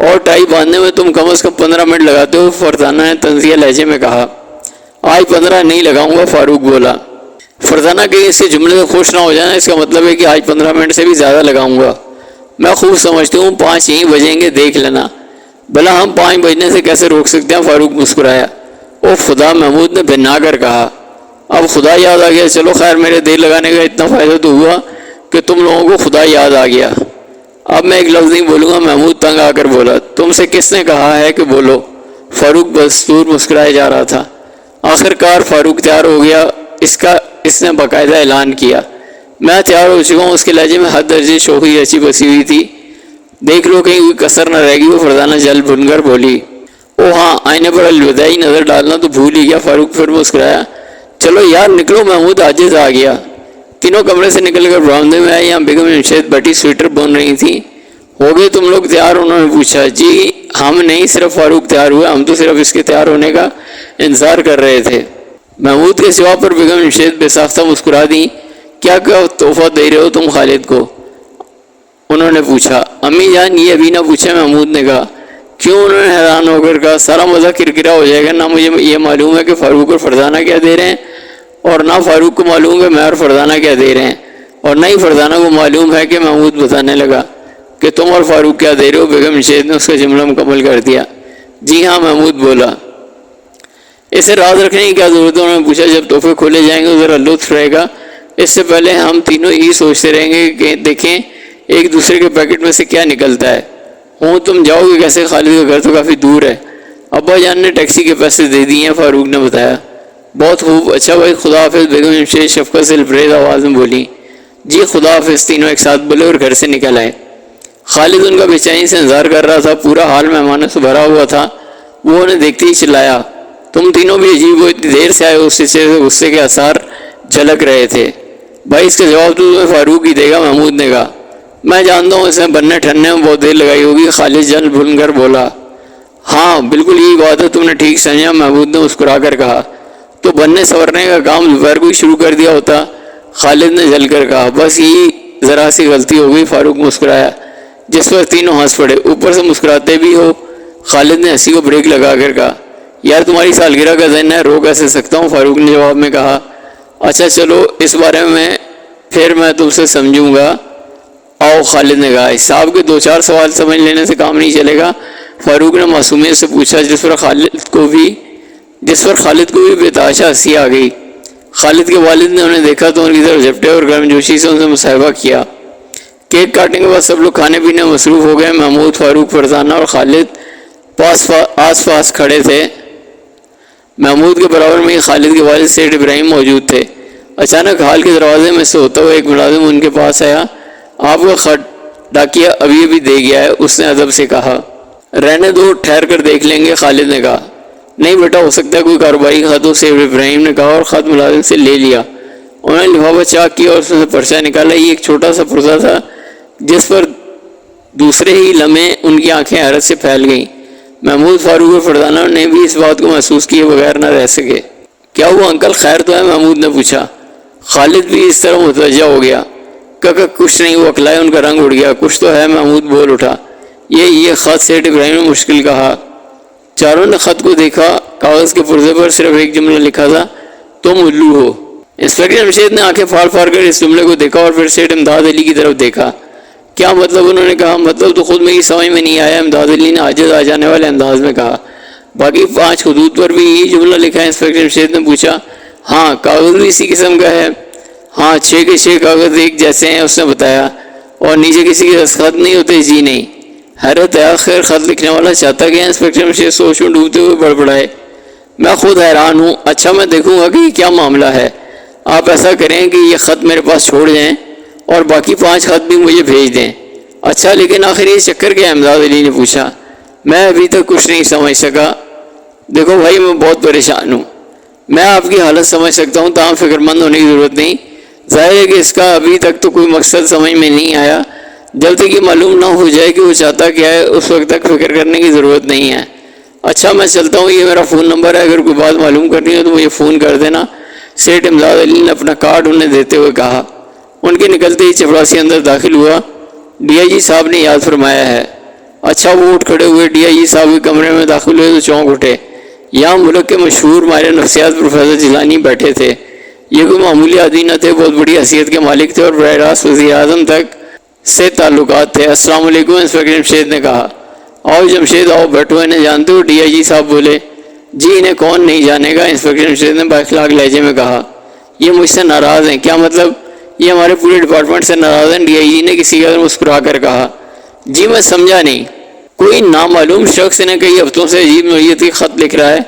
اور ٹائی باندھنے میں تم کم از کم 15 منٹ لگاتے ہو، فرزانہ نے طنزیہ لہجے میں کہا۔ آج 15 نہیں لگاؤں گا، فاروق بولا۔ فرزانہ کہیں اس کے جملے سے خوش نہ ہو جانا، اس کا مطلب ہے کہ آج 15 منٹ سے بھی زیادہ لگاؤں گا۔ میں خوب سمجھتی ہوں 5 یہیں بجیں گے، دیکھ لینا۔ بھلا ہم 5 بجنے سے کیسے روک سکتے ہیں؟ فاروق مسکرایا۔ او خدا، محمود نے بھنا کر کہا۔ اب خدا یاد آ گیا؟ چلو خیر، میرے دیر لگانے کا اتنا فائدہ تو ہوا کہ تم لوگوں کو خدا یاد آ گیا۔ اب میں ایک لفظ نہیں بولوں گا، محمود تنگ آ کر بولا۔ تم سے کس نے کہا ہے کہ بولو؟ فاروق بدستور مسکرائے جا رہا تھا۔ آخر کار فاروق تیار ہو گیا، اس نے باقاعدہ اعلان کیا۔ میں تیار ہو چکا ہوں۔ اس کے لہجے میں حد درجے شوخی رچی بسی ہوئی تھی۔ دیکھ لو کہیں کوئی کسر نہ رہے گی، وہ فرزانہ جل بھن کر بولی۔ او ہاں، آئینے پر الوداعی نظر ڈالنا تو بھول ہی گیا، فاروق پھر مسکرایا۔ چلو یار نکلو، محمود عاجز آ گیا۔ تینوں کمرے سے نکل کر برآمدے میں آئے، یہاں بیگم جمشید بیٹھی سویٹر بن رہی تھیں۔ ہو گئے تم لوگ تیار؟ انہوں نے پوچھا۔ جی ہم نہیں، صرف فاروق تیار ہوا، ہم تو صرف اس کے تیار ہونے کا انتظار کر رہے تھے۔ محمود کے سوا پر بیگم جمشید بے ساختہ مسکرا دیں۔ کیا تحفہ دے رہے ہو تم خالد کو؟ انہوں نے پوچھا۔ امی جان یہ ابھی نہ پوچھے، محمود نے کہا۔ کیوں؟ انہوں نے حیران ہو کر کہا۔ سارا مزہ کرکرا ہو جائے گا، نہ مجھے یہ معلوم ہے کہ فاروق اور فرزانہ کیا دے رہے ہیں، اور نہ فاروق کو معلوم ہے میں اور فرزانہ کیا دے رہے ہیں، اور نہ ہی فرزانہ کو معلوم ہے کہ محمود بتانے لگا کہ تم اور فاروق کیا دے رہے ہو۔ بیگم جمشید نے اس کا جملہ مکمل کر دیا۔ جی ہاں، محمود بولا۔ اسے راز رکھنے کی کیا ضرورت ہے؟ انہوں نے پوچھا۔ جب تحفے کھولے جائیں گے ذرا لطف رہے گا، اس سے پہلے ہم تینوں یہی سوچتے رہیں گے کہ دیکھیں ایک دوسرے کے پیکٹ میں سے کیا نکلتا ہے۔ تم جاؤ گے کیسے؟ خالد کا گھر تو کافی دور ہے۔ ابا جان نے ٹیکسی کے پیسے دے دیے ہیں، فاروق نے بتایا۔ بہت خوب، اچھا بھائی، خدا حافظ، بیگم جمشید شفقت سے لبریز آواز میں بولی۔ جی خدا حافظ، تینوں ایک ساتھ بولے اور گھر سے نکل آئے۔ خالد ان کا بے چینی سے انتظار کر رہا تھا، پورا حال مہمانوں سے بھرا ہوا تھا۔ وہ انہیں دیکھتے ہی چلایا۔ تم تینوں بھی عجیب ہو، اتنی دیر سے آئے ہو؟ اس سے غصے کے آثار جھلک رہے تھے۔ بھائی اس کا جواب تو تمہیں فاروق ہی دے گا، محمود نے کہا۔ میں جانتا ہوں، اس نے بننے ٹھننے میں بہت دیر لگائی ہوگی، خالد جل بھن کر بولا۔ ہاں بالکل یہی بات ہے، تم نے ٹھیک سمجھا، محمود نے مسکرا کر کہا۔ تو بننے سنورنے کا کام دوپہر کو ہی شروع کر دیا ہوتا، خالد نے جل کر کہا۔ بس یہی ذرا سی غلطی ہو گئی، فاروق مسکرایا، جس پر تینوں ہنس پڑے۔ اوپر سے مسکراتے بھی ہو، خالد نے ہنسی کو بریک لگا کر کہا۔ یار تمہاری سالگرہ کا دن ہے، رو کیسے سکتا ہوں، فاروق نے جواب میں کہا۔ اچھا چلو اس بارے میں پھر میں تم سے سمجھوں گا، آؤ، خالد نے کہا۔ صاحب کے 2-4 سوال سمجھ لینے سے کام نہیں چلے گا، فاروق نے معصومیت سے پوچھا، جس پر خالد کو بھی بتحاشا ہنسی آ گئی۔ خالد کے والد نے انہیں دیکھا تو ان کی طرف جھپٹے اور گرم جوشی سے ان سے مصاحبہ کیا۔ کیک کاٹنے کے بعد سب لوگ کھانے پینے میں مصروف ہو گئے۔ محمود، فاروق، فرزانہ اور خالد آس پاس کھڑے تھے۔ محمود کے برابر میں خالد کے والد سیٹھ ابراہیم موجود تھے۔ اچانک ہال کے دروازے میں سے ہوتا ہوا ایک ملازم ان کے پاس آیا۔ آپ کا خط ڈاکیہ ابھی دے گیا ہے، اس نے ادب سے کہا۔ رہنے دو، ٹھہر کر دیکھ لیں گے، خالد نے کہا۔ نہیں بیٹا، ہو سکتا ہے کوئی کاروباری خط ہو، سیٹھ ابراہیم نے کہا، اور خط ملازم سے لے لیا۔ انہوں نے لفافہ چاک کیا اور اس میں سے پرچہ نکالا۔ یہ ایک چھوٹا سا پرچہ تھا جس پر دوسرے ہی لمحے ان کی آنکھیں حیرت سے پھیل گئیں۔ محمود، فاروق اور فرزانہ نے بھی اس بات کو محسوس کیے بغیر نہ رہ سکے۔ کیا ہوا انکل، خیر تو ہے؟ محمود نے پوچھا۔ خالد بھی اس طرح متوجہ ہو گیا۔ کہا کچھ نہیں، وہ اکلائے ان کا رنگ اڑ گیا۔ کچھ تو ہے، محمود بول اٹھا۔ یہ خط، سیٹھ ابراہیم نے مشکل کہا۔ چاروں نے خط کو دیکھا۔ کاغذ کے پرزے پر صرف ایک جملہ لکھا تھا، تم الو ہو۔ انسپکٹر جمشید نے آنکھیں پھاڑ پھاڑ کر اس جملے کو دیکھا اور پھر سیٹھ امداد علی کی طرف دیکھا۔ کیا مطلب؟ انہوں نے کہا۔ مطلب تو خود میری سمجھ میں نہیں آیا، امداد علی نے عاجز آ جانے والے انداز میں کہا۔ باقی 5 خطوط پر بھی یہی جملہ لکھا ہے؟ انسپکٹر جمشید نے پوچھا۔ ہاں، کاغذ بھی اسی قسم کا ہے۔ ہاں، 6 کے 6 کاغذ ایک جیسے ہیں، اس نے بتایا۔ اور نیچے کسی کے دستخط نہیں ہوتے؟ جی نہیں۔ حیرت ہے، آخر خط لکھنے والا چاہتا کیا؟ انسپکٹر جمشید سوچ میں ڈوبتے ہوئے بڑبڑائے۔ میں خود حیران ہوں۔ اچھا میں دیکھوں گا کہ یہ کیا معاملہ ہے۔ آپ ایسا کریں کہ یہ خط میرے پاس چھوڑ جائیں اور باقی 5 خط بھی مجھے بھیج دیں۔ اچھا لیکن آخر یہ چکر کیا ہے؟ امداد علی نے پوچھا۔ میں ابھی تک کچھ نہیں سمجھ سکا۔ دیکھو بھائی، میں بہت پریشان ہوں۔ میں آپ کی حالت سمجھ سکتا ہوں، تاہم فکر مند ہونے کی ضرورت نہیں۔ ظاہر ہے کہ اس کا ابھی تک تو کوئی مقصد سمجھ میں نہیں آیا۔ جب تک یہ معلوم نہ ہو جائے کہ وہ چاہتا کیا ہے، اس وقت تک فکر کرنے کی ضرورت نہیں ہے۔ اچھا میں چلتا ہوں، یہ میرا فون نمبر ہے، اگر کوئی بات معلوم کرنی ہو تو مجھے فون کر دینا، سیٹھ امداد علی نے اپنا کارڈ انہیں دیتے ہوئے کہا۔ ان کے نکلتے ہی چپراسی اندر داخل ہوا۔ ڈی آئی جی صاحب نے یاد فرمایا ہے۔ اچھا وہ اٹھ کھڑے ہوئے ڈی آئی جی صاحب کے کمرے میں داخل ہوئے تو چونک اٹھے. یہاں ملک کے مشہور ماہر نفسیات پروفیسر جیلانی بیٹھے تھے. یہ کوئی معمولی آدمی نہ تھے, بہت بڑی حیثیت کے مالک تھے اور براہ راست وزیر اعظم تک سے تعلقات تھے. السلام علیکم, انسپکٹر جمشید نے کہا. آؤ جمشید آؤ, بیٹھو, انہیں جانتے ہو؟ ڈی آئی جی صاحب بولے. جی انہیں کون نہیں جانے گا, انسپکٹر جمشید نے بااخلاق لہجے میں کہا. یہ مجھ سے ناراض ہیں. کیا مطلب؟ یہ ہمارے پورے ڈپارٹمنٹ سے ناراض ہیں, ڈی آئی جی نے کسی قدر مسکرا کر کہا. جی میں سمجھا نہیں. کوئی نامعلوم شخص انہیں کئی ہفتوں سے عجیب نوعیت کی خط لکھ رہا ہے.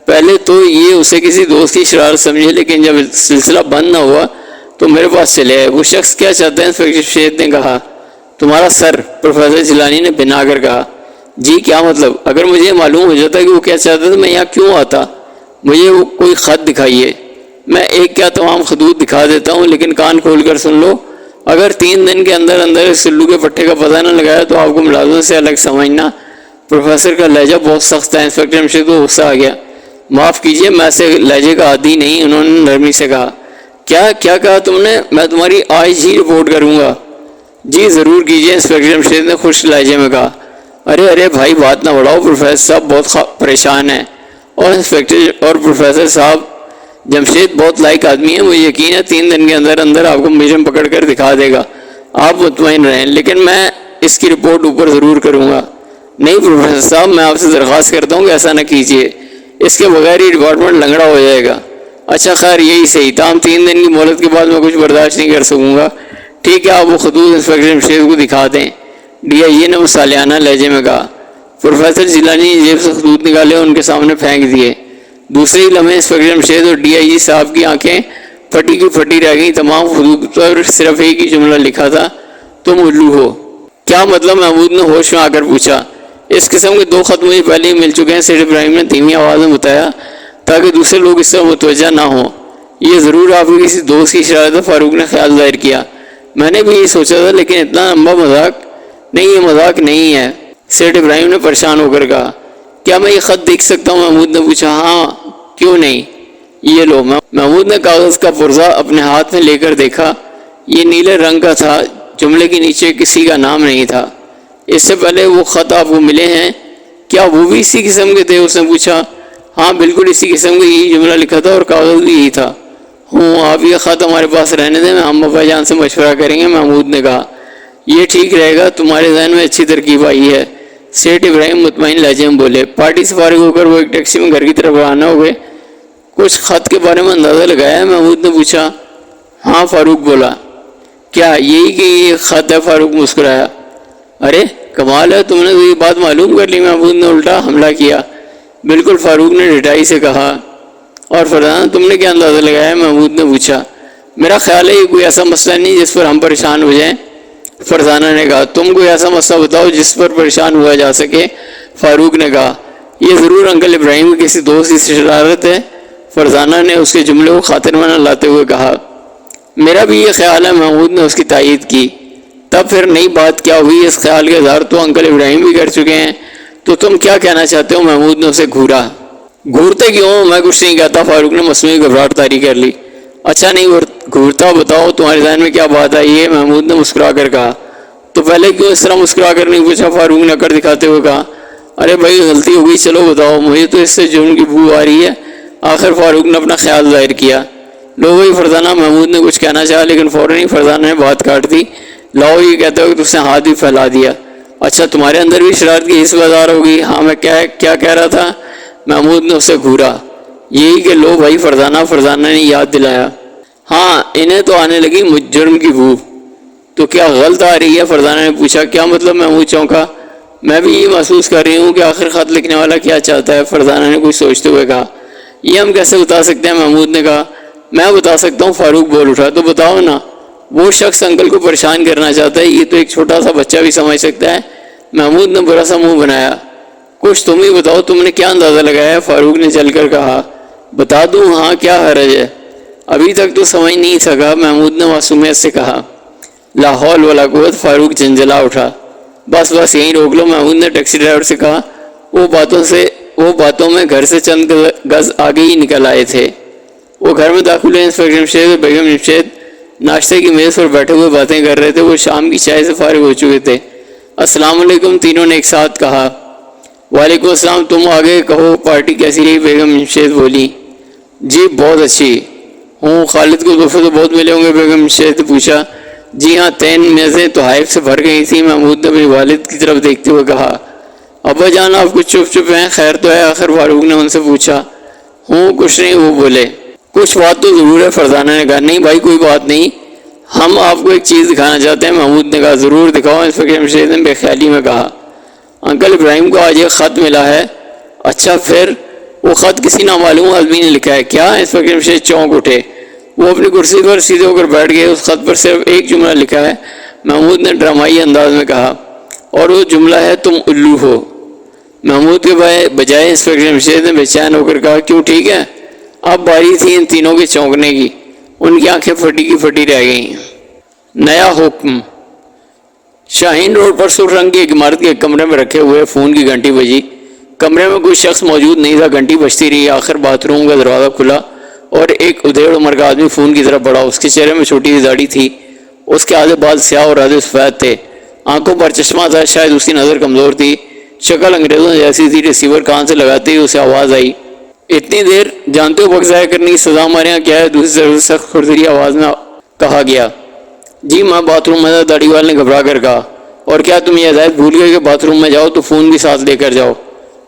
پہلے تو یہ اسے کسی دوست کی شرارت سمجھے, لیکن جب سلسلہ بند نہ ہوا تو میرے پاس چلے آئے. وہ شخص کیا چاہتا ہے؟ انسپکٹر جمشید نے کہا. تمہارا سر, پروفیسر جیلانی نے بنا کر کہا. جی کیا مطلب؟ اگر مجھے معلوم ہو جاتا کہ وہ کیا چاہتا تو میں یہاں کیوں آتا؟ مجھے وہ کوئی خط دکھائیے, میں ایک کیا تمام خطوط دکھا دیتا ہوں, لیکن کان کھول کر سن لو. اگر 3 دن کے اندر اس سلو کے پٹھے کا پتہ نہ لگایا تو آپ کو ملازم سے الگ سمجھنا. پروفیسر کا لہجہ بہت سخت ہے. انسپکٹر جمشید کو غصہ آ گیا. معاف کیجیے, میں ایسے لہجے کا عادی نہیں, انہوں نے نرمی سے کہا. کیا کہا تم نے؟ میں تمہاری آج ہی رپورٹ کروں گا. جی ضرور کیجیے, انسپکٹر جمشید نے خشک لہجے میں کہا. ارے بھائی بات نہ بڑھاؤ, پروفیسر صاحب بہت پریشان ہیں. اور انسپکٹر اور پروفیسر صاحب, جمشید بہت لائق آدمی ہے, مجھے یقین ہے 3 دن کے اندر آپ کو مجرم پکڑ کر دکھا دے گا. آپ مطمئن رہیں, لیکن میں اس کی رپورٹ اوپر ضرور کروں گا. نہیں پروفیسر صاحب, میں آپ سے درخواست کرتا ہوں کہ ایسا نہ کیجیے, اس کے بغیر ہی ڈپارٹمنٹ لنگڑا ہو جائے گا. اچھا خیر یہی صحیح, تاہم 3 دن کی مہلت کے بعد میں کچھ برداشت نہیں کر سکوں گا. ٹھیک ہے, آپ وہ خطوط انسپکٹر جمشید کو دکھا دیں, ڈی آئی جی نے مصالحانہ لہجے میں کہا. پروفیسر جیلانی جیب سے خطوط نکالے اور ان کے سامنے پھینک دیے. دوسرے لمحے انسپکٹر جمشید اور ڈی آئی جی صاحب کی آنکھیں پھٹی کی پھٹی رہ گئیں. تمام خطوط پر صرف ایک ہی جملہ لکھا تھا, تم الو ہو. کیا مطلب؟ محمود نے ہوش میں آ کر پوچھا. اس قسم کے 2 خط مجھے پہلے ہی مل چکے ہیں, سیٹھ ابراہیم نے دھیمی آواز میں بتایا, تاکہ دوسرے لوگ اس سے متوجہ نہ ہوں. یہ ضرور آپ کے کسی دوست کی شرارت ہے, فاروق نے خیال ظاہر کیا. میں نے بھی یہی سوچا تھا, لیکن اتنا لمبا مذاق نہیں, یہ مذاق نہیں ہے, سیٹھ ابراہیم نے پریشان ہو کر کہا. کیا میں یہ خط دیکھ سکتا ہوں؟ محمود نے پوچھا. ہاں کیوں نہیں, یہ لو. محمود نے کاغذ کا پرزہ اپنے ہاتھ میں لے کر دیکھا. یہ نیلے رنگ کا تھا, جملے کے نیچے کسی کا نام نہیں تھا. اس سے پہلے وہ خط آپ کو ملے ہیں, کیا وہ بھی اسی قسم کے تھے؟ اس نے پوچھا. ہاں بالکل اسی قسم کا, یہی جملہ لکھا تھا اور کاغذ بھی یہی تھا. آپ یہ خط ہمارے پاس رہنے دیں, ہم ابا جان سے مشورہ کریں گے, محمود نے کہا. یہ ٹھیک رہے گا, تمہارے ذہن میں اچھی ترکیب آئی ہے, سیٹھ ابراہیم مطمئن لہجے میں بولے. پارٹی سے فارغ ہو کر وہ ایک ٹیکسی میں گھر کی طرف روانہ ہوئے. کچھ خط کے بارے میں اندازہ لگایا ہے؟ محمود نے پوچھا. ہاں فاروق بولا. کیا یہی کہ یہ خط ہے؟ فاروق مسکرایا. ارے کمال ہے, تم نے تو یہ بات معلوم کر لی. محمود نے الٹا حملہ کیا. بالکل, فاروق نے ڈٹائی سے کہا. اور فرزانہ تم نے کیا اندازہ لگایا؟ محمود نے پوچھا. میرا خیال ہے یہ کوئی ایسا مسئلہ نہیں جس پر ہم پریشان ہو جائیں, فرزانہ نے کہا. تم کوئی ایسا مسئلہ بتاؤ جس پر پریشان ہوا جا سکے, فاروق نے کہا. یہ ضرور انکل ابراہیم کی کسی دوست کی شرارت ہے, فرزانہ نے اس کے جملے کو خاطر میں نہ لاتے ہوئے کہا. میرا بھی یہ خیال ہے, محمود نے اس کی تائید کی. تب پھر نئی بات کیا ہوئی؟ اس خیال کا اظہار تو انکل ابراہیم بھی کر چکے ہیں, تو تم کیا کہنا چاہتے ہو؟ محمود نے اسے گھورا. گھورتے کیوں؟ میں کچھ نہیں کہتا, فاروق نے مصنوعی گھبراہٹ طاری کر لی. اچھا نہیں گھورتا, بتاؤ تمہارے ذہن میں کیا بات آئی ہے؟ محمود نے مسکرا کر کہا. تو پہلے کیوں اس طرح مسکرا کر نہیں پوچھا؟ فاروق نے اکڑ دکھاتے ہوئے کہا. ارے بھائی غلطی ہو گئی, چلو بتاؤ, مجھے تو اس سے جرم کی بو آ رہی ہے. آخر فاروق نے اپنا خیال ظاہر کیا. لو بھائی فرزانہ, محمود نے کچھ کہنا چاہا لیکن فوراً ہی فرزانہ نے بات کاٹ دی. لاؤ یہ کہتے ہو کہ تم نے ہاتھ بھی پھیلا دیا. اچھا تمہارے اندر بھی شرارت کی حس بازار ہوگی. ہاں میں کیا کہہ رہا تھا؟ محمود نے اسے گھورا. یہی کہ لو بھائی فرزانہ نے یاد دلایا. ہاں انہیں تو آنے لگی جرم کی بو. تو کیا غلط آ رہی ہے؟ فرزانہ نے پوچھا. کیا مطلب؟ محمود چونکا. میں بھی یہ محسوس کر رہی ہوں کہ آخر خط لکھنے والا کیا چاہتا ہے, فرزانہ نے کچھ سوچتے ہوئے کہا. یہ ہم کیسے بتا سکتے ہیں؟ محمود نے کہا. میں بتا سکتا ہوں, فاروق بول اٹھا. تو بتاؤ نا. وہ شخص انکل کو پریشان کرنا چاہتا ہے, یہ تو ایک چھوٹا سا بچہ بھی سمجھ سکتا ہے. محمود نے برا سا منہ بنایا. کچھ تم ہی بتاؤ, تم نے کیا اندازہ لگایا؟ فاروق نے چل کر کہا. بتا دوں؟ ہاں کیا حرج ہے, ابھی تک تو سمجھ نہیں سکا, محمود نے معصومیت سے کہا. لا حول ولا قوت, فاروق جھنجھلا اٹھا. بس یہیں روک لو, محمود نے ٹیکسی ڈرائیور سے کہا. وہ باتوں میں گھر سے چند گز آگے ہی نکل آئے تھے. وہ گھر میں داخل ہوئے. انسپکٹر جمشید اور بیگم جمشید ناشتے کی میز پر بیٹھے ہوئے باتیں کر رہے تھے. وہ شام کی چائے سے فارغ ہو چکے تھے. السلام علیکم تینوں نے ایک ساتھ کہا۔ وعلیکم السلام، تم آگے کہو پارٹی کیسی رہی؟ بیگم جمشید بولی۔ جی بہت اچھی ہوں۔ خالد کو تحفے تو بہت ملے ہوں گے؟ بیگم جمشید نے پوچھا۔ جی ہاں، 3 میزیں تحائف سے بھر گئی تھیں۔ محمود نے اپنے والد کی طرف دیکھتے ہوئے کہا۔ ابا جان آپ کچھ چپ ہیں، خیر تو ہے؟ آخر فاروق نے ان سے پوچھا۔ ہوں کچھ نہیں، وہ بولے۔ کچھ بات تو ضرور ہے، فرزانہ نے کہا۔ نہیں بھائی کوئی بات نہیں، ہم آپ کو ایک چیز دکھانا چاہتے ہیں۔ محمود نے کہا ضرور دکھاؤ۔ انسپکٹر جمشید نے بے خیالی میں کہا۔ انکل ابراہیم کو آج ایک خط ملا ہے۔ اچھا پھر؟ وہ خط کسی نامعلوم آدمی نے لکھا ہے۔ کیا؟ انسپکٹر جمشید چونک اٹھے۔ وہ اپنی کرسی پر سیدھے ہو کر بیٹھ گئے۔ اس خط پر صرف ایک جملہ لکھا ہے۔ محمود نے ڈرامائی انداز میں کہا، اور وہ جملہ ہے تم الو ہو۔ محمود کے بجائے انسپکٹر جمشید نے بے چین ہو کر کہا کیوں ٹھیک ہے؟ اب باری تھی ان تینوں کے چونکنے کی۔ ان کی آنکھیں پھٹی کی پھٹی رہ گئیں۔ نیا حکم۔ شاہین روڈ پر سرخ رنگ کی ایک عمارت کے ایک کمرے میں رکھے ہوئے فون کی گھنٹی بجی۔ کمرے میں کوئی شخص موجود نہیں تھا، گھنٹی بجتی رہی۔ آخر باتھ روم کا دروازہ کھلا اور ایک ادھیڑ عمر کا آدمی فون کی طرف بڑھا۔ اس کے چہرے میں چھوٹی سی داڑھی تھی، اس کے آدھے بال سیاہ اور آدھے سفید تھے، آنکھوں پر چشمہ تھا، شاید اس کی نظر کمزور تھی، شکل انگریزوں جیسی تھی۔ ریسیور کان سے لگاتے ہی اسے آواز آئی، اتنی دیر جانتے ہو وقت ضائع کرنے کی سزا ہمارے یہاں کیا ہے؟ دوسری طرف سے سخت کھردری آواز میں کہا گیا۔ جی میں باتھ روم میں تھا، داڑھی والے نے گھبرا کر کہا۔ اور کیا تم یہ ہدایت بھول گئے کہ باتھ روم میں جاؤ تو فون بھی ساتھ لے کر جاؤ؟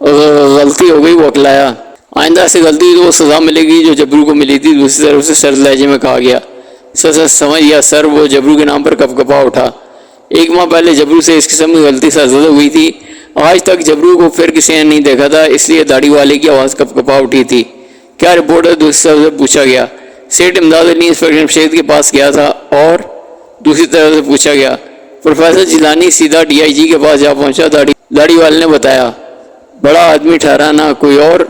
غلطی ہو گئی، وہ اکلایا۔ آئندہ سے غلطی تو وہ سزا ملے گی جو جبرو کو ملی تھی، دوسری طرف سے سرد لہجے میں کہا گیا۔ سر سمجھ گیا سر۔ وہ جبرو کے نام پر کپ کپا اٹھا۔ 1 ماہ پہلے جبرو سے اس قسم کی غلطی سرزدہ ہوئی تھی۔ آج تک جبرو کو پھر کسی نے نہیں دیکھا تھا، اس لیے داڑھی والے کی آواز کپ کپا اٹھی تھی۔ کیا رپورٹ ہے؟ دوسری طرف سے پوچھا گیا۔ سیٹ امداد علی انسپکٹر جمشید کے پاس گیا تھا اور دوسری طرف سے پوچھا گیا۔ پروفیسر جیلانی سیدھا ڈی آئی جی کے پاس جا پہنچا۔ داڑھی والے نے بتایا۔ بڑا آدمی ٹھہرا نا؟ کوئی اور؟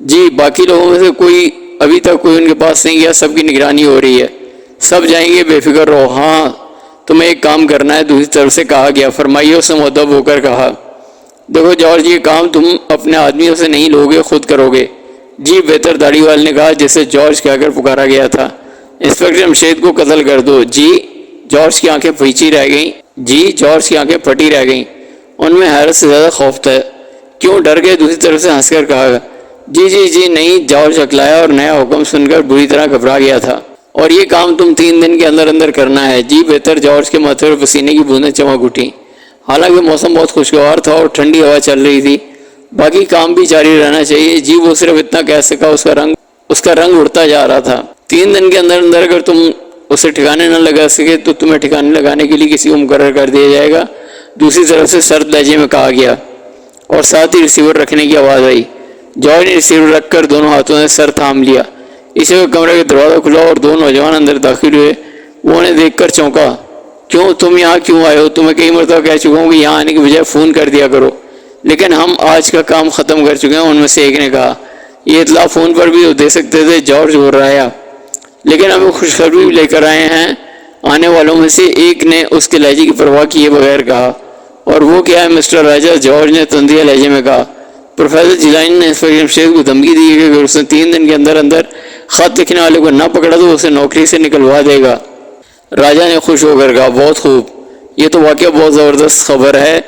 جی باقی لوگوں میں سے کوئی ابھی تک کوئی ان کے پاس نہیں گیا، سب کی نگرانی ہو رہی ہے، سب جائیں گے، بے فکر رہو۔ ہاں تمہیں ایک کام کرنا ہے، دوسری طرف سے کہا گیا۔ فرمائیے، اس نے مؤدب ہو کر کہا۔ دیکھو جارج، یہ کام تم اپنے آدمیوں سے نہیں لوگے، خود کرو گے۔ جی بہتر، داڑھی والے نے کہا جسے جارج کہہ کر پکارا گیا تھا۔ انسپکٹر جمشید کو قتل کر دو۔ جی؟ جارج کی آنکھیں پھیچی رہ گئیں۔ جی؟ جارج کی آنکھیں پھٹی رہ گئیں، ان میں حیرت سے زیادہ خوف تھا۔ کیوں ڈر گئے؟ دوسری طرف سے ہنس کر کہا۔ جی نہیں، جارج اکلایا اور نیا حکم سن کر بری طرح گھبرا گیا تھا۔ اور یہ کام تم 3 دن کے اندر اندر کرنا ہے۔ جی بہتر۔ جارج کے ماتھے پر پسینے کی بوندیں چمک اٹھیں۔ حالانکہ موسم بہت خوشگوار تھا اور ٹھنڈی ہوا چل رہی تھی، باقی کام بھی جاری رہنا چاہیے۔ جی وہ صرف اتنا کہہ سکا، اس کا رنگ اڑتا جا رہا تھا۔ 3 دن کے اندر اندر اگر تم اسے ٹھکانے نہ لگا سکے تو تمہیں ٹھکانے لگانے کے لیے کسی کو مقرر کر دیا جائے گا، دوسری طرف سے سرد لہجے میں کہا گیا، اور ساتھ ہی ریسیور رکھنے کی آواز آئی۔ جارج نے ریسیور رکھ کر دونوں ہاتھوں سے سر تھام لیا۔ اسی وقت کمرے کا دروازہ کھلا اور 2 نوجوان اندر داخل ہوئے۔ وہ انہیں دیکھ کر چونکا۔ کیوں؟ تم یہاں کیوں آئے ہو؟ تمہیں کئی مرتبہ کہہ چکا ہوں کہ یہاں آنے کی بجائے فون کر دیا کرو، لیکن ہم آج کا کام ختم کر چکے ہیں، ان میں سے ایک نے کہا۔ یہ اطلاع فون پر بھی دے سکتے تھے، جارج بول رہا ہے، لیکن ہمیں خوشخبری لے کر آئے ہیں۔ آنے والوں میں سے ایک نے اس کے لہجے کی پرواہ کیے بغیر کہا۔ اور وہ کیا ہے مسٹر راجہ؟ جارج نے تندیہ لہجے میں کہا۔ پروفیسر جیلانی نے انسپکٹر جمشید کو دھمکی دی کہ اگر اس نے 3 دن کے اندر اندر خط لکھنے والے کو نہ پکڑا تو اسے نوکری سے نکلوا دے گا۔ راجہ نے خوش ہو کر کہا، بہت خوب، یہ تو واقعہ بہت زبردست خبر ہے۔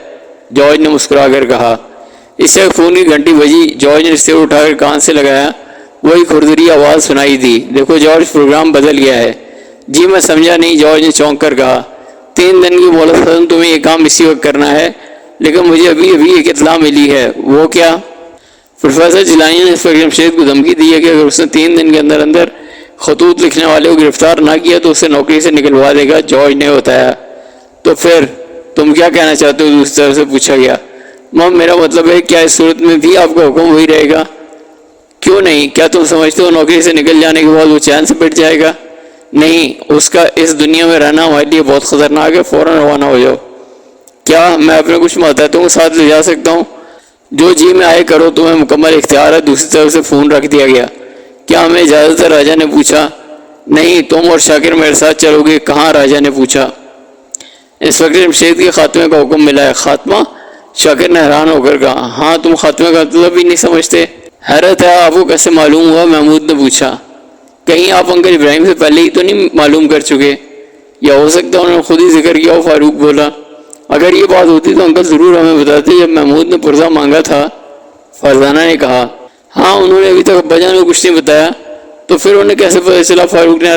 جارج نے مسکرا کر کہا۔ اس وقت فون کی گھنٹی بجی۔ جارج نے ریسیور اٹھا کر کان سے لگایا، وہی کھردری آواز سنائی دی، دیکھو جارج، پروگرام بدل گیا ہے۔ جی میں سمجھا نہیں، جارج نے چونک کر کہا۔ 3 دن کی مہلت ختم، تمہیں یہ کام اسی وقت کرنا ہے، لیکن مجھے ابھی ایک اطلاع ملی ہے۔ وہ کیا؟ پروفیسر جیلانی نے انسپکٹر جمشید کو دھمکی دی ہے کہ اگر اس نے 3 دن کے اندر اندر خطوط لکھنے والے کو گرفتار نہ کیا تو اسے نوکری سے نکلوا دے گا۔ جارج نے بتایا۔ تو پھر تم کیا کہنا چاہتے ہو؟ دوسری طرف سے پوچھا گیا۔ میرا مطلب ہے کیا اس صورت میں بھی آپ کا حکم وہی رہے گا؟ کیوں نہیں؟ کیا تم سمجھتے ہو نوکری سے نکل جانے کے بعد وہ چین سے بیٹھ جائے گا؟ نہیں، اس کا اس دنیا میں رہنا ہمارے لیے بہت خطرناک ہے، فوراً روانہ ہو جاؤ۔ کیا میں اپنے کچھ ماتحتوں کو ساتھ لے جا سکتا ہوں؟ جو جی میں آئے کرو، تمہیں مکمل اختیار ہے۔ دوسری طرف سے فون رکھ دیا گیا۔ کیا ہمیں اجازت ہے؟ راجہ نے پوچھا۔ نہیں، تم اور شاکر میرے ساتھ چلو گے۔ کہاں؟ راجہ نے پوچھا۔ انسپکٹر جمشید کے خاتمے کا حکم ملا ہے۔ خاتمہ؟ شاکر نے حیران ہو کر کہا۔ ہاں، تم خاتمے کا مطلب ہی نہیں سمجھتے؟ حیرت ہے، آپ کو کیسے معلوم ہوا؟ محمود نے پوچھا۔ کہیں آپ انکل ابراہیم سے پہلے ہی تو نہیں معلوم کر چکے؟ یا ہو سکتا ہے انہوں نے خود ہی ذکر کیا ہو، فاروق بولا۔ اگر یہ بات ہوتی تو انکل ضرور ہمیں بتاتے جب محمود نے پرزہ مانگا تھا۔ فرزانہ نے کہا ہاں انہوں نے ابھی تک ابا جان کو کچھ نہیں بتایا۔ تو پھر انہیں کیسے پتہ چلا؟ فاروق نے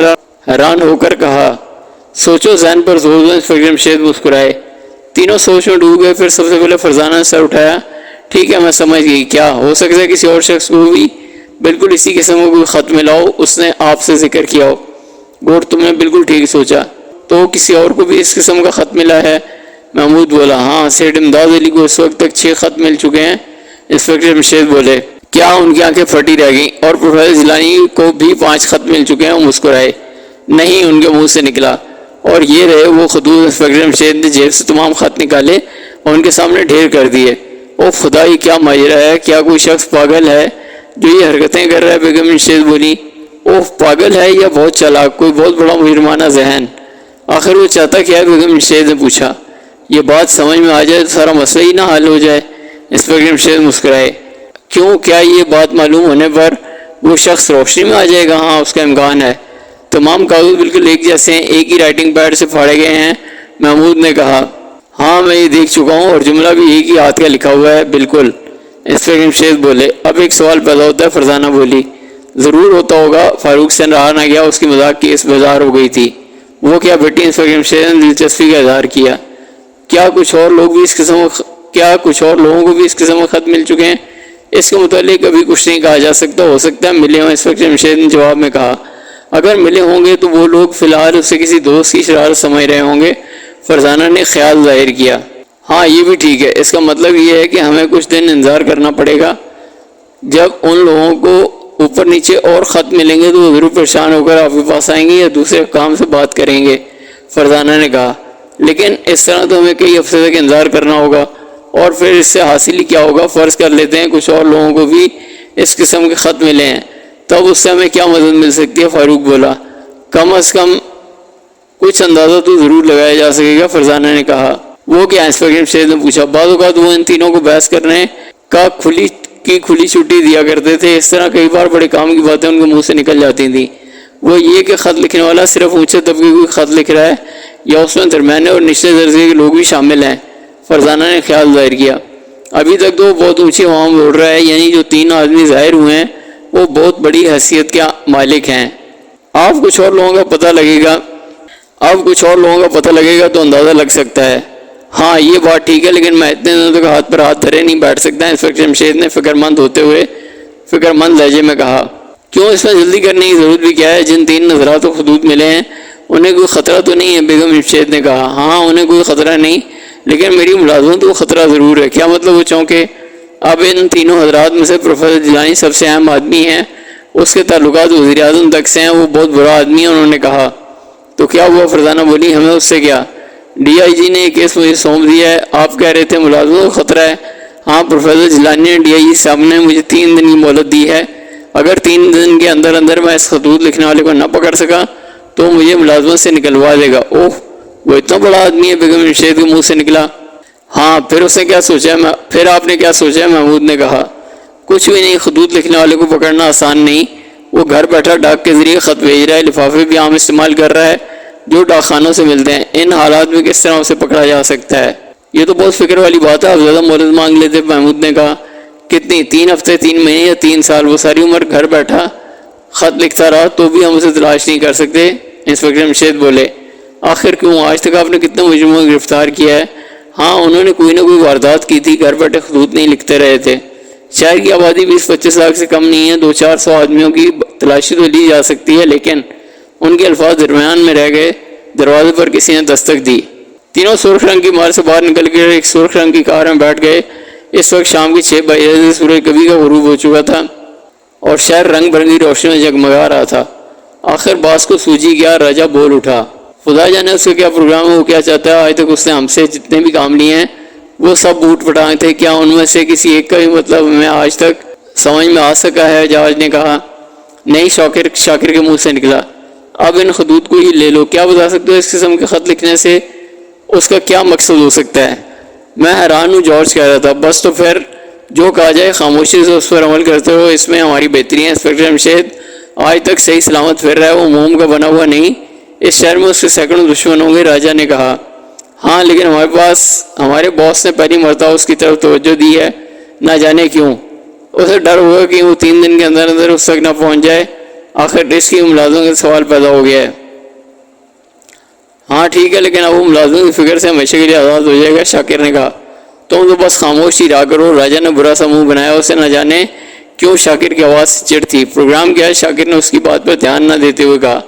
حیران ہو کر کہا۔ سوچو ذہن پر زور دو۔ انسپکٹر جمشید مسکرائے۔ تینوں سوچ میں ڈوب گئے۔ پھر سب سے پہلے فرزانہ نے سر اٹھایا۔ ٹھیک ہے میں سمجھ گئی، کیا ہو سکتا ہے کسی اور شخص کو بھی بالکل اسی قسم کا کوئی خط ملا ہو، اس نے آپ سے ذکر کیا ہو۔ گور تم نے بالکل ٹھیک سوچا، تو کسی اور کو بھی اس قسم کا خط ملا ہے؟ محمود بولا ہاں، سیٹ امداد علی کو اس وقت تک 6 خط مل چکے ہیں۔ انسپکٹر جمشید بولے کیا؟ ان کی آنکھیں پھٹی رہ گئیں۔ اور پروفیسر جیلانی کو بھی 5 خط مل چکے ہیں؟ وہ مسکرائے۔ نہیں، ان کے منہ سے نکلا۔ اور یہ رہے وہ خطوط۔ انسپکٹر جمشید نے جیب سے تمام خط نکالے اور ان کے سامنے ڈھیر کر دیے۔ او خدا، یہ کیا ماجرا ہے؟ کیا کوئی شخص پاگل ہے جو یہ حرکتیں کر رہا ہے؟ بیگم جمشید بولی اوہ پاگل ہے یا بہت چالاک، کوئی بہت بڑا مجرمانہ ذہن؟ آخر وہ چاہتا کیا ہے؟ بیگم جمشید نے پوچھا۔ یہ بات سمجھ میں آ جائے تو سارا مسئلہ ہی نہ حل ہو جائے۔ انسپکٹر جمشید مسکرائے۔ کیوں؟ کیا یہ بات معلوم ہونے پر وہ شخص روشنی میں آ جائے گا؟ ہاں، اس کا امکان ہے۔ تمام کاغذ بالکل ایک جیسے ہیں، ایک ہی رائٹنگ پیڈ سے پھاڑے گئے ہیں۔ محمود نے کہا ہاں میں یہ دیکھ چکا ہوں، اور جملہ بھی ایک ہی ہاتھ کا لکھا ہوا ہے۔ بالکل۔ انسپکٹر جمشید بولے۔ اب ایک سوال پیدا ہوتا ہے۔ فرزانہ بولی ضرور ہوتا ہوگا۔ فاروق سے رہا نہ گیا، اس کی مذاق کی اس بیزار ہو گئی تھی۔ وہ کیا بیٹی؟ انسپکٹر جمشید نے دلچسپی کا اظہار کیا۔ کیا کچھ اور لوگوں کو بھی اس قسم کا خط مل چکے ہیں؟ اس کے متعلق ابھی کچھ نہیں کہا جا سکتا، ہو سکتا ہے ملے ہوں۔ انسپکٹر جمشید نے جواب میں کہا اگر ملے ہوں گے تو وہ لوگ فی الحال اسے کسی دوست کی شرارت سمجھ رہے ہوں گے۔ فرزانہ نے خیال ظاہر کیا۔ ہاں یہ بھی ٹھیک ہے، اس کا مطلب یہ ہے کہ ہمیں کچھ دن انتظار کرنا پڑے گا۔ جب ان لوگوں کو اوپر نیچے اور خط ملیں گے تو وہ ضرور پریشان ہو کر آپ کے پاس آئیں گے یا دوسرے کام سے بات کریں گے۔ فرزانہ نے کہا لیکن اس طرح تو ہمیں کئی ہفتے تک انتظار کرنا ہوگا، اور پھر اس سے حاصل ہی کیا ہوگا؟ فرض کر لیتے ہیں کچھ اور لوگوں کو بھی اس قسم کے خط ملے ہیں، تب اس سے ہمیں کیا مدد مل سکتی ہے؟ فاروق بولا کم از کم کچھ اندازہ تو ضرور لگایا جا سکے گا۔ فرزانہ نے کہا وہ کیا؟ انسپکٹر جمشید نے پوچھا۔ بعض اوقات وہ ان تینوں کو بحث کرنے کا کھلی چھٹی دیا کرتے تھے، اس طرح کئی بار بڑے کام کی باتیں ان کے منہ سے نکل جاتی تھیں۔ وہ یہ کہ خط لکھنے والا صرف اونچے طبقے کو خط لکھ رہا ہے یا اس میں درمیانے اور نچلے درجے کے لوگ بھی شامل ہیں؟ فرزانہ نے خیال ظاہر کیا۔ ابھی تک تو وہ بہت اونچی ہواؤں میں اڑ رہا ہے، یعنی جو 3 آدمی ظاہر ہوئے ہیں وہ بہت بڑی حیثیت کے مالک ہیں۔ اب کچھ اور لوگوں کا پتہ لگے گا تو اندازہ لگ سکتا ہے۔ ہاں یہ بات ٹھیک ہے، لیکن میں اتنے دنوں تک ہاتھ پر ہاتھ دھرے نہیں بیٹھ سکتا۔ انسپکٹر جمشید نے فکر مند لہجے میں کہا کیوں؟ اس میں جلدی کرنے کی ضرورت بھی کیا ہے؟ جن 3 نظرات و خطوط ملے ہیں انہیں کوئی خطرہ تو نہیں ہے؟ بیگم جمشید نے کہا ہاں انہیں کوئی خطرہ نہیں، لیکن میری ملازمت کو خطرہ ضرور ہے۔ کیا مطلب؟ وہ چونکہ اب ان تینوں حضرات میں سے پروفیسر جیلانی سب سے اہم آدمی ہیں، اس کے تعلقات وزیر اعظم تک سے ہیں، وہ بہت بڑا آدمی ہے۔ انہوں نے کہا تو کیا ہوا؟ فرزانہ بولی ہمیں اس سے کیا؟ ڈی آئی جی نے یہ کیس مجھے سونپ دیا ہے، آپ کہہ رہے تھے ملازمت کو خطرہ ہے۔ ہاں پروفیسر جیلانی نے ڈی آئی جی صاحب نے مجھے 3 دن کی مہلت دی ہے، اگر 3 دن کے اندر میں اس خطوط لکھنے والے کو نہ پکڑ سکا تو مجھے ملازمت سے نکلوا دے گا۔ اوہ وہ اتنا بڑا آدمی ہے؟ بیگم جمشید کے منہ سے نکلا۔ ہاں پھر اس نے کیا سوچا ہے؟ پھر آپ نے کیا سوچا ہے؟ محمود نے کہا کچھ بھی نہیں، خطوط لکھنے والے کو پکڑنا آسان نہیں، وہ گھر بیٹھا ڈاک کے ذریعے خط بھیج رہا ہے، لفافے بھی عام استعمال کر رہا ہے جو ڈاک خانوں سے ملتے ہیں۔ ان حالات میں کس طرح اسے پکڑا جا سکتا ہے؟ یہ تو بہت فکر والی بات ہے، آپ زیادہ مہلت مانگ لیتے۔ محمود نے کہا کتنی؟ 3 ہفتے، 3 مہینے یا 3 سال؟ وہ ساری عمر گھر بیٹھا خط لکھتا رہا تو بھی ہم اسے تلاش نہیں کر سکتے۔ انسپکٹر جمشید بولے آخر کیوں؟ آج تک آپ نے کتنے مجرموں کو گرفتار کیا ہے؟ ہاں انہوں نے کوئی نہ کوئی واردات کی تھی، گھر بیٹھے خطوط نہیں لکھتے رہے تھے۔ شہر کی آبادی 20-25 لاکھ سے کم نہیں ہے، 200-400 آدمیوں کی تلاشی تو لی جا سکتی ہے، لیکن ان کے الفاظ درمیان میں رہ گئے۔ دروازے پر کسی نے دستک دی۔ تینوں سرخ رنگ کی مار سے باہر نکل کر ایک سرخ رنگ کی کار میں بیٹھ گئے۔ اس وقت شام کی 6 بجے، سورج کبھی کا غروب ہو چکا تھا اور شہر رنگ برنگی روشنی میں جگمگا رہا تھا۔ آخر باس کو سوجی گیا، راجہ بول اٹھا خدا جانے اس کا کیا پروگرام ہے، وہ کیا چاہتا ہے؟ آج تک اس نے ہم سے جتنے بھی کام لیے ہیں وہ سب بوٹ پٹائے تھے، کیا ان میں سے کسی ایک کا بھی مطلب ہمیں آج تک سمجھ میں آ سکا ہے؟ جاج نے کہا نہیں، شاکر کے منہ سے نکلا اب ان خطوط کو ہی لے لو۔ کیا بتا سکتے ہو اس قسم کے خط لکھنے سے اس کا کیا مقصد ہو سکتا ہے؟ میں حیران ہوں، جارج کہہ رہا تھا۔ بس تو پھر جو کہا جائے خاموشی سے اس پر عمل کرتے ہو، اس میں ہماری بہتری ہے۔ انسپکٹر جمشید آج تک صحیح سلامت پھر رہا ہے، وہ موم کا بنا ہوا نہیں، اس شہر میں اس کے سینکڑوں دشمن ہوں گے۔ راجہ نے کہا ہاں لیکن ہمارے باس نے پہلی مرتبہ اس کی طرف توجہ دی ہے، نہ جانے کیوں۔ اسے ڈر ہوا کہ وہ 3 دن کے اندر اندر اس تک نہ پہنچ جائے۔ آخر رزق کی ملازموں کا سوال پیدا ہو گیا ہے۔ ہاں ٹھیک ہے، لیکن اب وہ ملازموں کی فکر سے ہمیشہ کے لیے آزاد ہو جائے گا، شاکر نے کہا۔ تم تو بس خاموش ہی رہا کرو۔ راجا نے برا سا منہ بنایا۔ اسے نہ جانے کیوں شاکر کی آواز سے چڑ تھی۔ پروگرام کیا ہے؟ شاکر نے اس کی بات پر دھیان نہ دیتے ہوئے کہا۔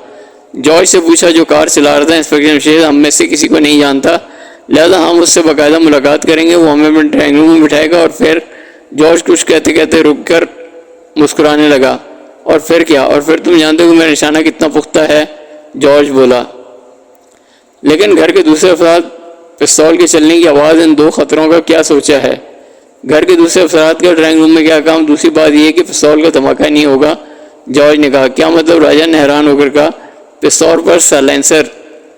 جارج سے پوچھا جو کار چلا رہا تھا۔ انسپکٹر جمشید ہم میں سے کسی کو نہیں جانتا، لہذا ہم اس سے باقاعدہ ملاقات کریں گے۔ وہ ہمیں اپنے ڈرائنگ روم میں بٹھائے گا۔ اور پھر جارج کچھ کہتے کہتے رک کر مسکرانے لگا۔ اور پھر کیا؟ اور پھر تم جانتے ہو کہ میرا نشانہ کتنا پختہ ہے، جارج بولا۔ لیکن گھر کے دوسرے افراد پستول کے چلنے کی آواز ان 2 خطروں کا کیا سوچا ہے؟ گھر کے دوسرے افراد کا ڈرائنگ روم میں کیا کام؟ دوسری بات یہ کہ پستول کا دھماکہ نہیں ہوگا، جارج نے کہا۔ کیا مطلب؟ راجا نے حیران ہو کر کہا۔ پستول پر سائلنسر،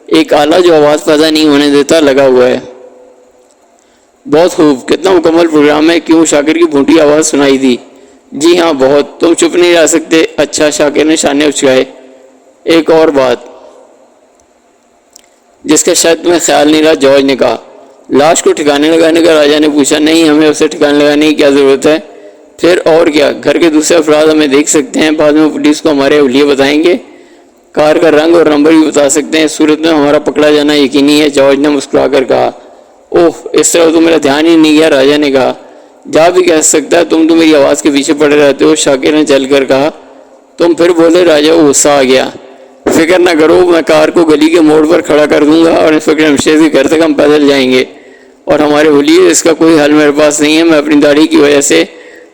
ایک آلہ جو آواز پیدا نہیں ہونے دیتا، لگا ہوا ہے۔ بہت خوب، کتنا مکمل پروگرام ہے۔ کیوں؟ شاکر کی بھونٹی آواز سنائی دی۔ جی ہاں بہت، تم چپ نہیں رہ سکتے۔ اچھا، شاکر نے شانے اچکائے۔ ایک اور بات جس کا شاید تمہیں خیال نہیں رہا، جارج نے کہا۔ لاش کو ٹھکانے لگانے کا؟ راجا نے پوچھا۔ نہیں، ہمیں اسے ٹھکانے لگانے کی کیا ضرورت ہے؟ پھر اور کیا؟ گھر کے دوسرے افراد ہمیں دیکھ سکتے ہیں، بعد میں پولیس کو ہمارے اہلیے بتائیں گے، کار کا رنگ اور نمبر بھی بتا سکتے ہیں۔ اس صورت میں ہمارا پکڑا جانا یقینی ہے، جارج نے مسکرا کر کہا۔ اوہ، اس طرح تو میرا دھیان ہی نہیں گیا، راجا نے کہا۔ جا بھی کہہ سکتا ہے، تم تو میری آواز کے پیچھے پڑے رہتے ہو، شاکر نے چل کر کہا۔ تم پھر بولے، راجا کو غصہ آ گیا۔ فکر نہ کرو، میں کار کو گلی کے موڑ پر کھڑا کر دوں گا اور انسپکٹر جمشید کے گھر تک ہم پیدل جائیں گے، اور ہمارے حلیے اس کا کوئی حل میرے پاس نہیں ہے۔ میں اپنی داڑھی کی وجہ سے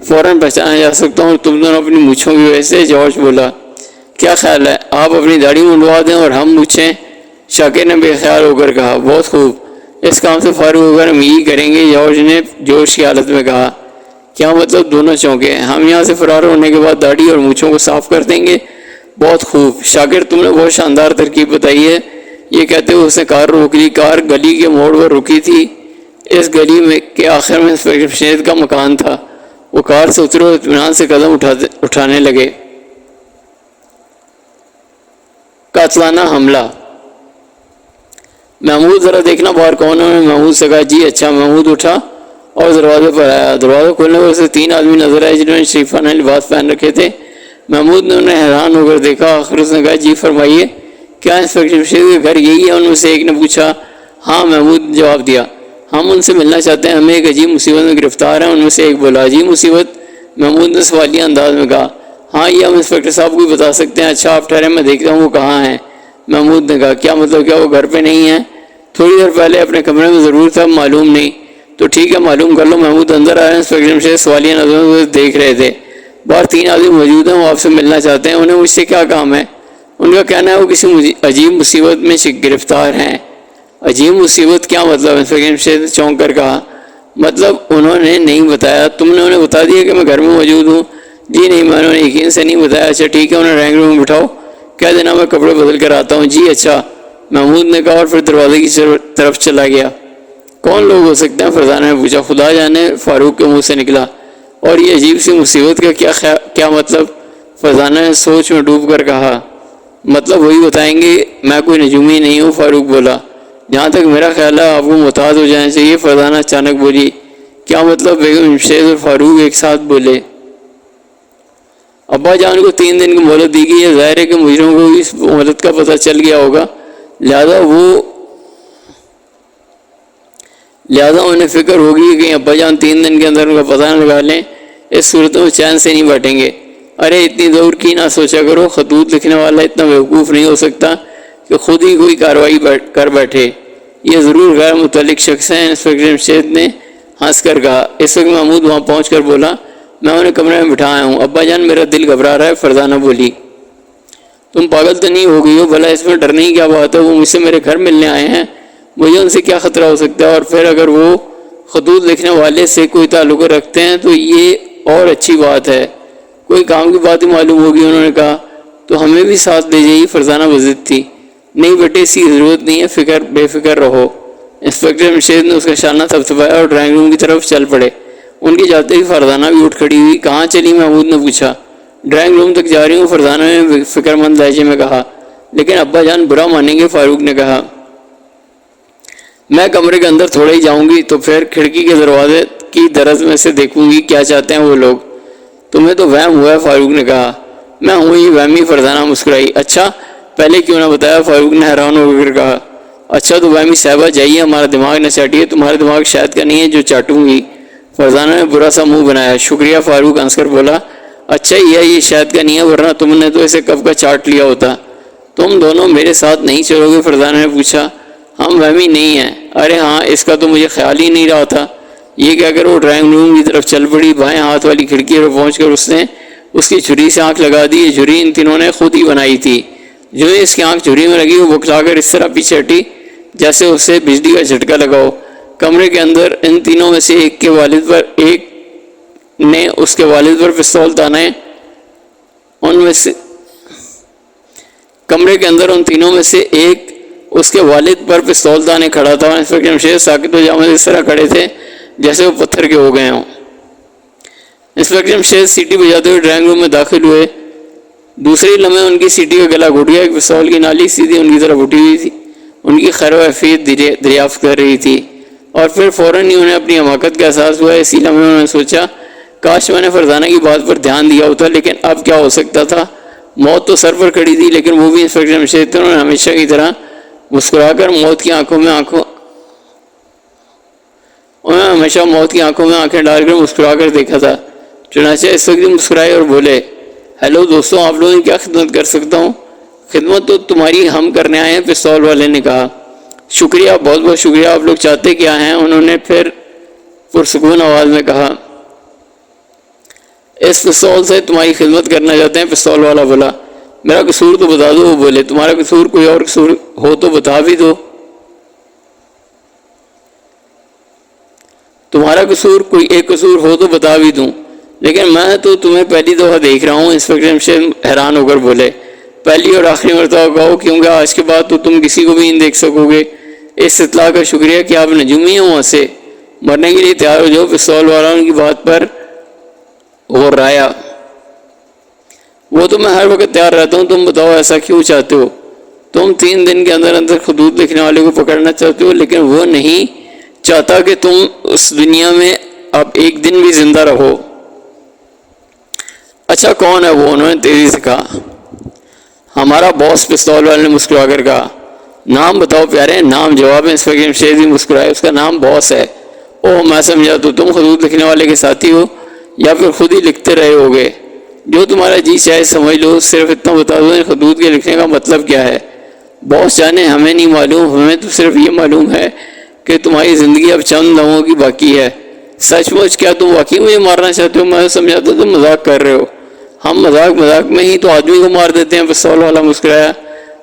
فوراً پہچانا جا سکتا ہوں، تم دونوں اپنی مونچھوں کی وجہ سے، جارج بولا۔ کیا خیال ہے آپ اپنی داڑھی منڈوا دیں اور ہم مونچھیں؟ شاکر نے بے خیال ہو کر کہا۔ بہت خوب، اس کام سے فارغ ہو کر ہم یہی کریں گے، جارج نے جوش کی حالت میں کہا۔ کیا مطلب؟ دونوں چونکے۔ ہم یہاں سے فرار ہونے کے بعد داڑھی اور مونچھوں کو صاف کر دیں گے۔ بہت خوب، شاکر تم نے بہت شاندار ترکیب بتائی ہے۔ یہ کہتے ہوئے اس نے کار روک لی۔ کار گلی کے موڑ پر رکی تھی۔ اس گلی میں کے آخر میں انسپکٹر جمشید کا مکان تھا۔ وہ کار سے اترے اور اطمینان سے قدم اٹھانے لگے۔ قاتلانہ حملہ۔ محمود ذرا دیکھنا باہر کون ہے؟ انہوں نے محمود سے کہا۔ جی اچھا۔ محمود اٹھا اور دروازے پر آیا۔ دروازہ کھولنے پر اسے 3 آدمی نظر آئے جنہوں نے شریفانہ لباس پہن رکھے تھے۔ محمود نے انہیں حیران ہو کر دیکھا۔ آخر اس نے کہا، جی فرمائیے، کیا انسپکٹر جمشید کا گھر یہی ہے؟ ان میں سے ایک نے پوچھا۔ ہاں، محمود نے جواب دیا، ہم ان سے ملنا چاہتے ہیں، ہمیں ایک عجیب مصیبت میں گرفتار ہیں۔ ان میں سے ایک بولا۔ عجیب مصیبت؟ محمود نے سوالیہ انداز میں کہا۔ ہاں، یہ ہم انسپکٹر صاحب کو بھی بتا سکتے ہیں۔ اچھا آپ ٹھہرے، میں دیکھتا ہوں وہ کہاں ہیں۔ محمود نے کہا۔ کیا مطلب؟ کیا وہ گھر پہ نہیں ہیں؟ تھوڑی دیر پہلے اپنے کمرے میں ضرور تھا، معلوم نہیں۔ تو ٹھیک ہے، معلوم کر لو۔ محمود اندر آیا۔ انسپکٹر جمشید سوالیہ نظروں سے دیکھ رہے تھے۔ باہر 3 آدمی موجود ہیں، وہ آپ سے ملنا چاہتے ہیں۔ انہیں مجھ سے کیا کام ہے؟ ان کا کہنا ہے وہ کسی عجیب مصیبت میں گرفتار ہیں۔ عجیب مصیبت؟ کیا مطلب؟ انسپکٹر جمشید نے چونک کر کہا۔ مطلب انہوں نے نہیں بتایا؟ تم نے انہیں بتا دیا کہ میں گھر میں موجود ہوں؟ جی نہیں، میں انہوں نے یقین سے نہیں بتایا۔ اچھا ٹھیک ہے، انہیں ڈرائنگ روم میں بٹھاؤ، کہہ دینا میں کپڑے بدل کر آتا ہوں۔ جی اچھا، محمود نے کہا اور پھر دروازے کی طرف چلا گیا۔ کون لوگ ہو سکتے ہیں؟ فرزانہ نے پوچھا۔ خدا جانے، فاروق کے منہ سے نکلا۔ اور یہ عجیب سی مصیبت کا کیا مطلب؟ فرزانہ نے سوچ میں ڈوب کر کہا۔ مطلب وہی بتائیں گے، میں کوئی نجومی نہیں ہوں، فاروق بولا۔ جہاں تک میرا خیال ہے آپ کو محتاط ہو جانا چاہیے، فرزانہ اچانک بولی۔ کیا مطلب؟ بیگم جمشید اور فاروق ایک ساتھ بولے۔ ابا جان کو 3 دن کی مہلت دی گئی ہے، ظاہر ہے کہ مجرموں کو اس مہلت کا پتہ چل گیا ہوگا، لہذا انہیں فکر ہوگی کہ ابا جان 3 دن کے اندر ان کا پتہ نہ لگا لیں، اس صورت میں چین سے نہیں بیٹھیں گے۔ ارے اتنی دور کی نہ سوچا کرو، خطوط لکھنے والا اتنا بیوقوف نہیں ہو سکتا کہ خود ہی کوئی کارروائی کر بیٹھے، یہ ضرور غیر متعلق شخص ہیں، انسپکٹر جمشید نے ہنس کر کہا۔ اس وقت محمود وہاں پہنچ کر بولا، میں انہیں کمرے میں بٹھایا ہوں۔ ابا جان میرا دل گھبرا رہا ہے، فرزانہ بولی۔ تم پاگل تو نہیں ہو گئی ہو؟ بھلا اس میں ڈرنے کی کیا بات ہے؟ وہ مجھ سے میرے گھر ملنے آئے ہیں، مجھے ان سے کیا خطرہ ہو سکتا ہے؟ اور پھر اگر وہ خطوط لکھنے والے سے کوئی تعلق رکھتے ہیں تو یہ اور اچھی بات ہے، کوئی کام کی بات ہی معلوم ہوگی۔ انہوں نے کہا، تو ہمیں بھی ساتھ لے جائیے، فرزانہ بضد تھی۔ نہیں بیٹے، اس کی ضرورت نہیں ہے، بے فکر رہو۔ انسپکٹر جمشید نے اس کا شانہ تھپتھپایا اور ڈرائنگ روم کی طرف چل پڑے۔ ان کے جاتے ہی فرزانہ بھی اٹھ کھڑی ہوئی۔ کہاں چلی؟ محمود نے پوچھا۔ ڈرائنگ روم تک جا رہی ہوں، فرزانہ نے فکر مند لہجے میں کہا۔ لیکن ابا جان برا مانیں گے، فاروق نے کہا۔ میں کمرے کے اندر تھوڑا ہی جاؤں گی تو پھر کھڑکی کے دروازے کی درز میں سے دیکھوں گی کیا چاہتے ہیں وہ لوگ۔ تمہیں تو وہم ہوا ہے، فاروق نے کہا۔ میں ہوں ہی وہمی، فرزانہ مسکرائی۔ اچھا پہلے کیوں نہ بتایا، فاروق نے حیران ہو کر کہا۔ اچھا تو وہمی صاحبہ جائیے، ہمارا دماغ نہ چاٹیے، تمہارا دماغ شاید کا نہیں ہے جو چاٹوں گی۔ فرزانہ نے برا سا منہ بنایا۔ شکریہ، فاروق ہنس کر بولا۔ اچھا ہی ہے یہ شاید کا نہیں ہے، ورنہ تم نے تو اسے کب کا چاٹ لیا ہوتا۔ تم دونوں میرے ساتھ نہیں چلو گے، فرزانہ نے پوچھا۔ ہم وہمی نہیں ہیں۔ ارے ہاں، اس کا تو مجھے خیال ہی نہیں رہا تھا۔ یہ کہہ کر وہ ڈرائنگ روم کی طرف چل پڑی۔ بائیں ہاتھ والی کھڑکی پر پہنچ کر اس نے اس کی جھری سے آنکھ لگا دی۔ یہ جھری ان تینوں نے خود ہی بنائی تھی۔ جو ہی اس کی آنکھ جھری میں لگی، وہ بکلا کر اس طرح پیچھے ہٹی جیسے اسے بجلی کا جھٹکا لگا ہو۔ کمرے کے اندر ان تینوں میں سے ایک نے اس کے والد پر پستول تانے۔ کمرے کے اندر ان تینوں میں سے ایک اس کے والد پر پستول تانے کھڑا تھا۔ انسپکٹر جمشید ساکت و جامد اس طرح کھڑے تھے جیسے وہ پتھر کے ہو گئے ہوں۔ انسپکٹر جمشید سیٹی بجاتے ہوئے ڈرائنگ روم میں داخل ہوئے۔ دوسری لمحے ان کی سیٹی کا گلا گھٹ گیا۔ ایک پستول کی نالی سیدھی ان کی طرف اٹھی ہوئی تھی، ان کی خیر و عافیت دریافت کر رہی تھی، اور پھر فوراً ہی انہیں اپنی حماقت کا احساس ہوا۔ اسی لمحے انہوں نے سوچا، کاش میں نے فرزانہ کی بات پر دھیان دیا ہوتا، لیکن اب کیا ہو سکتا تھا؟ موت تو سر پر کھڑی تھی، لیکن وہ بھی انسپکٹر جمشید تھے۔ انہوں نے ہمیشہ کی طرح مسکرا کر موت کی آنکھوں میں آنکھیں ڈال کر مسکرا کر دیکھا تھا۔ چنانچہ اس وقت مسکرائے اور بولے، ہیلو دوستوں، آپ لوگوں کی کیا خدمت کر سکتا ہوں؟ خدمت تو تمہاری ہم کرنے آئے ہیں، پستول والے نے کہا۔ شکریہ، بہت بہت شکریہ، آپ لوگ چاہتے کیا ہیں؟ انہوں نے پھر پرسکون آواز میں کہا۔ اس پستول سے تمہاری خدمت کرنا چاہتے ہیں، پستول والا بولا۔ میرا قصور تو بتا دو، وہ بولے۔ تمہارا قصور کوئی اور قصور ہو تو بتا بھی دو۔ تمہارا قصور کوئی ایک قصور ہو تو بتا بھی دوں، لیکن میں تو تمہیں پہلی دفعہ دیکھ رہا ہوں۔ انسپکٹر جمشید حیران ہو کر بولے۔ پہلی اور آخری مرتبہ کہو، کیونکہ آج کے بعد تو تم کسی کو بھی نہیں دیکھ سکو گے۔ اس اطلاع کا شکریہ کہ آپ نجومی ہیں وہاں سے۔ مرنے کے لیے تیار ہو جاؤ، پستول والا ان کی بات پر غرایا۔ وہ تو میں ہر وقت تیار رہتا ہوں، تم بتاؤ ایسا کیوں چاہتے ہو؟ تم 3 دن کے اندر اندر خطوط لکھنے والے کو پکڑنا چاہتے ہو، لیکن وہ نہیں چاہتا کہ تم اس دنیا میں اب ایک دن بھی زندہ رہو۔ اچھا کون ہے وہ؟ انہوں نے تیزی سے کہا۔ ہمارا باس، پستول والے نے مسکرا کر کہا۔ نام بتاؤ پیارے، نام جواب میں انسپکٹر جمشید بھی مسکرائے۔ اس کا نام باس ہے۔ اوہ میں سمجھا، تو تم خطوط لکھنے والے کے ساتھی ہو یا پھر خود ہی لکھتے رہے ہوگے؟ جو تمہارا جی چاہے سمجھ لو، صرف اتنا بتا دو ان خطوط کے لکھنے کا مطلب کیا ہے؟ باس جانے، ہمیں نہیں معلوم، ہمیں تو صرف یہ معلوم ہے کہ تمہاری زندگی اب چند لمحوں کی باقی ہے۔ سچ مچ کیا تم واقعی مجھے مارنا چاہتے ہو؟ میں سمجھاتا تم مذاق کر رہے ہو۔ ہم مذاق میں ہی تو آدمی کو مار دیتے ہیں، پستول والا مسکرایا۔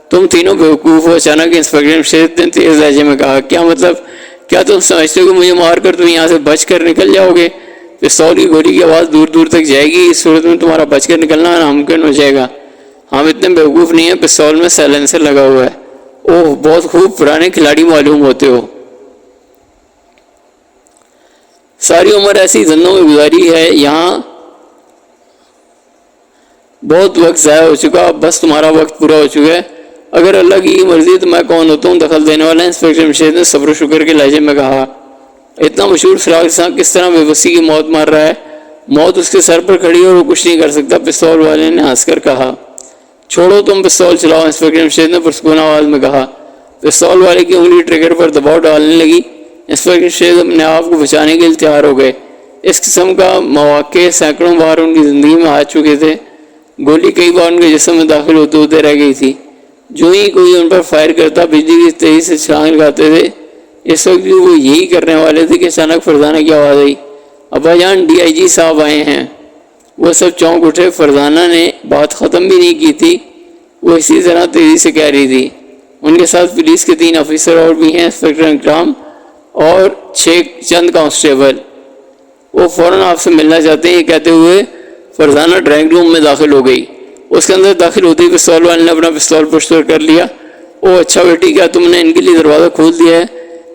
تم تینوں بیوقوف ہو، اچانک انسپکٹر جمشید نے تیز لہجے میں کہا۔ کیا مطلب؟ کیا تم سمجھتے ہو کہ مجھے مار کر تم یہاں سے بچ کر نکل جاؤ گے؟ پستول کی گولی کی آواز دور دور تک جائے گی، اس صورت میں تمہارا بچ کر نکلنا ناممکن ہو جائے گا۔ ہم اتنے بیوقوف نہیں ہیں، پستول میں سائلنسر لگا ہوا ہے۔ اوہ بہت خوب، پرانے کھلاڑی معلوم ہوتے ہو۔ ساری عمر ایسی دھندوں میں گزاری ہے، یہاں بہت وقت ضائع ہو چکا، اب بس تمہارا وقت پورا ہو چکا ہے۔ اگر اللہ کی مرضی تو میں کون ہوتا ہوں دخل دینے والا؟ انسپکٹر جمشید نے صبر و شکر کے لہجے میں کہا۔ اتنا مشہور فراق کس طرح بے بسی کی موت مار رہا ہے؟ موت اس کے سر پر کھڑی اور وہ کچھ نہیں کر سکتا، پستول والے نے ہنس کر کہا۔ چھوڑو تم پستول چلاؤ، انسپکٹر جمشید نے پرسکون آواز میں کہا۔ پستول والے کی انگلی ٹریگر پر دباؤ ڈالنے لگی۔ انسپکٹر جمشید اپنے آپ کو بچانے کے لیے تیار ہو گئے۔ اس قسم کا مواقع سینکڑوں بار ان کی زندگی میں آ چکے تھے۔ گولی کئی بار ان کے جسم میں داخل ہوتے ہوتے رہ گئی تھی۔ جو ہی کوئی ان پر فائر کرتا، بجلی کی تیزی سے چھلانگ لگاتے تھے۔ اس وقت بھی وہ یہی کرنے والے تھے کہ اچانک فرزانہ کی آواز آئی۔ ابا جان، DIG صاحب آئے ہیں۔ وہ سب چونک اٹھے۔ فرزانہ نے بات ختم بھی نہیں کی تھی، وہ اسی طرح تیزی سے کہہ رہی تھی۔ ان کے ساتھ پولیس کے 3 آفیسر اور بھی ہیں، انسپکٹر اکرام اور 6 چند کانسٹیبل۔ وہ فوراً آپ سے ملنا چاہتے ہیں، یہ کہتے ہوئے فرزانہ ڈرائنگ روم میں داخل ہو گئی۔ اس کے اندر داخل ہوتے ہی پستول والے نے اپنا پستول پشت پر کر لیا۔ اوہ اچھا بیٹی، کیا تم نے ان کے لیے دروازہ کھول دیا ہے؟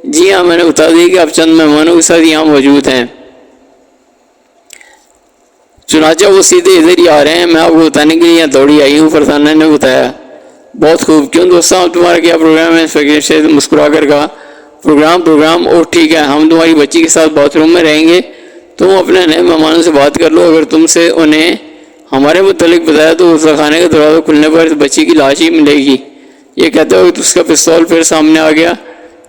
جی ہاں، میں نے بتا دیا کہ آپ چند مہمانوں کے ساتھ یہاں موجود ہیں۔ چنانچہ وہ سیدھے ادھر ہی آ رہے ہیں، میں آپ کو بتانے کے لیے یہاں دوڑی آئی ہوں، فرزانہ نے بتایا۔ بہت خوب، کیوں دوستوں، اب تمہارا کیا پروگرام ہے؟ انسپکٹر جمشید مسکرا کر کہا۔ پروگرام اور ٹھیک ہے، ہم تمہاری بچی کے ساتھ باتھ روم میں رہیں گے، تم اپنے نئے مہمانوں سے بات کر لو، اگر تم سے انہیں ہمارے متعلق بتایا تو غسل خانے کا دروازہ کھلنے پر بچی کی لاش ہی ملے گی۔ یہ کہتے ہوئے اس کا پستول پھر سامنے آ گیا۔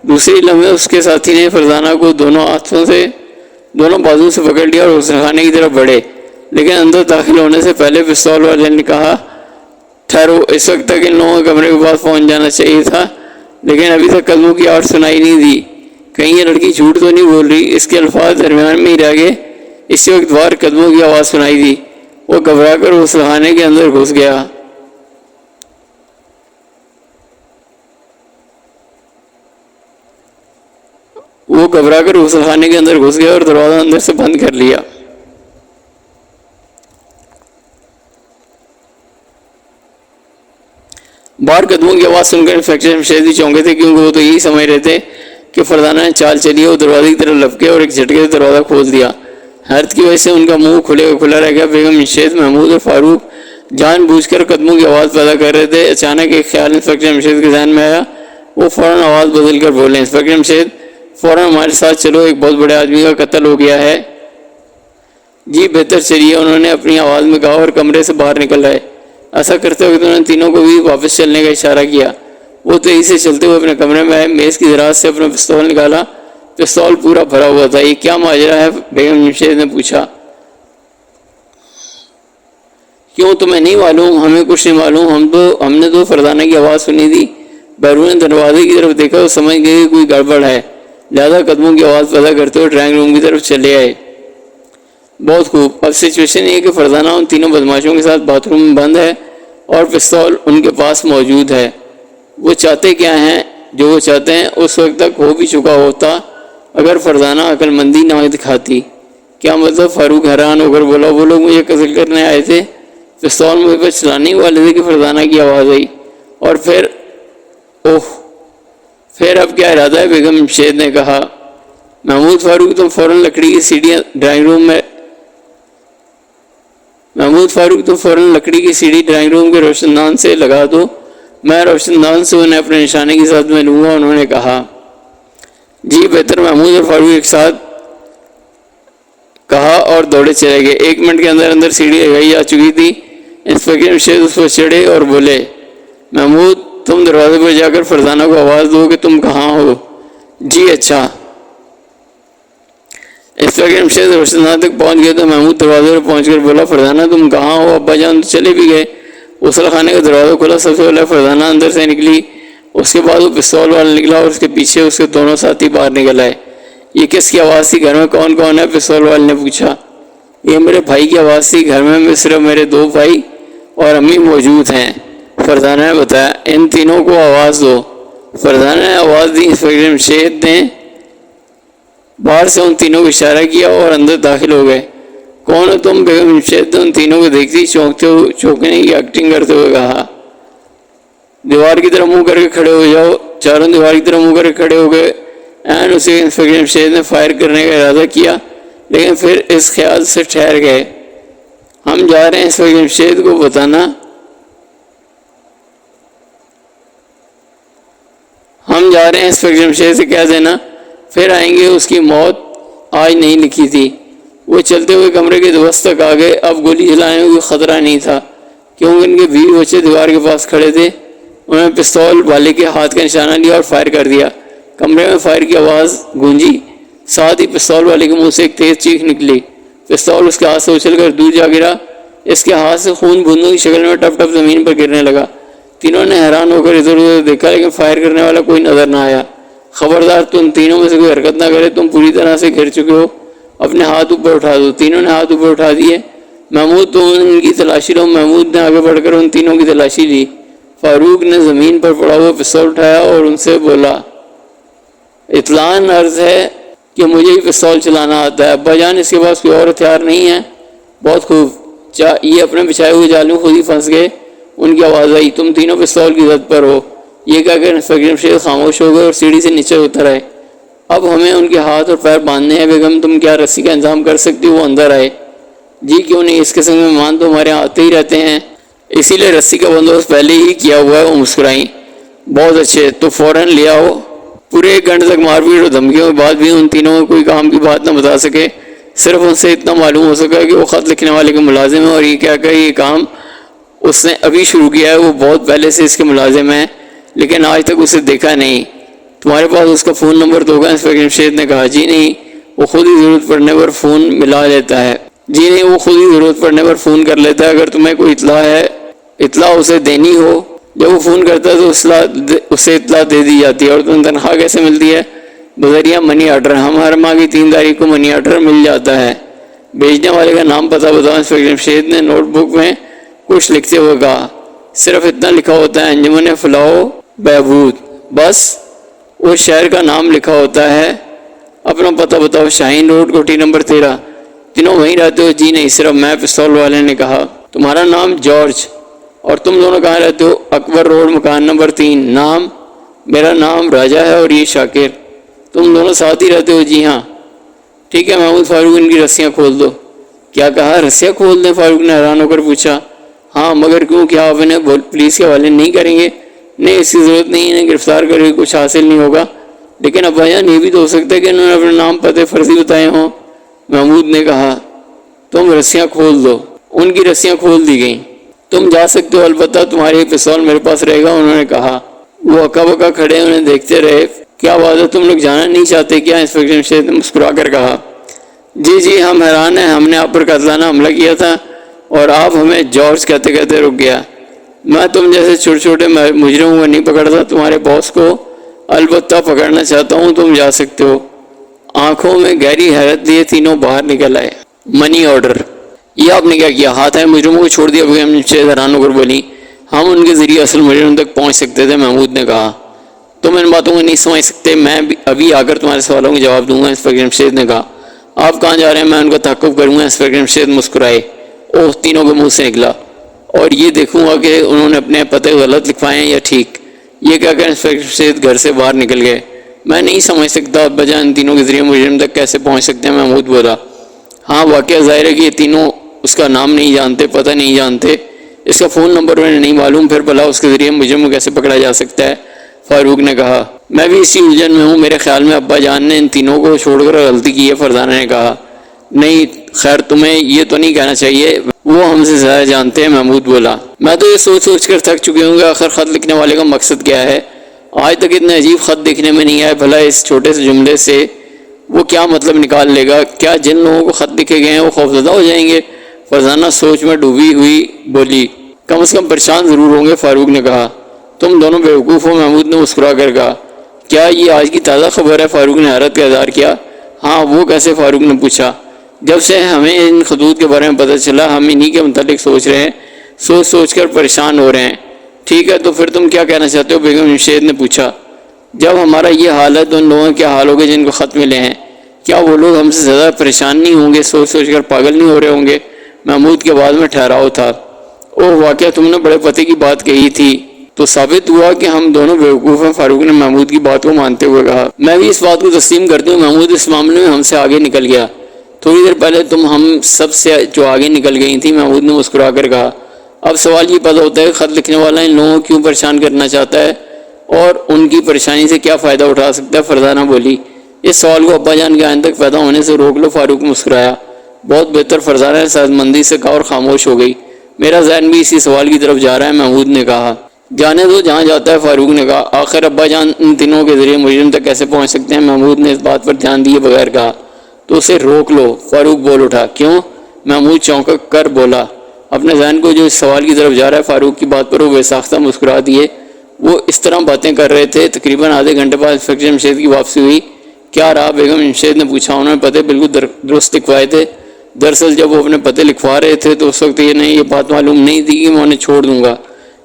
دوسری لمحے اس کے ساتھی نے فرزانہ کو دونوں بازو سے پکڑ لیا اور غسل خانے کی طرف بڑھے، لیکن اندر داخل ہونے سے پہلے پستول والے نے کہا، ٹھہرو، اس وقت تک ان لوگوں کے کمرے کے پاس پہنچ جانا چاہیے تھا، لیکن ابھی تک قدموں کی آواز سنائی نہیں دی۔ کہیں یہ لڑکی جھوٹ تو نہیں بول رہی؟ اس کے الفاظ درمیان میں ہی رہ گئے۔ اسی وقت باہر قدموں کی آواز سنائی دی۔ وہ گھبرا کر غسل خانے کے اندر گھس گیا۔ اور دروازہ اندر سے بند کر لیا۔ باہر قدموں کی آواز سن کر انسپکٹر شمشید بھی چونکے تھے، کیونکہ وہ تو یہی سمجھ رہے تھے کہ فرزانہ نے چال چلی ہے۔ وہ دروازے کی طرف لپکے اور ایک جھٹکے سے دروازہ کھول دیا۔ حیرت کی وجہ سے ان کا منہ کھلا رہ گیا۔ بیگم شمشید، محمود اور فاروق جان بوجھ کر قدموں کی آواز پیدا کر رہے تھے۔ اچانک ایک خیال انسپکٹر شمشید کے ذہن میں آیا۔ وہ فوراً آواز بدل کر بولے، انسپکٹر شمشید، فوراً ہمارے ساتھ چلو، ایک بہت بڑے آدمی کا قتل ہو گیا ہے۔ جی بہتر چلیے، انہوں نے اپنی آواز میں کہا اور کمرے سے باہر نکل آئے۔ ایسا کرتے ہوئے انہوں نے تینوں کو بھی واپس چلنے کا اشارہ کیا۔ وہ تیزی سے چلتے ہوئے اپنے کمرے میں آئے، میز کی دراز سے اپنا پستول نکالا۔ پستول پورا بھرا ہوا تھا۔ یہ کیا ماجرا ہے؟ بیگم شمشید نے پوچھا۔ کیوں، تمہیں نہیں معلوم؟ ہمیں کچھ نہیں معلوم، ہم نے تو فرزانہ کی آواز سنی تھی۔ بیرون دروازے کی طرف دیکھا تو سمجھ گئے کہ کوئی گڑبڑ ہے، لہذا قدموں کی آواز پیدا کرتے ہوئے ڈرائنگ روم کی طرف چلے آئے۔ بہت خوب، اب سچویشن یہ کہ فرزانہ ان تینوں بدماشوں کے ساتھ باتھ روم میں بند ہے اور پستول ان کے پاس موجود ہے۔ وہ چاہتے کیا ہیں؟ جو وہ چاہتے ہیں اس وقت تک ہو بھی چکا ہوتا اگر فرزانہ عقل مندی نہ دکھاتی۔ کیا مطلب؟ فاروق حیران ہو کر بولا، وہ لوگ مجھے قتل کرنے آئے تھے؟ پستول مجھ پر چلانے ہی والے تھے کہ فرزانہ کی آواز آئی، اور پھر پھر اب کیا ارادہ ہے؟ بیگم شمشید نے کہا۔ محمود، فاروق، تم فوراً لکڑی کی سیڑھی ڈرائنگ روم کے روشن دان سے لگا دو، میں روشن دان سے انہیں اپنے نشانے کی ساتھ میں لوں گا، انہوں نے کہا۔ جی بہتر، محمود اور فاروق ایک ساتھ کہا اور دوڑے چلے گئے۔ 1 منٹ کے اندر سیڑھی لگائی جا چکی تھی۔ انسپکٹر شمشید اس پر چڑھے اور بولے، محمود، تم دروازے پر جا کر فرزانہ کو آواز دو کہ تم کہاں ہو۔ جی اچھا۔ انسپکٹر شمشید روشن دان تک پہنچ گئے تو محمود دروازے پر پہنچ کر بولا، فرزانہ تم کہاں ہو؟ ابا جان تو چلے بھی گئے۔ غسل خانے کا دروازہ کھلا، سب سے پہلے فرزانہ اندر سے نکلی، اس کے بعد وہ پستول والا نکلا اور اس کے پیچھے اس کے دونوں ساتھی باہر نکل آئے۔ یہ کس کی آواز تھی؟ گھر میں کون کون ہے؟ پستول والے نے پوچھا۔ یہ میرے بھائی کی آواز تھی، گھر میں صرف میرے 2 بھائی اور امی موجود ہیں، فرزانہ نے بتایا۔ ان تینوں کو آواز دو۔ فرزانہ نے آواز دی۔ انسپکٹر شمشید نے باہر سے ان تینوں کو اشارہ کیا اور اندر داخل ہو گئے۔ کون ہو تم؟ بیگم شمشید نے ان تینوں کو دیکھتی چونکنے کی ایکٹنگ کرتے ہوئے کہا۔ دیوار کی طرف منہ کر کے کھڑے ہو جاؤ۔ چاروں دیوار کی طرف منہ کر کے کھڑے ہو گئے۔ اسے انسپکٹر شمشید نے فائر کرنے کا ارادہ کیا، لیکن پھر اس خیال سے ٹھہر گئے، ہم جا رہے ہیں انسپکٹر شمشید کو بتانا، ہم جا رہے ہیں انسپکٹر شمشید سے کہہ دینا، پھر آئیں گے، اس کی موت آج نہیں لکھی تھی۔ وہ چلتے ہوئے کمرے کے دوست تک آ گئے۔ اب گولی چلانے میں کوئی خطرہ نہیں تھا، کیونکہ ان کے بیوی بچے دیوار کے پاس کھڑے تھے۔ انہوں نے پستول والے کے ہاتھ کا نشانہ لیا اور فائر کر دیا۔ کمرے میں فائر کی آواز گونجی، ساتھ ہی پستول والے کے منہ سے ایک تیز چیخ نکلی۔ پستول اس کے ہاتھ سے اچھل کر دور جا گرا۔ اس کے ہاتھ سے خون بوندوں کی شکل میں ٹپ ٹپ زمین پر گرنے لگا۔ تینوں نے حیران ہو کر ادھر ادھر دیکھا، لیکن فائر کرنے والا کوئی نظر نہ آیا۔ خبردار، تم تینوں میں سے کوئی حرکت نہ کرے، تم پوری طرح سے گھر چکے ہو، اپنے ہاتھ اوپر اٹھا دو۔ تینوں نے ہاتھ اوپر اٹھا دیے۔ محمود، تم ان کی تلاشی لو۔ محمود نے آگے بڑھ کر ان تینوں کی تلاشی لی۔ فاروق نے زمین پر پڑا ہوا پستول اٹھایا اور ان سے بولا، اطلاع عرض ہے کہ مجھے ہی پستول چلانا آتا ہے، ابا جان اس کے پاس کوئی اور ہتھیار نہیں ہے۔ بہت خوب، یہ اپنے بچھائے ہوئے جال میں خود ہی پھنس گئے۔ ان کی آواز آئی، تم تینوں پستول کی زد پر ہو۔ یہ کہہ کر انسپکٹر شمشید خاموش ہو گئے اور سیڑھی سے نیچے اتر آئے۔ اب ہمیں ان کے ہاتھ اور پیر باندھنے ہیں۔ بیگم، تم کیا رسی کا انتظام کر سکتی ہو؟ وہ اندر آئے۔ جی کیوں نہیں، اس قسم کے مہمان تو ہمارے یہاں آتے ہی رہتے ہیں، اسی لیے رسی کا بندوبست پہلے ہی کیا ہوا ہے۔ وہ مسکرائیں۔ بہت اچھے، تو فوراً لے آؤ۔ پورے 1 گھنٹے تک مار پیٹ اور دھمکیوں کے بعد بھی ان تینوں کو کوئی کام کی بات نہ بتا سکے۔ صرف ان سے اتنا معلوم ہو سکا کہ وہ خط لکھنے والے کے ملازم ہیں، اور یہ کیا کہ یہ کام اس نے ابھی شروع کیا ہے، وہ بہت پہلے سے اس کے ملازم ہیں، لیکن آج تک اسے دیکھا نہیں۔ تمہارے پاس اس کا فون نمبر تو ہوگا؟ انسپکٹر جمشید نے کہا۔ جی نہیں، وہ خود ہی ضرورت پڑنے پر فون ملا لیتا ہے۔ جی نہیں، وہ خود ہی ضرورت پڑنے پر فون کر لیتا ہے۔ اگر تمہیں کوئی اطلاع اسے دینی ہو، جب وہ فون کرتا ہے تو اسے اطلاع دے دی جاتی ہے۔ اور تمہیں تنخواہ کیسے ملتی ہے؟ بذریعہ منی آرڈر۔ ہر ماہ کی 3 تاریخ کو منی آرڈر مل جاتا ہے۔ بھیجنے والے کا نام پتہ بتاؤ؟ انسپکٹر جمشید نے نوٹ بک میں کچھ لکھتے ہوئے کہا۔ صرف اتنا لکھا ہوتا ہے، انجمن فلاح و بہبود، بس اس شہر کا نام لکھا ہوتا ہے۔ اپنا پتہ بتاؤ؟ شاہین روڈ، کوٹھی نمبر 13۔ تینوں وہیں رہتے ہو؟ جی نہیں، صرف میں، پستول والے نے کہا۔ تمہارا نام؟ جارج۔ اور تم دونوں کہاں رہتے ہو؟ اکبر روڈ، مکان نمبر 3۔ نام؟ میرا نام راجہ ہے اور یہ شاکر۔ تم دونوں ساتھ ہی رہتے ہو؟ جی ہاں۔ ٹھیک ہے محمود فاروق، ان کی رسیاں کھول دو۔ کیا کہا؟ رسیاں کھول دیں؟ فاروق نے حیران ہو کر پوچھا۔ ہاں، مگر کیوں؟ کیا آپ انہیں پولیس کے حوالے نہیں کریں گے؟ نہیں، اس کی ضرورت نہیں، انہیں گرفتار کر کے کچھ حاصل نہیں ہوگا۔ لیکن ابا جان، یہ بھی تو ہو سکتا ہے کہ انہوں نے اپنے نام پتے فرضی بتائے ہوں، محمود نے کہا۔ تم رسیاں کھول دو۔ ان کی رسیاں کھول دی گئیں۔ تم جا سکتے ہو، البتہ تمہاری پستول میرے پاس رہے گا، انہوں نے کہا۔ وہ اکا بکا کھڑے انہیں دیکھتے رہے۔ کیا بات ہے، تم لوگ جانا نہیں چاہتے کیا؟ انسپکٹر جمشید نے مسکرا کر کہا۔ جی ہم حیران ہیں، ہم نے آپ پر قاتلانہ حملہ کیا تھا اور آپ ہمیں جارج کہتے کہتے رک گیا۔ میں تم جیسے چھوٹے چھوٹے مجرموں کو نہیں پکڑتا، تمہارے باس کو البتہ پکڑنا چاہتا ہوں، تم جا سکتے ہو۔ آنکھوں میں گہری حیرت لیے تینوں باہر نکل آئے۔ منی آرڈر؟ یہ آپ نے کیا کیا؟ ہاتھ ہے مجرموں کو چھوڑ دیا؟ بیگم جمشید حیران ہو کر بولی۔ ہم ان کے ذریعے اصل مجرم تک پہنچ سکتے تھے، محمود نے کہا۔ تم ان باتوں کو نہیں سمجھ سکتے، میں ابھی آ کر تمہارے سوالوں کے جواب دوں گا، انسپکٹر جمشید نے کہا۔ آپ کہاں جا رہے ہیں؟ میں ان کا تعاقب کروں گا، انسپکٹر جمشید مسکرائے۔ اوہ، تینوں کے منہ سے نکلا۔ اور یہ دیکھوں گا کہ انہوں نے اپنے پتے غلط لکھوائے ہیں یا ٹھیک۔ یہ کہہ کر انسپکٹر جمشید گھر سے باہر نکل گئے۔ میں نہیں سمجھ سکتا ابا جان، ان تینوں کے ذریعے مجرم تک کیسے پہنچ سکتے ہیں، محمود بولا۔ ہاں، واقعہ ظاہر ہے کہ یہ تینوں اس کا نام نہیں جانتے، پتہ نہیں جانتے، اس کا فون نمبر انہیں نہیں معلوم، پھر بھلا اس کے ذریعے مجرم کو کیسے پکڑا جا سکتا ہے؟ فاروق نے کہا۔ میں بھی اسی الجھن میں ہوں، میرے خیال میں ابا جان نے ان تینوں کو چھوڑ کر غلطی کی ہے، فرزانہ نے کہا۔ نہیں، خیر تمہیں یہ تو نہیں کہنا چاہیے، وہ ہم سے زیادہ جانتے ہیں، محمود بولا۔ میں تو یہ سوچ کر تھک چکی ہوں کہ آخر خط لکھنے والے کا مقصد کیا ہے۔ آج تک اتنے عجیب خط دیکھنے میں نہیں آئے، بھلا اس چھوٹے سے جملے سے وہ کیا مطلب نکال لے گا؟ کیا جن لوگوں کو خط لکھے گئے ہیں وہ خوفزدہ ہو جائیں گے؟ فرزانہ سوچ میں ڈوبی ہوئی بولی۔ کم از کم پریشان ضرور ہوں گے، فاروق نے کہا۔ تم دونوں بیوقوف ہو، محمود نے مسکرا کر کہا۔ کیا یہ آج کی تازہ خبر ہے؟ فاروق نے حیرت کا اظہار کیا۔ ہاں، وہ کیسے؟ فاروق نے پوچھا۔ جب سے ہمیں ان خطوط کے بارے میں پتہ چلا، ہم انہی کے متعلق سوچ رہے ہیں، سوچ کر پریشان ہو رہے ہیں۔ ٹھیک ہے، تو پھر تم کیا کہنا چاہتے ہو؟ بیگم جمشید نے پوچھا۔ جب ہمارا یہ حال ہے تو ان لوگوں کا کیا حال ہوگا جن کو خط ملے ہیں؟ کیا وہ لوگ ہم سے زیادہ پریشان نہیں ہوں گے؟ سوچ کر پاگل نہیں ہو رہے ہوں گے؟ محمود کے بعد میں ٹھہراؤ تھا۔ اوہ، واقعہ تم نے بڑے پتے کی بات کہی تھی تو ثابت ہوا کہ ہم دونوں بیوقوف ہیں، فاروق نے محمود کی بات کو مانتے ہوئے کہا۔ میں بھی اس بات کو تسلیم کرتی ہوں، محمود اس معاملے میں ہم سے آگے نکل گیا۔ تھوڑی دیر پہلے تم ہم سب سے جو آگے نکل گئی تھی، محمود نے مسکرا کر کہا۔ اب سوال یہ پیدا ہوتا ہے کہ خط لکھنے والا ان لوگوں کو کیوں پریشان کرنا چاہتا ہے اور ان کی پریشانی سے کیا فائدہ اٹھا سکتا ہے؟ فرزانہ بولی۔ اس سوال کو ابا جان کے آئندہ تک پیدا ہونے سے روک لو، فاروق مسکرایا۔ بہت بہتر، فرزانہ نے صحت مندی سے کہا اور خاموش ہو گئی۔ میرا ذہن بھی اسی سوال کی طرف جا رہا ہے، محمود نے کہا۔ جانے دو، جہاں جاتا ہے، فاروق نے کہا۔ آخر ابا جان ان تینوں کے ذریعے مجرم تک کیسے پہنچ سکتے ہیں؟ محمود نے اس بات پر دھیان دیے بغیر کہا۔ تو اسے روک لو، فاروق بول اٹھا۔ کیوں؟ محمود چونک کر بولا۔ اپنے ذہن کو جو اس سوال کی طرف جا رہا ہے، فاروق کی بات پر وہ بے ساختہ مسکرا دیے۔ وہ اس طرح باتیں کر رہے تھے۔ تقریباً آدھے گھنٹے بعد انسپکٹر جمشید کی واپسی ہوئی۔ کیا رہا؟ بیگم جمشید نے پوچھا۔ انہوں نے پتے بالکل درست لکھوائے تھے۔ دراصل جب وہ اپنے پتے لکھوا رہے تھے تو اس وقت یہ بات معلوم نہیں تھی کہ میں انہیں چھوڑ دوں گا،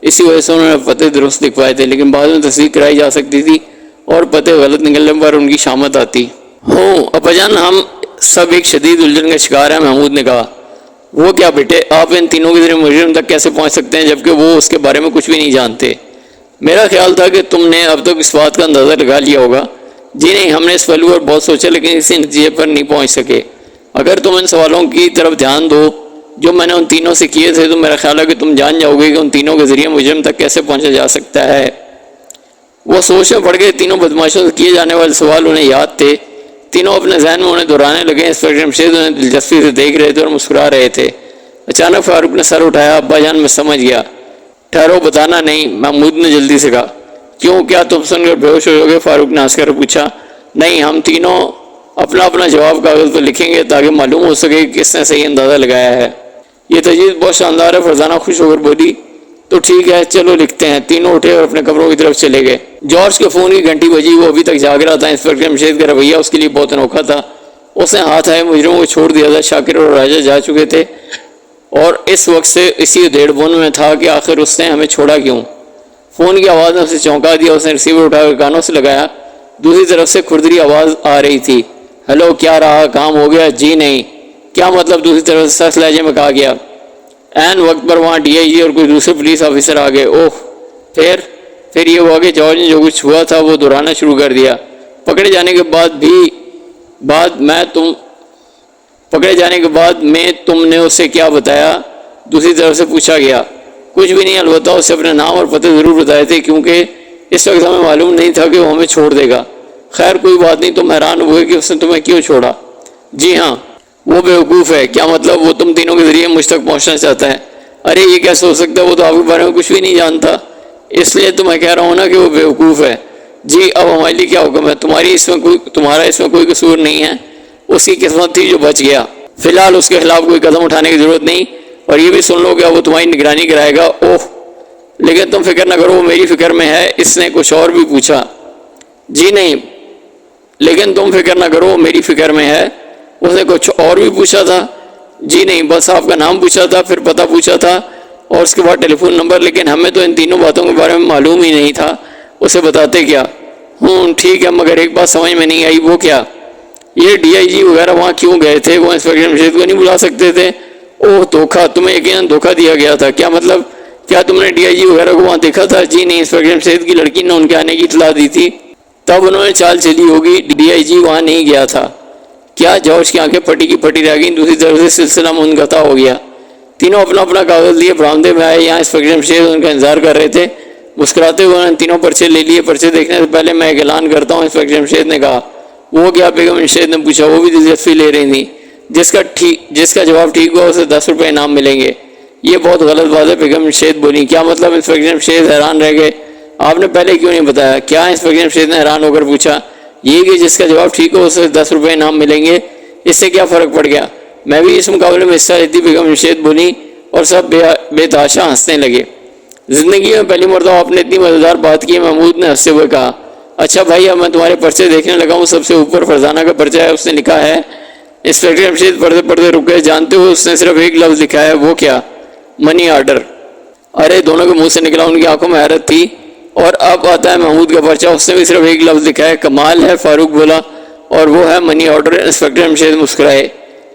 اسی وجہ سے انہوں نے پتے درست لکھوائے تھے، لیکن بعد میں تصدیق کرائی جا سکتی تھی اور پتے غلط نکلنے پر ان کی شامت آتی۔ ابا جان، ہم سب ایک شدید الجھن کا شکار ہیں، محمود نے کہا۔ وہ کیا بیٹے؟ آپ ان تینوں کے ذریعے مجرم تک کیسے پہنچ سکتے ہیں جبکہ وہ اس کے بارے میں کچھ بھی نہیں جانتے؟ میرا خیال تھا کہ تم نے اب تک اس بات کا اندازہ لگا لیا ہوگا۔ جی نہیں، ہم نے اس پہلو پر بہت سوچا لیکن کسی نتیجے پر نہیں پہنچ سکے۔ اگر تم ان سوالوں کی طرف دھیان دو جو میں نے ان تینوں سے کیے تھے تو میرا خیال ہے کہ تم جان جاؤ گے کہ ان تینوں کے ذریعے مجرم تک کیسے پہنچا جا سکتا ہے۔ وہ سوچ میں پڑ گئے، تینوں بدماشوں سے کیے جانے والے سوال انہیں یاد تھے، تینوں اپنے ذہن میں انہیں دہرانے لگے۔ انسپکٹر جمشید انہیں دلچسپی سے دیکھ رہے تھے اور مسکرا رہے تھے۔ اچانک فاروق نے سر اٹھایا۔ ابا جان، میں سمجھ گیا۔ ٹھہرو، بتانا نہیں، محمود نے جلدی سے کہا۔ کیوں، کیا تم سن کر بے ہوش ہو گے؟ فاروق نے ہنس کر پوچھا۔ نہیں، ہم تینوں اپنا اپنا جواب کاغذ پر لکھیں گے تاکہ معلوم ہو سکے کہ کس نے صحیح اندازہ لگایا ہے۔ یہ تجویز بہت شاندار ہے، فرزانہ خوش ہو کر بولی۔ تو ٹھیک ہے، چلو لکھتے ہیں۔ تینوں اٹھے اور اپنے کمروں کی طرف چلے گئے۔ جارج کے فون کی گھنٹی بجی، وہ ابھی تک جاگ رہا تھا۔ انسپکٹر جمشید کا رویہ اس کے لیے بہت انوکھا تھا۔ اس نے ہاتھ آئے مجرموں کو چھوڑ دیا تھا۔ شاکر اور راجہ جا چکے تھے اور اس وقت سے اسی ادھیڑ بن میں تھا کہ آخر اس نے ہمیں چھوڑا کیوں۔ فون کی آواز نے اسے چونکا دیا۔ اس نے ریسیور اٹھا کر کانوں سے لگایا۔ دوسری طرف سے کھردری آواز آ رہی تھی۔ ہیلو، کیا رہا، کام ہو گیا؟ جی نہیں۔ کیا مطلب؟ دوسری طرف سے سخت لہجے میں کہا گیا۔ عین وقت پر وہاں ڈی آئی جی اور کچھ دوسرے پولیس آفیسر آ گئے۔ اوہ، پھر یہ ہوا کہ جارج نے جو کچھ ہوا تھا وہ دہرانا شروع کر دیا۔ پکڑے جانے کے بعد میں تم نے اسے کیا بتایا؟ دوسری طرف سے پوچھا گیا۔ کچھ بھی نہیں، البتہ اسے اپنے نام اور پتے ضرور بتائے تھے، کیونکہ اس وقت ہمیں معلوم نہیں تھا کہ وہ ہمیں چھوڑ دے گا۔ خیر کوئی بات نہیں، تم حیران ہوئے کہ اس نے تمہیں کیوں چھوڑا؟ جی ہاں، وہ بیوقوف ہے۔ کیا مطلب؟ وہ تم تینوں کے ذریعے مجھ تک پہنچنا چاہتا ہے۔ ارے یہ کیسے ہو سکتا ہے؟ وہ تو آپ کے بارے میں کچھ بھی نہیں جانتا۔ اس لیے تو میں کہہ رہا ہوں نا کہ وہ بیوقوف ہے۔ جی، اب ہمارے لیے کیا حکم ہے؟ تمہارا اس میں کوئی قصور نہیں ہے۔ اس کی قسمت تھی جو بچ گیا۔ فی الحال اس کے خلاف کوئی قدم اٹھانے کی ضرورت نہیں، اور یہ بھی سن لو کہ وہ تمہاری نگرانی کرائے گا۔ اوہ، لیکن تم فکر نہ کرو، وہ میری فکر میں ہے۔ اس نے کچھ اور بھی پوچھا۔ جی نہیں، لیکن تم فکر نہ کرو، وہ میری فکر میں ہے۔ اس نے کچھ اور بھی پوچھا تھا؟ جی نہیں، بس آپ کا نام پوچھا تھا، پھر پتہ پوچھا تھا اور اس کے بعد ٹیلی فون نمبر، لیکن ہمیں تو ان تینوں باتوں کے بارے میں معلوم ہی نہیں تھا۔ اسے بتاتے کیا؟ ٹھیک ہے، مگر ایک بات سمجھ میں نہیں آئی۔ وہ کیا؟ یہ ڈی آئی جی وغیرہ وہاں کیوں گئے تھے؟ وہ انسپکٹر جمشید کو نہیں بلا سکتے تھے؟ اوہ، دھوکہ! تمہیں یقیناً دھوکہ دیا گیا تھا۔ کیا مطلب؟ کیا تم نے ڈی آئی جی وغیرہ کو وہاں دیکھا تھا؟ جی نہیں، انسپکٹر جمشید کی لڑکی نے ان کے آنے کی اطلاع دی تھی، تب انہوں نے چال چلی ہوگی۔ ڈی آئی جی وہاں نہیں گیا تھا۔ کیا؟ جارج کی آنکھیں پٹی کی پٹی رہ گئیں۔ دوسری طرف سے سلسلہ منقطع ہو گیا۔ تینوں اپنا اپنا کاغذ لیے برآمدے میں آئے۔ یہاں انسپکٹر جمشید ان کا انتظار کر رہے تھے۔ مسکراتے ہوئے انہوں نے تینوں پرچے لے لیے۔ پرچے دیکھنے سے پہلے میں ایک اعلان کرتا ہوں، انسپکٹر جمشید نے کہا۔ وہ کیا؟ بیگم جمشید نے پوچھا۔ وہ بھی دلچسپی لے رہی تھی۔ جس کا جواب ٹھیک ہوا اسے 10 روپے انعام ملیں گے۔ یہ بہت غلط بات ہے، بیگم جمشید بولی۔ کیا مطلب؟ انسپکٹر جمشید حیران رہ گئے۔ آپ نے پہلے کیوں نہیں بتایا؟ کیا؟ انسپکٹر جمشید نے حیران ہو کر پوچھا۔ یہ کہ جس کا جواب ٹھیک ہو اسے 10 روپے انعام ملیں گے، اس سے کیا فرق پڑ گیا؟ میں بھی اس مقابلے میں حصہ لیتی، بیگم جمشید بولی، اور سب بے تحاشا ہنسنے لگے۔ زندگی میں پہلی مرتبہ آپ نے اتنی مزیدار بات کی، محمود نے ہنستے ہوئے کہا۔ اچھا بھائی، اب میں تمہارے پرچے دیکھنے لگا ہوں۔ سب سے اوپر فرزانہ کا پرچہ ہے، اس نے لکھا ہے۔ انسپکٹر جمشید پڑھتے پڑھتے رک گئے۔ جانتے ہو اس نے صرف ایک لفظ لکھا ہے۔ وہ کیا؟ منی آرڈر۔ ارے، دونوں کے منہ سے نکلا۔ ان کی آنکھوں میں حیرت تھی۔ اور اب آتا ہے محمود کا پرچہ، اس نے بھی صرف ایک لفظ لکھا ہے۔ کمال ہے، فاروق بولا، اور وہ ہے منی آرڈر۔ انسپکٹر جمشید مسکرائے۔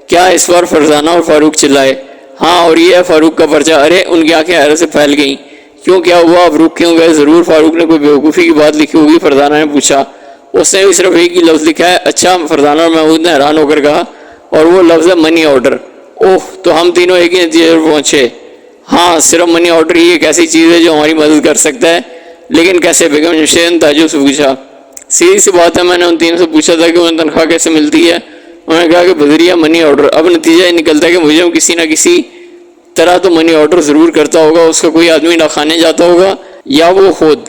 کیا؟ اس بار فرزانہ اور فاروق چلائے۔ ہاں، اور یہ ہے فاروق کا پرچہ۔ ارے، ان کی آنکھیں حیرت سے پھیل گئیں۔ کیوں، کیا ہوا؟ اب رک کیوں گئے؟ ضرور فاروق نے کوئی بیوقوفی کی بات لکھی ہوگی، فرزانہ نے پوچھا۔ اس نے بھی صرف ایک ہی لفظ لکھا ہے۔ اچھا، فرزانہ اور محمود نے حیران ہو کر کہا، اور وہ لفظ ہے منی آرڈر۔ اوہ، تو ہم تینوں ایک ہی نتیجے پر پہنچے۔ ہاں، صرف منی آرڈر ہی ایک ایسی چیز ہے جو ہماری مدد کر سکتا ہے۔ لیکن کیسے؟ بیگم جمشید نے تعجب سے پوچھا۔ سیدھی سی بات ہے، میں نے ان تینوں سے پوچھا تھا کہ انہیں تنخواہ کیسے ملتی ہے۔ انہوں نے کہا کہ بذریعہ منی آرڈر۔ اب نتیجہ یہ نکلتا ہے کہ مجھے کسی نہ کسی طرح تو منی آرڈر ضرور کرتا ہوگا۔ اس کا کوئی آدمی ڈاکخانے جاتا ہوگا یا وہ خود،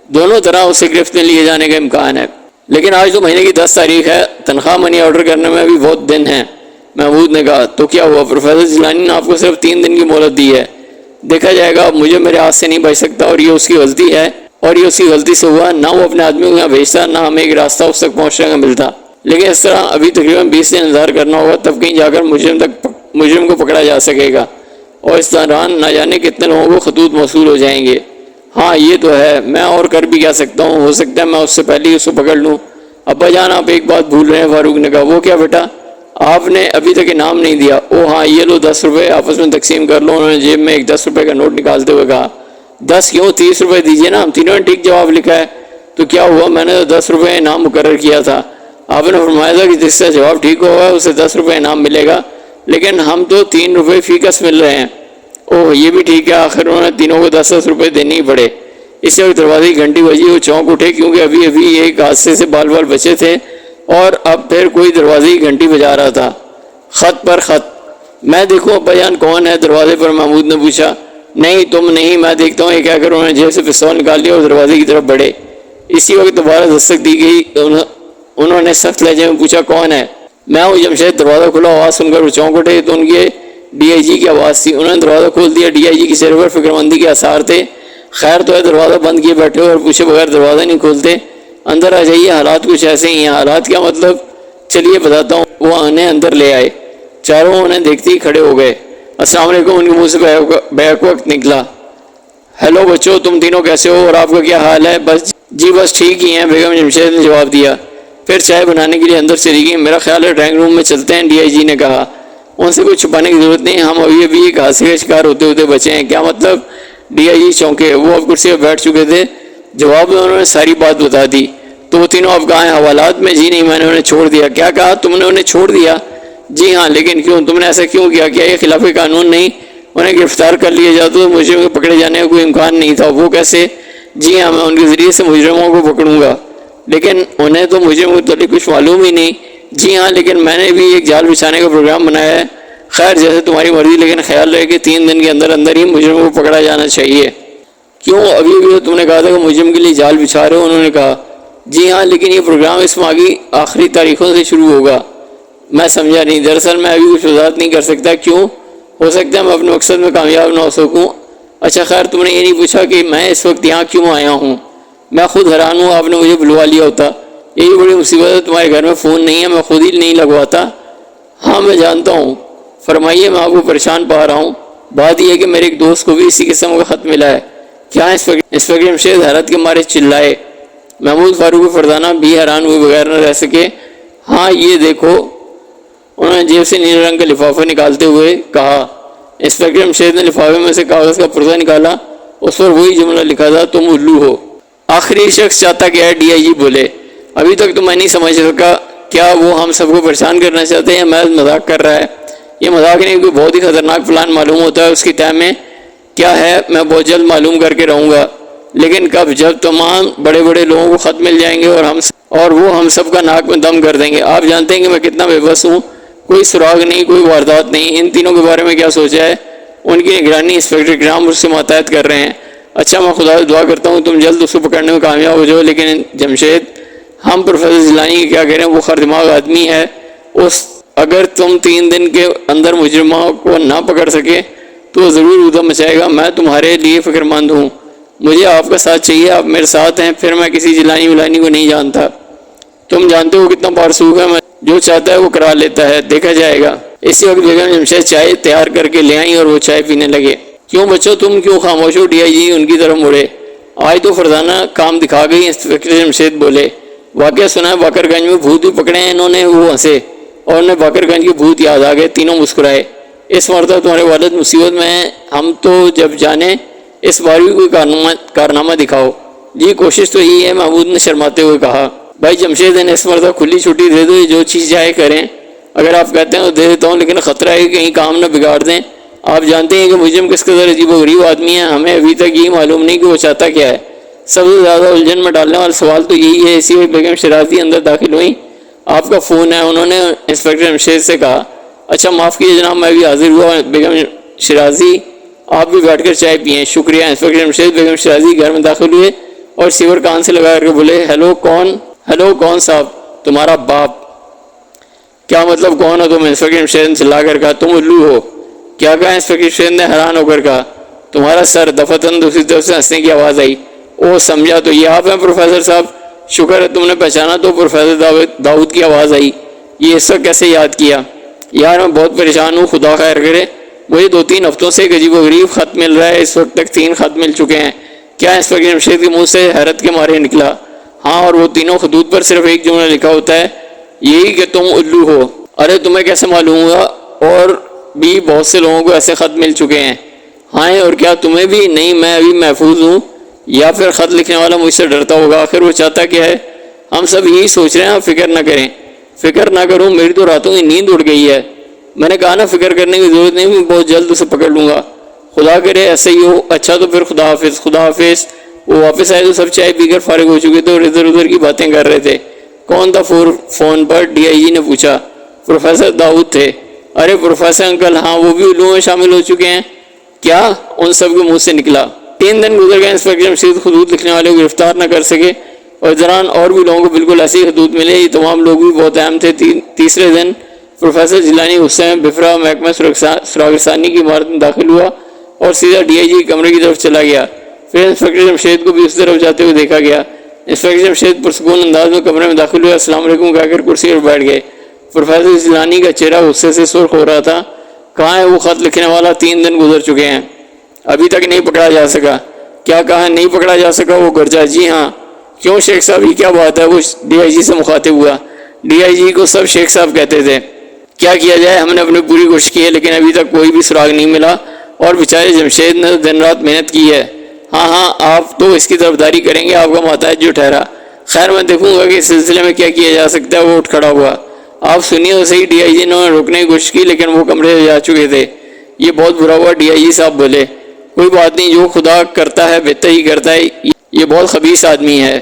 دونوں طرح اسے گرفت میں لیے جانے کا امکان ہے۔ لیکن آج تو مہینے کی 10 تاریخ ہے، تنخواہ منی آرڈر کرنے میں بھی بہت دن ہیں۔ محمود نے کہا۔ تو کیا ہوا؟ پروفیسر جیلانی نے آپ کو صرف 3 دن کی مہلت دی ہے۔ دیکھا جائے گا، اب مجھے میرے ہاتھ سے نہیں بچ سکتا، اور یہ اس کی غلطی ہے، اور یہ اس کی غلطی سے ہوا۔ نہ وہ اپنے آدمیوں کو یہاں بھیجتا، نہ ہمیں ایک راستہ اس تک پہنچنے کا ملتا۔ لیکن اس طرح ابھی تقریباً 20 دن انتظار کرنا ہوگا، تب کہیں جا کر مجرم کو پکڑا جا سکے گا، اور اس دوران نہ جانے کتنے لوگوں کو خطوط موصول ہو جائیں گے۔ ہاں، یہ تو ہے، میں اور کر بھی کیا سکتا ہوں؟ ہو سکتا ہے میں اس سے پہلے ہی اس کو پکڑ لوں۔ ابا جان، آپ ایک بات بھول رہے ہیں، فاروق نے کہا۔ وہ کیا بیٹا؟ آپ نے ابھی تک انعام نہیں دیا۔ او ہاں، یہ لو 10 روپے، آپس میں تقسیم کر لو۔ انہوں نے جیب میں ایک 10 روپے کا نوٹ نکالتے ہوئے کہا۔ 10 کیوں؟ 30 روپے دیجیے نا، ہم تینوں نے ٹھیک جواب لکھا ہے۔ تو کیا ہوا؟ میں نے تو 10 روپے انعام مقرر کیا تھا۔ آپ نے فرمایا تھا کہ جس کا جواب ٹھیک ہوگا اسے 10 روپے انعام ملے گا، لیکن ہم تو 3 روپے فی کس مل رہے ہیں۔ اوہ، یہ بھی ٹھیک ہے۔ آخر انہوں نے تینوں کو 10 روپے دینے ہی پڑے۔ اسی وقت دروازے کی گھنٹی بجی، وہ چونک اٹھے کیونکہ ابھی ابھی ایک حادثے سے بال بچے تھے اور اب پھر کوئی دروازے کی گھنٹی بجا رہا تھا، خط پر خط۔ میں دیکھوں ابا جان کون ہے؟ دروازے پر محمود نے پوچھا۔ نہیں تم نہیں، میں دیکھتا ہوں، یہ کہہ کر انہوں نے جیب سے پستول نکال لیا اور دروازے کی طرف بڑھے۔ اسی وقت دوبارہ دستک دی گئی، انہوں نے سخت لہجے میں پوچھا کون ہے؟ میں ہوں جمشید۔ دروازہ کھلا، آواز سن کر وہ چونک اٹھے تو ان کے ڈی آئی جی کی آواز تھی۔ انہوں نے دروازہ کھول دیا، ڈی آئی جی کے چہرے پر فکر مندی کے آثار تھے۔ خیر تو ہے، دروازہ بند کیے بیٹھے ہو اور پوچھے بغیر دروازہ نہیں کھولتے؟ اندر آ جائیے، حالات کچھ ایسے ہی ہیں۔ حالات کیا مطلب؟ چلیے بتاتا ہوں۔ وہ انہیں اندر لے آئے، چاروں انہیں دیکھتے ہی کھڑے ہو گئے۔ السلام علیکم ان کے منہ سے بیک وقت نکلا۔ ہیلو بچوں، تم تینوں کیسے ہو اور آپ کا کیا حال ہے؟ بس ٹھیک ہی ہیں، بیگم جمشید نے جواب دیا۔ پھر چائے بنانے کے لیے اندر چلی گئی۔ میرا خیال ہے ڈرائنگ روم میں چلتے ہیں، ڈی آئی جی نے کہا۔ ان سے کچھ چھپانے کی ضرورت نہیں، ہم ابھی ابھی ایک حادثے کا شکار ہوتے ہوتے بچے ہیں۔ کیا مطلب؟ ڈی آئی جی چونکے، وہ اب کرسی پر بیٹھ چکے تھے۔ جواب میں انہوں نے ساری بات بتا دی۔ تو وہ تینوں اب کہاں ہیں؟ حوالات میں؟ جی نہیں، میں نے انہیں چھوڑ دیا۔ کیا کہا تم نے؟ انہیں چھوڑ دیا؟ جی ہاں، لیکن کیوں؟ تم نے ایسا کیوں کیا؟ کیا یہ خلاف قانون نہیں؟ انہیں گرفتار کر لیا جاتا تو مجھے پکڑے جانے کا کوئی امکان نہیں تھا۔ وہ کیسے؟ جی ہاں، میں ان کے ذریعے سے مجرموں کو پکڑوں گا، لیکن انہیں تو مجھے متعلق کچھ معلوم ہی نہیں۔ جی ہاں، لیکن میں نے بھی ایک جال بچھانے کا پروگرام بنایا ہے۔ خیر جیسے تمہاری مرضی، لیکن خیال رہے کہ 3 دن کے اندر اندر ہی مجرموں کو پکڑا جانا چاہیے۔ کیوں؟ ابھی تو تم نے کہا تھا کہ مجرم کے لیے جال بچھا رہے ہو، انہوں نے کہا۔ جی ہاں، لیکن یہ پروگرام اس ماہ کی آخری تاریخوں سے شروع ہوگا۔ میں سمجھا نہیں۔ دراصل میں ابھی کچھ وضاحت نہیں کر سکتا۔ کیوں؟ ہو سکتا ہے میں اپنے مقصد میں کامیاب نہ ہو سکوں۔ اچھا خیر، تم نے یہ نہیں پوچھا کہ میں اس وقت یہاں کیوں آیا ہوں؟ میں خود حیران ہوں، آپ نے مجھے بلوا لیا ہوتا۔ یہی بڑی مصیبت ہے، تمہارے گھر میں فون نہیں ہے، میں خود ہی نہیں لگواتا۔ ہاں میں جانتا ہوں، فرمائیے، میں آپ کو پریشان پا رہا ہوں۔ بات یہ ہے کہ میرے ایک دوست کو بھی اسی قسم کا خط ملا ہے۔ کیا انسپکٹر جمشید حیرت کے مارے چلائے۔ محمود فاروق فرزانہ بھی حیران ہوئے بغیر نہ رہ سکے۔ ہاں یہ دیکھو، انہوں نے جیب سے نیلے رنگ کا لفافہ نکالتے ہوئے کہا۔ انسپکٹر جمشید نے لفافے میں سے کاغذ کا پردہ نکالا، اس پر وہی جملہ لکھا تھا، تم الو ہو۔ آخری شخص چاہتا کیا ہے؟ ڈی آئی جی بولے۔ ابھی تک تو میں نہیں سمجھ سکا، کیا وہ ہم سب کو پریشان کرنا چاہتے ہیں یا محض مذاق کر رہا ہے؟ یہ مذاق نہیں، کوئی بہت ہی خطرناک پلان معلوم ہوتا ہے۔ اس کی تہ میں کیا ہے میں بہت جلد معلوم کر کے رہوں گا، لیکن کب؟ جب تمام بڑے بڑے لوگوں کو خط مل جائیں گے اور وہ ہم سب کا ناک میں دم کر دیں گے۔ آپ جانتے ہیں کہ میں کتنا بے بس ہوں، کوئی سراغ نہیں، کوئی واردات نہیں۔ ان تینوں کے بارے میں کیا سوچا ہے؟ ان کی نگرانی انسپکٹر کرام اس سے ماتحت کر رہے ہیں۔ اچھا میں خدا سے دعا کرتا ہوں تم جلد اس کو پکڑنے میں کامیاب ہو جاؤ، لیکن جمشید ہم پروفیسر جیلانی کی کیا کہہ رہے ہیں، وہ خر دماغ آدمی ہے، اگر تم 3 دن کے اندر مجرموں کو نہ پکڑ سکے تو وہ ضرور ادھم مچائے گا۔ میں تمہارے لیے فکر مند ہوں، مجھے آپ کا ساتھ چاہیے، آپ میرے ساتھ ہیں، پھر میں کسی جیلانی ولانی کو نہیں جانتا۔ تم جانتے ہو کتنا پارسوخ ہے، میں جو چاہتا ہے وہ کرا لیتا ہے، دیکھا جائے گا۔ اسی وقت بیگم جمشید چائے تیار کر کے لے آئیں اور وہ چائے پینے لگے۔ کیوں بچوں تم کیوں خاموش ہو؟ ڈی آئی جی ان کی طرف مڑے۔ آج تو فرزانہ کام دکھا گئی، انسپکٹر جمشید بولے۔ واقعہ سنا ہے باقر گنج میں بھوت بھی پکڑے ہیں انہوں نے؟ وہ ہنسے اور انہیں باقر گنج کے بھوت یاد آ گئے۔ تینوں مسکرائے۔ اس مرتبہ تمہارے والد مصیبت میں ہیں، ہم تو جب جانے اس بار بھی کوئی کارنامہ دکھاؤ۔ جی کوشش تو یہی ہے، محمود نے شرماتے ہوئے کہا۔ بھائی جمشید نے اس مرتبہ کھلی چھٹی دے دو، جو چیز چاہے کریں، اگر آپ کہتے ہیں تو دے دیتا ہوں، لیکن خطرہ ہے کہ کہیں کام نہ بگاڑ دیں۔ آپ جانتے ہیں کہ مجرم کس قدر عجیب و غریب آدمی ہے، ہمیں ابھی تک یہ معلوم نہیں کہ وہ چاہتا کیا ہے۔ سب سے زیادہ الجھن میں ڈالنے والا سوال تو یہی ہے۔ اسی وقت بیگم شیرازی اندر داخل ہوئیں۔ آپ کا فون ہے، انہوں نے انسپکٹر جمشید سے کہا۔ اچھا معاف کیجیے جناب، میں بھی حاضر ہوا۔ بیگم شیرازی آپ بھی بیٹھ کر چائے پئیں۔ شکریہ۔ انسپکٹر جمشید بیگم شیرازی گھر میں داخل ہوئے اور سیور کان سے لگا کر کے بولے، ہیلو کون صاحب؟ تمہارا باپ۔ کیا مطلب کون ہو تم؟ انسپکٹر جمشید نے چلا کر کہا۔ تم الو ہو۔ کیا کہا؟ انسپکٹر جمشید نے حیران ہو کر کہا۔ تمہارا سر۔ دفتن دوسری طرف سے ہنسنے کی آواز آئی۔ او سمجھا، تو یہ آپ ہیں پروفیسر صاحب، شکر ہے تم نے پہچانا۔ تو پروفیسر داؤد کی آواز آئی۔ یہ اس وقت کیسے یاد کیا؟ یار میں بہت پریشان ہوں، خدا خیر کرے، مجھے 2-3 ہفتوں سے ایک عجیب و غریب خط مل رہا ہے، اس وقت تک 3 خط مل چکے ہیں۔ کیا؟ انسپکٹر جمشید کے منہ سے حیرت کے مارے نکلا۔ ہاں، اور وہ تینوں خطوط پر صرف ایک جملہ لکھا ہوتا ہے، یہی کہ تم الو ہو۔ ارے تمہیں کیسے معلوم ہوا؟ اور بھی بہت سے لوگوں کو ایسے خط مل چکے ہیں۔ ہاں، اور کیا تمہیں بھی؟ نہیں، میں ابھی محفوظ ہوں، یا پھر خط لکھنے والا مجھ سے ڈرتا ہوگا۔ آخر وہ چاہتا کیا ہے؟ ہم سب یہی سوچ رہے ہیں، آپ فکر نہ کریں۔ فکر نہ کروں؟ میری تو راتوں کی نیند اڑ گئی ہے۔ میں نے کہا نا فکر کرنے کی ضرورت نہیں، میں بہت جلد اسے پکڑ لوں گا، خدا کرے ایسا ہی ہو۔ اچھا تو پھر خدا حافظ۔ خدا حافظ۔ وہ واپس آئے تو سب چائے پی کر فارغ ہو چکے تھے اور ادھر ادھر کی باتیں کر رہے تھے۔ کون تھا فون پر؟ ڈی آئی جی نے پوچھا۔ پروفیسر داؤد تھے۔ ارے پروفیسر انکل، ہاں وہ بھی علوم میں شامل ہو چکے ہیں کیا؟ ان سب کے منہ سے نکلا۔ 3 دن گزر گئے، انسپکٹر جمشید خطوط لکھنے والے کو گرفتار نہ کر سکے اور اس دوران اور بھی لوگوں کو بالکل ایسے ہی خطوط ملے۔ یہ تمام لوگ بھی بہت اہم تھے۔ تیسرے دن پروفیسر جیلانی غصے میں بفرا محکمہ سراغرثانی کی عمارت میں داخل ہوا اور سیدھا ڈی آئی جی کمرے کی طرف چلا گیا۔ پھر انسپکٹر جمشید کو بھی اس طرف جاتے ہوئے دیکھا گیا۔ انسپکٹر جمشید پرسکون انداز میں کمرے میں داخل ہوئے، السلام علیکم کہہ کر کرسی پر بیٹھ گئے۔ پروفیسر جیلانی کا چہرہ غصے سے سرخ ہو رہا تھا۔ کہاں ہے وہ خط لکھنے والا؟ 3 دن گزر چکے ہیں، ابھی تک نہیں پکڑا جا سکا۔ کیا کہا؟ نہیں پکڑا جا سکا؟ وہ گرجا۔ جی ہاں۔ کیوں شیخ صاحب، یہ کیا بات ہے؟ وہ ڈی آئی جی سے مخاطب ہوا۔ ڈی آئی جی کو سب شیخ صاحب کہتے تھے۔ کیا کیا جائے، ہم نے اپنی پوری کوشش کی ہے لیکن ابھی تک کوئی بھی سراغ نہیں ملا اور بیچارے جمشید نے دن رات محنت کی ہے۔ ہاں آپ تو اس کی طرفداری کریں گے، آپ کا ماتحت جو ٹھہرا۔ خیر میں دیکھوں گا کہ اس سلسلے میں کیا کیا جا سکتا ہے۔ وہ اٹھ کھڑا ہوا۔ آپ سنیے تو صحیح۔ ڈی آئی جی نے روکنے کی کوشش کی لیکن وہ کمرے سے جا چکے تھے۔ یہ بہت برا ہوا، ڈی آئی جی صاحب بولے۔ کوئی بات نہیں، جو خدا کرتا ہے بہتر ہی کرتا ہے۔ یہ بہت خبیث آدمی ہے،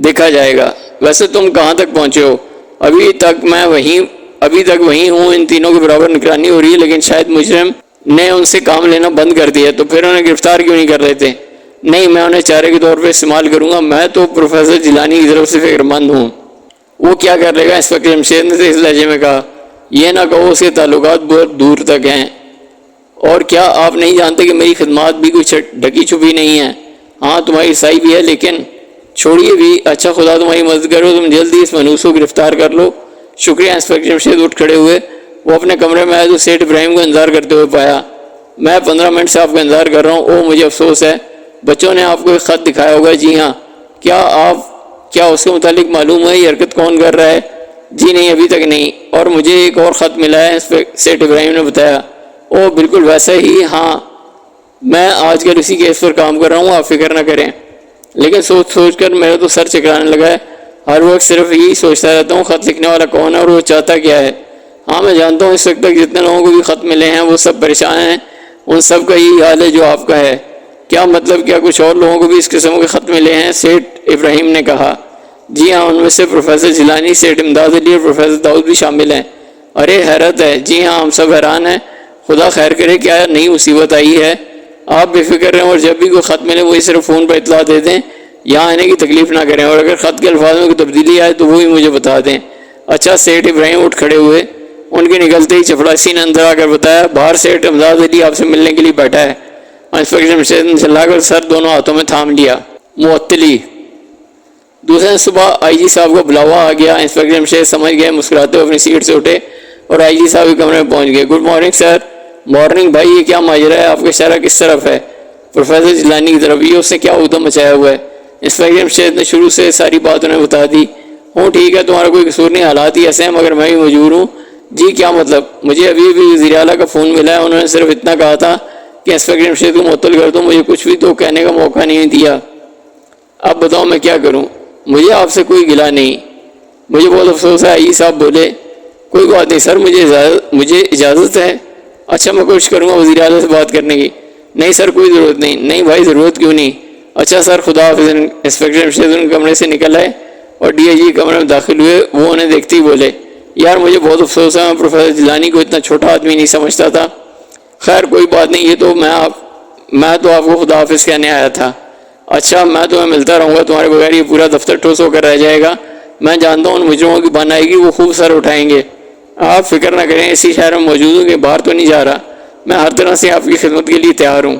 دیکھا جائے گا۔ ویسے تم کہاں تک پہنچے ہو؟ ابھی تک وہیں ہوں۔ ان تینوں کے برابر نگرانی ہو رہی ہے لیکن شاید مجرم نے ان سے کام لینا بند کر دیا۔ تو پھر انہیں گرفتار کیوں نہیں کر رہے تھے؟ نہیں، میں انہیں چارے کے طور پہ استعمال کروں گا۔ میں تو پروفیسر جیلانی کی طرف سے فکر مند ہوں۔ وہ کیا کر لے گا؟ انسپکٹر جمشید نے اس لہجے میں کہا۔ یہ نہ کہو، اس کے تعلقات بہت دور تک ہیں۔ اور کیا آپ نہیں جانتے کہ میری خدمات بھی کوئی ڈھکی چھپی نہیں ہیں؟ ہاں تمہاری رسائی بھی ہے لیکن چھوڑیے بھی۔ اچھا خدا تمہاری مدد کرو، تم جلدی اس منحوس کو گرفتار کر لو۔ شکریہ۔ انسپکٹر جمشید اٹھ کھڑے ہوئے۔ وہ اپنے کمرے میں آئے تو سیٹھ ابراہیم کو انتظار کرتے ہوئے پایا۔ میں 15 منٹ سے آپ کا انتظار کر رہا ہوں۔ اوہ مجھے افسوس ہے، بچوں نے آپ کو ایک خط دکھایا ہوگا۔ جی ہاں۔ کیا اس کے متعلق معلوم ہے یہ حرکت کون کر رہا ہے؟ جی نہیں، ابھی تک نہیں۔ اور مجھے ایک اور خط ملا ہے، سیٹھ ابراہیم نے بتایا۔ اوہ بالکل ویسا ہی۔ ہاں میں آج کل اسی کیس پر کام کر رہا ہوں، آپ فکر نہ کریں۔ لیکن سوچ کر میرا تو سر چکرانے لگا ہے۔ ہر وقت صرف یہی سوچتا رہتا ہوں خط لکھنے والا کون ہے اور وہ چاہتا کیا ہے۔ ہاں میں جانتا ہوں اس وقت تک جتنے لوگوں کو بھی خط ملے ہیں وہ سب پریشان ہیں، ان سب کا یہی حال ہے جو آپ کا ہے۔ کیا مطلب؟ کیا کچھ اور لوگوں کو بھی اس قسم کے خط ملے ہیں؟ سیٹھ ابراہیم نے کہا۔ جی ہاں، ان میں سے پروفیسر جیلانی، سیٹھ امداد علی اور پروفیسر داؤد بھی شامل ہیں۔ ارے حیرت ہے۔ جی ہاں، ہم سب حیران ہیں۔ خدا خیر کرے، کیا نئی مصیبت آئی ہے؟ آپ بے فکر رہیں اور جب بھی کوئی خط ملے وہی صرف فون پر اطلاع دے دیں، یہاں آنے کی تکلیف نہ کریں، اور اگر خط کے الفاظ میں کوئی تبدیلی آئے تو وہی مجھے بتا دیں۔ اچھا۔ سیٹھ ابراہیم اٹھ کھڑے ہوئے۔ ان کے نکلتے ہی چپڑاسی نے اندر آ کر بتایا، باہر سیٹھ امداد علی آپ سے ملنے کے لیے بیٹھا ہے۔ انسپکٹر جمشید نے چلا کر سر دونوں ہاتھوں میں تھام لیا۔ معطلی۔ دوسرے دن صبح آئی جی صاحب کو بلاوا آ گیا۔ انسپکٹر جمشید سمجھ گئے، مسکراتے ہوئے اپنی سیٹ سے اٹھے اور آئی جی صاحب کے کمرے میں پہنچ گئے۔ Good morning sir. مارننگ بھائی، یہ کیا ماجرا ہے؟ آپ کا اشارہ کس طرف ہے؟ پروفیسر جیلانی کی طرف۔ یہ اس نے کیا ادھم مچایا ہوا ہے؟ انسپکٹر جمشید نے شروع سے ساری بات انہیں بتا دی۔ ہوں ٹھیک ہے، تمہارا کوئی قصور نہیں، حالات ہی ایسے ہیں، مگر میں بھی مجبور ہوں۔ جی کیا مطلب؟ مجھے ابھی وزیر اعلیٰ کا فون ملا ہے، انہوں نے صرف اتنا کہا تھا کہ انسپکٹر جمشید کو معطل کر دو، مجھے کچھ بھی تو کہنے کا موقع نہیں دیا۔ اب بتاؤ میں کیا کروں؟ مجھے آپ سے کوئی گلہ نہیں، مجھے بہت افسوس ہے۔ آئی صاحب بولے۔ کوئی بات نہیں سر، مجھے اجازت ہے۔ اچھا میں کوشش کروں گا وزیر اعلیٰ سے بات کرنے کی۔ نہیں سر، کوئی ضرورت نہیں۔ نہیں بھائی، ضرورت کیوں نہیں؟ اچھا سر، خدا حافظ۔ انسپکٹر جمشید ان کمرے سے نکل آئے اور ڈی آئی جی کمرے میں داخل ہوئے۔ وہ انہیں دیکھتے ہی بولے، یار مجھے بہت افسوس ہے، میں پروفیسر جیلانی کو اتنا چھوٹا آدمی نہیں سمجھتا تھا۔ خیر کوئی بات نہیں، یہ تو میں تو آپ کو خدا حافظ کہنے آیا تھا۔ اچھا میں تمہیں ملتا رہوں گا، تمہارے بغیر یہ پورا دفتر ٹھوس ہو کر رہ جائے گا۔ میں جانتا ہوں ان مجرموں کی بن آئے گی، وہ خوب سر اٹھائیں گے۔ آپ فکر نہ کریں، اسی شہر میں موجود ہوں کہ باہر تو نہیں جا رہا۔ میں ہر طرح سے آپ کی خدمت کے لیے تیار ہوں۔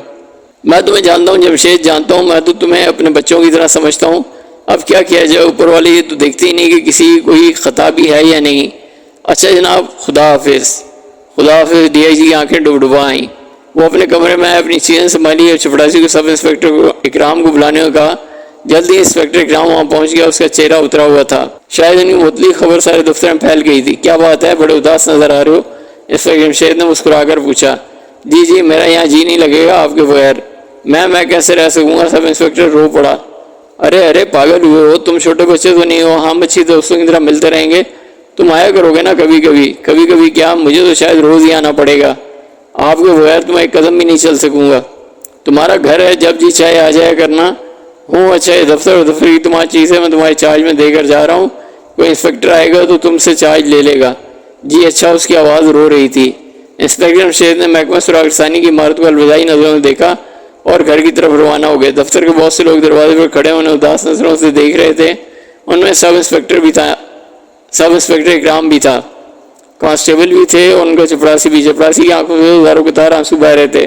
میں تمہیں جانتا ہوں جمشید، جانتا ہوں، میں تو تمہیں اپنے بچوں کی طرح سمجھتا ہوں۔ اب کیا کیا جائے، اوپر والے یہ تو دیکھتے ہی نہیں کہ کسی کوئی خطا بھی ہے یا نہیں۔ اچھا جناب، خدا حافظ۔ خدا حافظ۔ ڈی آئی جی کی آنکھیں ڈبڈبا آئیں۔ وہ اپنے کمرے میں اپنی چیزیں سنبھالی اور چپڑاسی کو سب انسپکٹر اکرام کو بلانے کو کہا۔ جلدی انسپکٹر اکرام وہاں پہنچ گیا، اس کا چہرہ اترا ہوا تھا۔ شاید ان کی معطلی خبر سارے دفتر میں پھیل گئی تھی۔ کیا بات ہے، بڑے اداس نظر آ رہے ہو؟ انسپکٹر جمشید نے مسکرا کر پوچھا۔ جی میرا یہاں جی نہیں لگے گا آپ کے بغیر۔ میں کیسے رہ سکوں گا؟ سب انسپکٹر رو پڑا۔ ارے پاگل ہوئے ہو تم، چھوٹے بچے تو نہیں ہو۔ ہم اچھی دوستوں کی طرح ملتے رہیں گے، تم آیا کرو گے نا کبھی کبھی کیا؟ مجھے تو شاید روز ہی آنا پڑے گا، آپ کے بغیر تو میں ایک قدم بھی نہیں چل سکوں گا۔ تمہارا گھر ہے، جب جی چاہے آ جایا کرنا۔ ہوں اچھا یہ دفتر کی تمہاری چیز ہے، میں تمہارے چارج میں دے کر جا رہا ہوں، کوئی انسپیکٹر آئے گا تو تم سے چارج لے لے گا۔ جی اچھا، اس کی آواز رو رہی تھی۔ انسپیکٹر جمشید نے محکمہ سراغ رسانی کی عمارت کو الوداعی نظروں سے دیکھا اور گھر کی طرف روانہ ہو گئے۔ دفتر کے بہت سے لوگ دروازے پر کھڑے انہیں اداس نظروں سے دیکھ رہے تھے۔ ان میں سب انسپیکٹر اکرام بھی تھا، کانسٹیبل بھی تھے اور ان کا چپڑاسی بھی۔ چپڑاسی کی آنکھوں سے ہزاروں قطار آنسو بہہ رہے تھے۔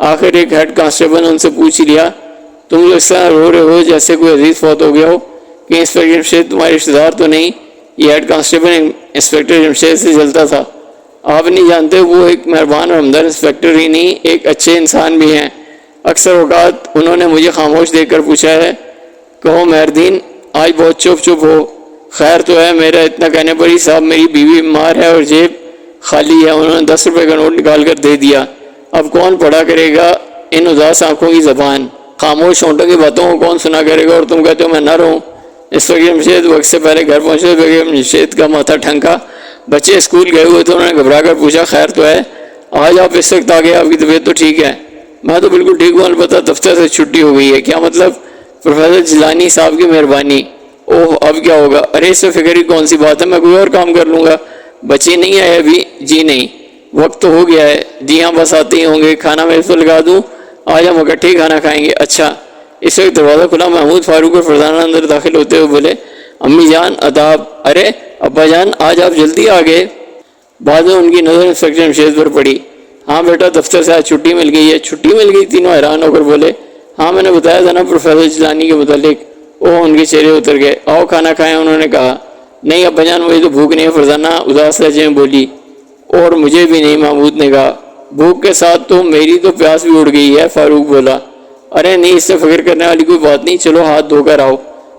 آخر ایک ہیڈ کانسٹیبل نے ان سے پوچھ لیا، تم لوگ اس طرح رو رہے ہو جیسے کوئی عزیز فوت ہو گیا ہو، کہ انسپیکٹر جمشید تمہارے رشتہ دار تو نہیں؟ یہ ہیڈ کانسٹیبل انسپیکٹر جمشید سے جلتا تھا۔ آپ نہیں جانتے وہ ایک مہربان اور ہمدرد انسپیکٹر ہی نہیں، ایک اچھے انسان بھی ہیں۔ اکثر اوقات انہوں نے مجھے خاموش دیکھ کر پوچھا ہے، کہو مہردین آج بہت چپ ہو، خیر تو ہے؟ میرا اتنا کہنے پر ہی صاحب میری بیوی بیمار ہے اور جیب خالی ہے۔ انہوں نے 10 روپے کا نوٹ نکال کر دے دیا۔ اب کون پڑھا کرے گا ان اداس آنکھوں کی زبان؟ خاموش ہونٹوں کی باتوں کو کون سنا کرے گا؟ اور تم کہتے ہو میں نہ رہوں؟ انسپیکٹر جمشید وقت سے پہلے گھر پہنچے۔ بیگم جمشید کا ماتھا ٹھنکا۔ بچے اسکول گئے ہوئے تھے، انہوں نے گھبرا کر پوچھا، خیر تو ہے؟ آج آپ اس وقت آ گئے، آپ کی طبیعت تو ٹھیک ہے؟ میں تو بالکل ٹھیک ہوں، البتہ دفتر سے چھٹی ہو گئی ہے۔ کیا مطلب؟ پروفیسر جیلانی صاحب کی مہربانی۔ اوہ اب کیا ہوگا؟ ارے اس سے فکر کی کون سی بات ہے، میں کوئی اور کام کر لوں گا۔ بچے نہیں آئے ابھی؟ جی نہیں، وقت تو ہو گیا ہے۔ جی ہاں بس آتے ہی ہوں گے، کھانا میں اس پر لگا دوں؟ آج ہم اکٹھے ہی کھانا کھائیں گے۔ اچھا۔ اس وقت دروازہ کھلا، محمود فاروق اور فرزانہ اندر داخل ہوتے ہوئے بولے، امی جان آداب۔ ارے ابا جان آج آپ جلدی آ گئے؟ بعد میں ان کی نظر انسپیکٹر جمشید پر پڑی۔ ہاں بیٹا دفتر سے آج چھٹی مل گئی ہے۔ چھٹی مل گئی؟ تینوں حیران ہو کر بولے، ہاں میں نے بتایا تھا نا پروفیسر جیلانی کے متعلق۔ اوہ ان کے چہرے اتر گئے۔ آؤ کھانا کھائیں، انہوں نے کہا۔ نہیں ابا جان مجھے تو بھوک نہیں ہے، فرزانہ اداس لہجے میں بولی۔ اور مجھے بھی نہیں، محمود نے کہا۔ بھوک کے ساتھ تو میری تو پیاس بھی اڑ گئی ہے، فاروق بولا۔ ارے نہیں، اس سے فکر کرنے والی کوئی بات نہیں، چلو ہاتھ دھو کر آؤ۔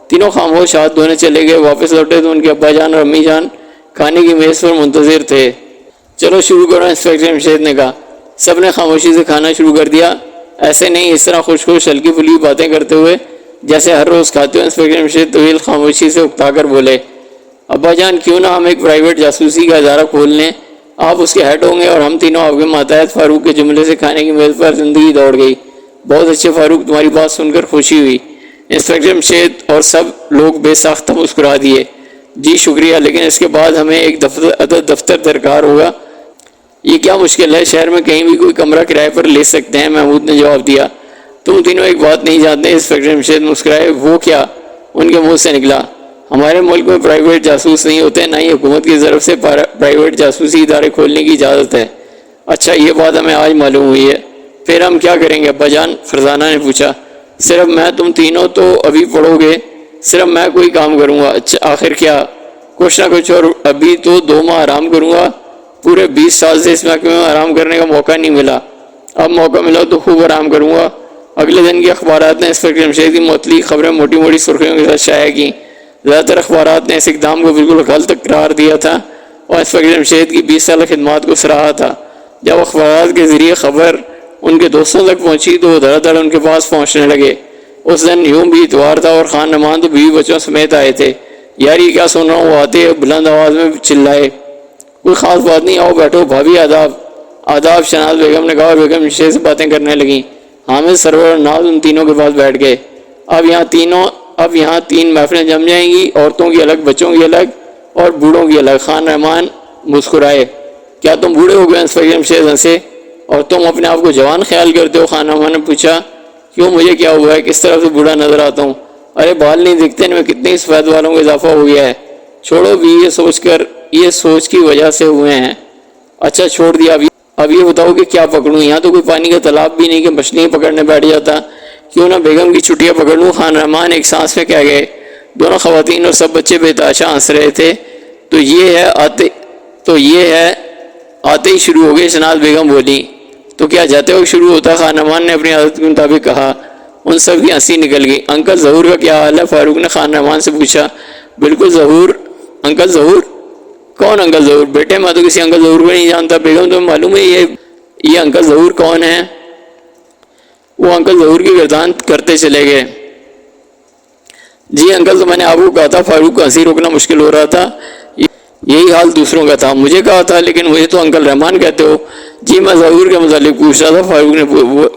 تینوں خاموش ہاتھ دھونے چلے گئے۔ واپس لوٹے تو ان کے ابا جان اور امی جان کھانے کی میز پر منتظر تھے۔ چلو شروع کرو، انسپیکٹر جمشید نے کہا۔ سب نے خاموشی سے کھانا شروع کر دیا۔ ایسے نہیں، اس طرح خوش ہلکی پھلکی باتیں کرتے ہوئے جیسے ہر روز کھاتے ہو۔ انسپیکٹر جمشید طویل خاموشی سے اکتا کر بولے، ابا جان کیوں نہ ہم ایک پرائیویٹ جاسوسی کا ادارہ کھول لیں؟ آپ اس کے ہیڈ ہوں گے اور ہم تینوں آپ کے ماتحت۔ فاروق کے جملے سے کھانے کی میز پر زندگی دوڑ گئی۔ بہت اچھے فاروق، تمہاری بات سن کر خوشی ہوئی۔ انسپیکٹر جمشید اور سب لوگ بے ساختہ مسکرا دیے۔ جی شکریہ، لیکن اس کے بعد ہمیں ایک دفتر درکار ہوگا۔ یہ کیا مشکل ہے، شہر میں کہیں بھی کوئی کمرہ کرائے پر لے سکتے ہیں، محمود نے جواب دیا۔ تم تینوں ایک بات نہیں جانتے، انسپیکٹر جمشید مسکرائے۔ وہ کیا؟ ان کے منہ سے نکلا، ہمارے ملک میں پرائیویٹ جاسوس نہیں ہوتے، نہ ہی حکومت کی طرف سے پرائیویٹ جاسوسی ادارے کھولنے کی اجازت ہے۔ اچھا یہ بات ہمیں آج معلوم ہوئی ہے، پھر ہم کیا کریں گے ابا جان؟ فرزانہ نے پوچھا۔ صرف میں، تم تینوں تو ابھی پڑھو گے، صرف میں کوئی کام کروں گا؟ اچھا آخر کیا؟ کچھ نہ کچھ، اور ابھی تو 2 ماہ آرام کروں گا۔ پورے 20 سال سے اس محکمے میں آرام کرنے کا موقع نہیں ملا، اب موقع ملا تو خوب آرام کروں گا۔ اگلے دن کے اخبارات نے انسپیکٹر جمشید کی معطلی خبریں موٹی موٹی سرخیوں کے ساتھ شائع کی۔ زیادہ تر اخبارات نے اس اقدام کو بالکل غلط قرار دیا تھا اور انسپیکٹر جمشید کی 20 سالہ خدمات کو سراہا تھا۔ جب اخبارات کے ذریعے خبر ان کے دوستوں تک پہنچی تو وہ دھڑا دھڑ ان کے پاس پہنچنے لگے۔ اس دن یوں بھی اتوار تھا اور خان نمان تو بیوی بچوں سمیت آئے تھے۔ یار یہ کیا سن رہا ہوں؟ وہ آتے بلند آواز میں چلائے، کوئی خاص بات نہیں، آؤ بیٹھو بھابھی آداب۔ آداب، شہناز بیگم نے کہا اور بیگم جمشید سے باتیں کرنے لگیں۔ حامد، سرور اور ناز ان تینوں کے پاس بیٹھ گئے۔ اب یہاں 3 محفلیں جم جائیں گی، عورتوں کی الگ، بچوں کی الگ اور بوڑھوں کی الگ۔ خان رحمان مسکرائے۔ کیا تم بوڑھے ہو گئے؟ انسپیکٹر جمشید ہنسے۔ اور تم اپنے آپ کو جوان خیال کرتے ہو؟ خان رحمان نے پوچھا۔ کیوں، مجھے کیا ہوا ہے، کس طرح سے بوڑھا نظر آتا ہوں؟ ارے بال نہیں دکھتے، ان میں کتنے ہی سفید والوں کا اضافہ ہو گیا ہے۔ چھوڑو بھی، یہ سوچ کی وجہ سے ہوئے ہیں۔ اچھا چھوڑ دیا، اب یہ بتاؤ کہ کیا پکڑوں؟ یہاں تو کوئی پانی کا تالاب بھی نہیں کہ مچھلیاں پکڑنے بیٹھ جاتا۔ کیوں نہ بیگم کی چھٹیاں پکڑ لوں؟ خان رحمان ایک سانس میں کہہ گئے۔ دونوں خواتین اور سب بچے بے تحاشا ہنس رہے تھے۔ تو یہ ہے آتے ہی شروع ہو گئے، شہناز بیگم بولی۔ تو کیا جاتے وقت شروع ہوتا؟ خان رحمان نے اپنی عادت کے مطابق کہا۔ ان سب کی ہنسی نکل گئی۔ انکل ظہور کا کیا حال ہے؟ فاروق نے خان رحمان سے پوچھا۔ بالکل ظہور۔ انکل ظہور؟ کون انکل ظہور؟ بیٹے میں تو کسی انکل ظہور کو نہیں جانتا۔ بیگم تمہیں معلوم ہے یہ انکل ظہور کون ہے؟ وہ انکل ظہور کی گردان کرتے چلے گئے۔ جی انکل، تو میں نے آپ کو کہا تھا۔ فاروق کو ہنسی روکنا مشکل ہو رہا تھا، یہی حال دوسروں کا تھا۔ مجھے کہا تھا، لیکن مجھے تو انکل رحمان کہتے ہو۔ جی میں ظہور کے متعلق پوچھ رہا تھا،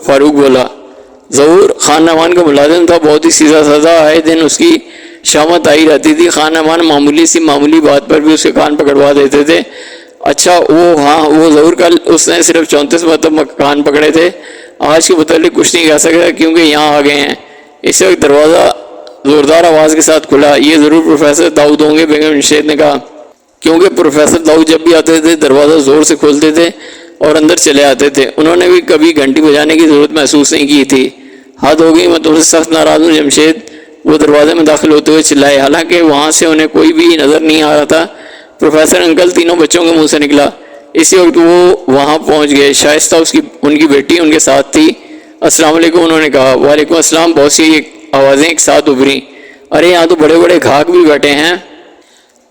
فاروق بولا۔ ظہور خان نعمان کا ملازم تھا، بہت ہی سیدھا سادہ، آئے دن اس کی شامت آئی رہتی تھی۔ خان نعمان معمولی بات پر بھی اسے کان پکڑوا دیتے تھے۔ اچھا وہ ظہور کل اس نے صرف 34 مرتبہ کان پکڑے تھے، آج کے متعلق کچھ نہیں کہہ سکتا کیونکہ یہاں آ گئے ہیں۔ اس وقت دروازہ زوردار آواز کے ساتھ کھلا۔ یہ ضرور پروفیسر داؤد ہوں گے، بیگم جمشید نے کہا، کیونکہ پروفیسر داؤد جب بھی آتے تھے دروازہ زور سے کھولتے تھے اور اندر چلے آتے تھے۔ انہوں نے بھی کبھی گھنٹی بجانے کی ضرورت محسوس نہیں کی تھی۔ حد ہو گئی، میں تم سے سخت ناراض ہوں جمشید، وہ دروازے میں داخل ہوتے ہوئے چلائے، حالانکہ وہاں سے انہیں کوئی بھی نظر نہیں آ رہا تھا۔ پروفیسر انکل تینوں بچوں کے منہ سے نکلا۔ اسی وقت وہ وہاں پہنچ گئے۔ شائستہ ان کی بیٹی ان کے ساتھ تھی۔ السلام علیکم، انہوں نے کہا۔ وعلیکم السلام، بہت سی آوازیں ایک ساتھ ابھری۔ ارے یہاں تو بڑے بڑے گھاک بھی بیٹھے ہیں۔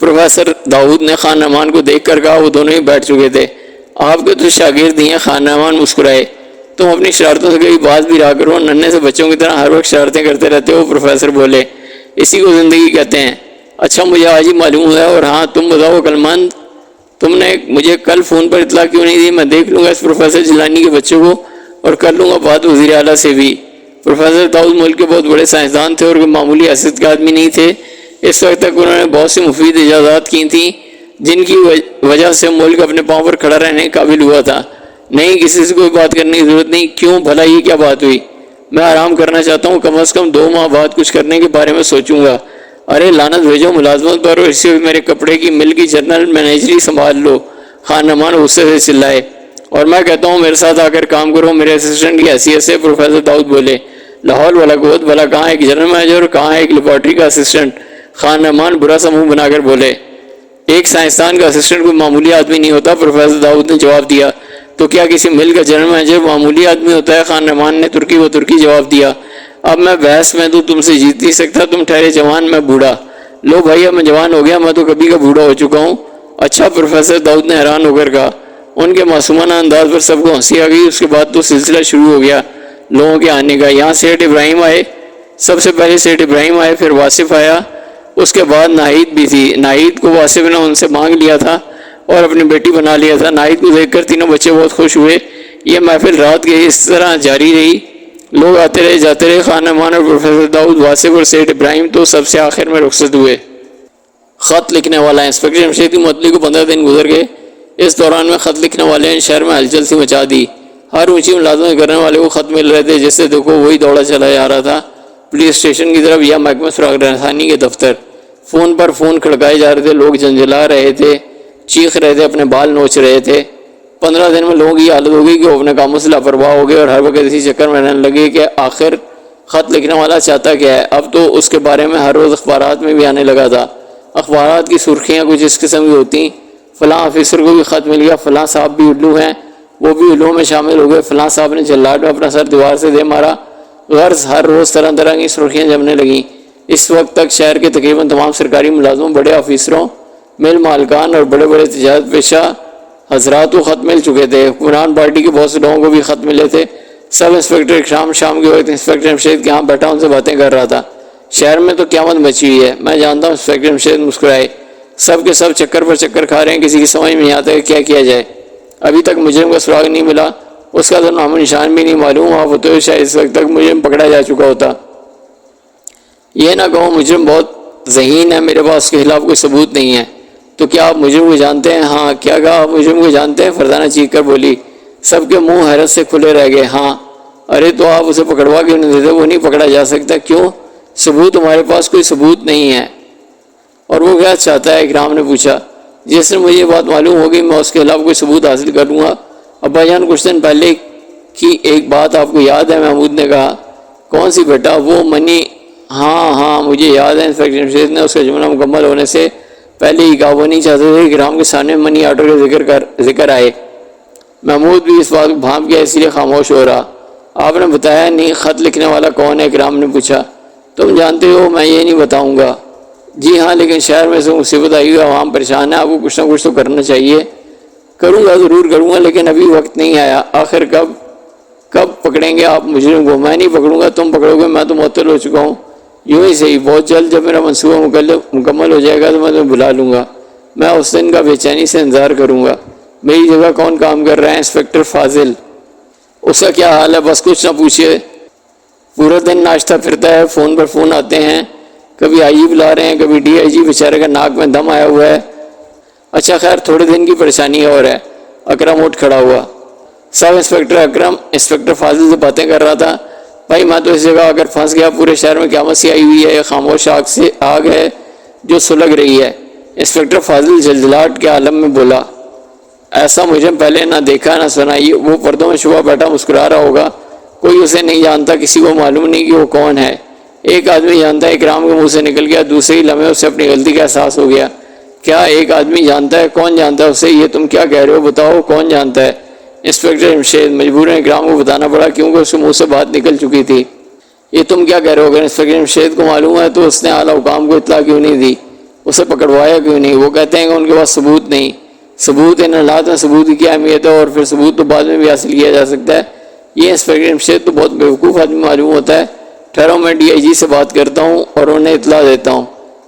پروفیسر داؤد نے خان نعمان کو دیکھ کر کہا۔ وہ دونوں ہی بیٹھ چکے تھے۔ آپ کے تو شاگرد ہی ہیں، خان نعمان مسکرائے۔ تم اپنی شرارتوں سے کبھی باز بھی رہا کرو، ننھے سے بچوں کی طرح ہر وقت شرارتیں کرتے رہتے ہو، پروفیسر بولے۔ اسی کو زندگی کہتے ہیں۔ اچھا مجھے آج ہی معلوم ہوا ہے، اور ہاں تم بتاؤ عقلمند، تم نے مجھے کل فون پر اطلاع کیوں نہیں دی؟ میں دیکھ لوں گا اس پروفیسر جیلانی کے بچوں کو اور کر لوں گا بات وزیر اعلیٰ سے بھی۔ پروفیسر داؤد ملک کے بہت بڑے سائنسدان تھے اور کوئی معمولی حیثیت کے آدمی نہیں تھے۔ اس وقت تک انہوں نے بہت سی مفید ایجادات کی تھیں جن کی وجہ سے ملک اپنے پاؤں پر کھڑا رہنے کے قابل ہوا تھا۔ نہیں، کسی سے کوئی بات کرنے کی ضرورت نہیں۔ کیوں بھلا یہ کیا بات ہوئی؟ میں آرام کرنا چاہتا ہوں، کم از کم 2 ماہ بعد کچھ کرنے کے بارے میں سوچوں گا۔ ارے لعنت بھیجو ملازمت پر، اور اسی وقت میرے کپڑے کی مل کی جنرل مینیجری سنبھال لو، خان نعمان غصے سے چلائے۔ اور میں کہتا ہوں میرے ساتھ آ کر کام کرو میرے اسسٹنٹ کی حیثیت سے، پروفیسر داؤد بولے۔ لاہور والا قوت بھلا کہاں ایک جنرل مینیجر اور کہاں ایک لیبارٹری کا اسسٹنٹ؟ خان نعمان برا سا منہ بنا کر بولے۔ ایک سائنسدان کا اسسٹنٹ کوئی معمولی آدمی نہیں ہوتا، پروفیسر داؤد نے جواب دیا۔ تو کیا کسی مل کا جنرل مینیجر معمولی آدمی ہوتا ہے؟ خان نعمان نے ترکی و ترکی جواب دیا۔ اب میں بحث میں تو تم سے جیت نہیں سکتا، تم ٹھہرے جوان، میں بوڑھا۔ لو بھائی اب میں جوان ہو گیا، میں تو کبھی کا بوڑھا ہو چکا ہوں۔ اچھا، پروفیسر داؤد نے حیران ہو کر کہا۔ ان کے معصومانہ انداز پر سب کو ہنسی آ گئی۔ اس کے بعد تو سلسلہ شروع ہو گیا لوگوں کے آنے کا۔ یہاں سیٹھ ابراہیم آئے، سب سے پہلے سیٹھ ابراہیم آئے، پھر واصف آیا، اس کے بعد ناہید بھی تھی۔ ناہید کو واصف نے ان سے مانگ لیا تھا اور اپنی بیٹی بنا لیا تھا۔ ناہید کو دیکھ کر تینوں بچے بہت خوش ہوئے۔ یہ محفل رات کے اس طرح جاری رہی، لوگ آتے رہے جاتے رہے۔ خان نعمان اور پروفیسر داؤد، واصف اور سیٹھ ابراہیم تو سب سے آخر میں رخصت ہوئے۔ خط لکھنے والا انسپکٹر جمشید کی معطلی کو 15 دن گزر گئے۔ اس دوران میں خط لکھنے والے نے شہر میں ہلچل سی مچا دی۔ ہر اونچی ملازمت کرنے والے کو خط مل رہے تھے، جس سے دیکھو وہی دوڑا چلا جا رہا تھا پولیس اسٹیشن کی طرف یا محکمہ سراغ رسانی کے دفتر۔ فون پر فون کھڑکائے جا رہے تھے، لوگ جھنجھلا رہے تھے، چیخ رہے تھے، اپنے بال نوچ رہے تھے۔ 15 دن میں لوگوں کی حالت ہو گئی کہ وہ اپنے کاموں سے لاپرواہ ہو گئے اور ہر وقت اسی چکر میں رہنے لگے کہ آخر خط لکھنے والا چاہتا کیا ہے۔ اب تو اس کے بارے میں ہر روز اخبارات میں بھی آنے لگا تھا۔ اخبارات کی سرخیاں کچھ اس قسم کی ہوتی، فلاں آفیسر کو بھی خط مل گیا، فلاں صاحب بھی الو ہیں، وہ بھی الو میں شامل ہو گئے، فلاں صاحب نے جلاٹ میں اپنا سر دیوار سے دے مارا۔ غرض ہر روز طرح طرح کی سرخیاں جمنے لگیں۔ اس وقت تک شہر کے تقریباً تمام سرکاری ملازموں، بڑے آفیسروں، مل مالکان اور بڑے بڑے تجارت پیشہ حضرات کو خط مل چکے تھے۔ حکمران پارٹی کے بہت سے لوگوں کو بھی خط ملے تھے۔ سب انسپکٹر شام کے وقت انسپکٹر جمشید کے ہاں بیٹھا ان سے باتیں کر رہا تھا۔ شہر میں تو قیامت مچی ہوئی ہے، میں جانتا ہوں، انسپکٹر جمشید مسکرائے۔ سب کے سب چکر پر چکر کھا رہے ہیں، کسی کی سمجھ میں نہیں آتا کہ کیا کیا جائے۔ ابھی تک مجرم کا سراغ نہیں ملا، اس کا تو نام و نشان بھی نہیں معلوم۔ آپ ہوتے ہوئے شاید اس وقت تک مجرم پکڑا جا چکا ہوتا۔ یہ نہ کہو مجرم بہت ذہین ہے، میرے پاس اس کے خلاف کوئی ثبوت نہیں ہے۔ تو کیا آپ مجرم کو جانتے ہیں؟ ہاں۔ کیا کہا؟ آپ مجرم کو جانتے ہیں؟ فرزانہ چیخ کر بولی۔ سب کے منہ حیرت سے کھلے رہ گئے۔ ہاں۔ ارے تو آپ اسے پکڑوا کیوں نہیں دیتے؟ وہ نہیں پکڑا جا سکتا۔ کیوں؟ ثبوت؟ ہمارے پاس کوئی ثبوت نہیں ہے۔ اور وہ کیا چاہتا ہے؟ اکرام نے پوچھا۔ جس نے مجھے یہ بات معلوم ہوگی میں اس کے خلاف کوئی ثبوت حاصل کر لوں گا۔ ابا جان کچھ دن پہلے کی ایک بات آپ کو یاد ہے؟ محمود نے کہا۔ کون سی بیٹا؟ وہ منی؟ ہاں مجھے یاد ہے۔ انسپکٹر جمشید نے اس کا جملہ مکمل ہونے سے پہلے ہی کہا۔ وہ نہیں چاہتے تھے کہ اکرام کے سامنے منی آرڈر کا ذکر آئے۔ محمود بھی اس بات کو بھانپ گیا، اسی لیے خاموش ہو رہا۔ آپ نے بتایا نہیں؟ خط لکھنے والا کون ہے؟ اکرام نے پوچھا۔ تم جانتے ہو میں یہ نہیں بتاؤں گا۔ جی ہاں، لیکن شہر میں سے مصیبت آئی ہوئی، عوام پریشان ہے، آپ کو کچھ نہ کچھ تو کرنا چاہیے۔ کروں گا، ضرور کروں گا، لیکن ابھی وقت نہیں آیا۔ آخر کب پکڑیں گے آپ مجرم کو؟ میں نہیں پکڑوں گا، تم پکڑو گے، میں تو معطل ہو چکا ہوں۔ یوں ہی صحیح، بہت جلد جب میرا منصوبہ مکمل ہو جائے گا تو میں تمہیں بلا لوں گا۔ میں اس دن کا بے چینی سے انتظار کروں گا۔ میری جگہ کون کام کر رہا ہے؟ انسپکٹر فاضل۔ اس کا کیا حال ہے؟ بس کچھ نہ پوچھیے، پورا دن ناشتہ پھرتا ہے، فون پر فون آتے ہیں، کبھی آئی جی بلا رہے ہیں، کبھی ڈی آئی جی، بیچارے کا ناک میں دم آیا ہوا ہے۔ اچھا خیر تھوڑے دن کی پریشانی اور ہے۔ اکرم اٹھ کھڑا ہوا۔ سب انسپکٹر اکرم انسپکٹر فاضل سے باتیں کر رہا تھا۔ بھائی میں تو اس جگہ اگر پھنس گیا، پورے شہر میں قیامت سی آئی ہوئی ہے، یہ خاموش آگ ہے جو سلگ رہی ہے۔ انسپکٹر فاضل جلجلاہٹ کے عالم میں بولا، ایسا مجھے پہلے نہ دیکھا نہ سنا۔ وہ پردوں میں چھپا بیٹھا مسکرا رہا ہوگا۔ کوئی اسے نہیں جانتا، کسی کو معلوم نہیں کہ وہ کون ہے۔ ایک آدمی جانتا ہے، اکرام کے منہ سے نکل گیا۔ دوسرے ہی لمحے اسے اپنی غلطی کا احساس ہو گیا۔ کیا ایک آدمی جانتا ہے؟ کون جانتا ہے اسے؟ یہ تم کیا کہہ رہے ہو؟ بتاؤ کون جانتا ہے؟ انسپکٹر جمشید مجبوراً اکرام کو بتانا پڑا، کیونکہ اس کے منہ سے بات نکل چکی تھی۔ یہ تم کیا کہہ رہے ہو؟ اگر انسپکٹر جمشید کو معلوم ہے تو اس نے اعلیٰ حکام کو اطلاع کیوں نہیں دی؟ اسے پکڑوایا کیوں نہیں؟ وہ کہتے ہیں کہ ان کے پاس ثبوت نہیں۔ ثبوت؟ ان حالات میں ثبوت کی کیا اہمیت ہے؟ اور پھر ثبوت تو بعد میں بھی حاصل کیا جا سکتا ہے۔ یہ انسپکٹر جمشید تو بہت بیوقوف آدمی معلوم ہوتا ہے۔ ٹھہرو میں ڈی آئی جی سے بات کرتا ہوں اور انہیں اطلاع دیتا ہوں۔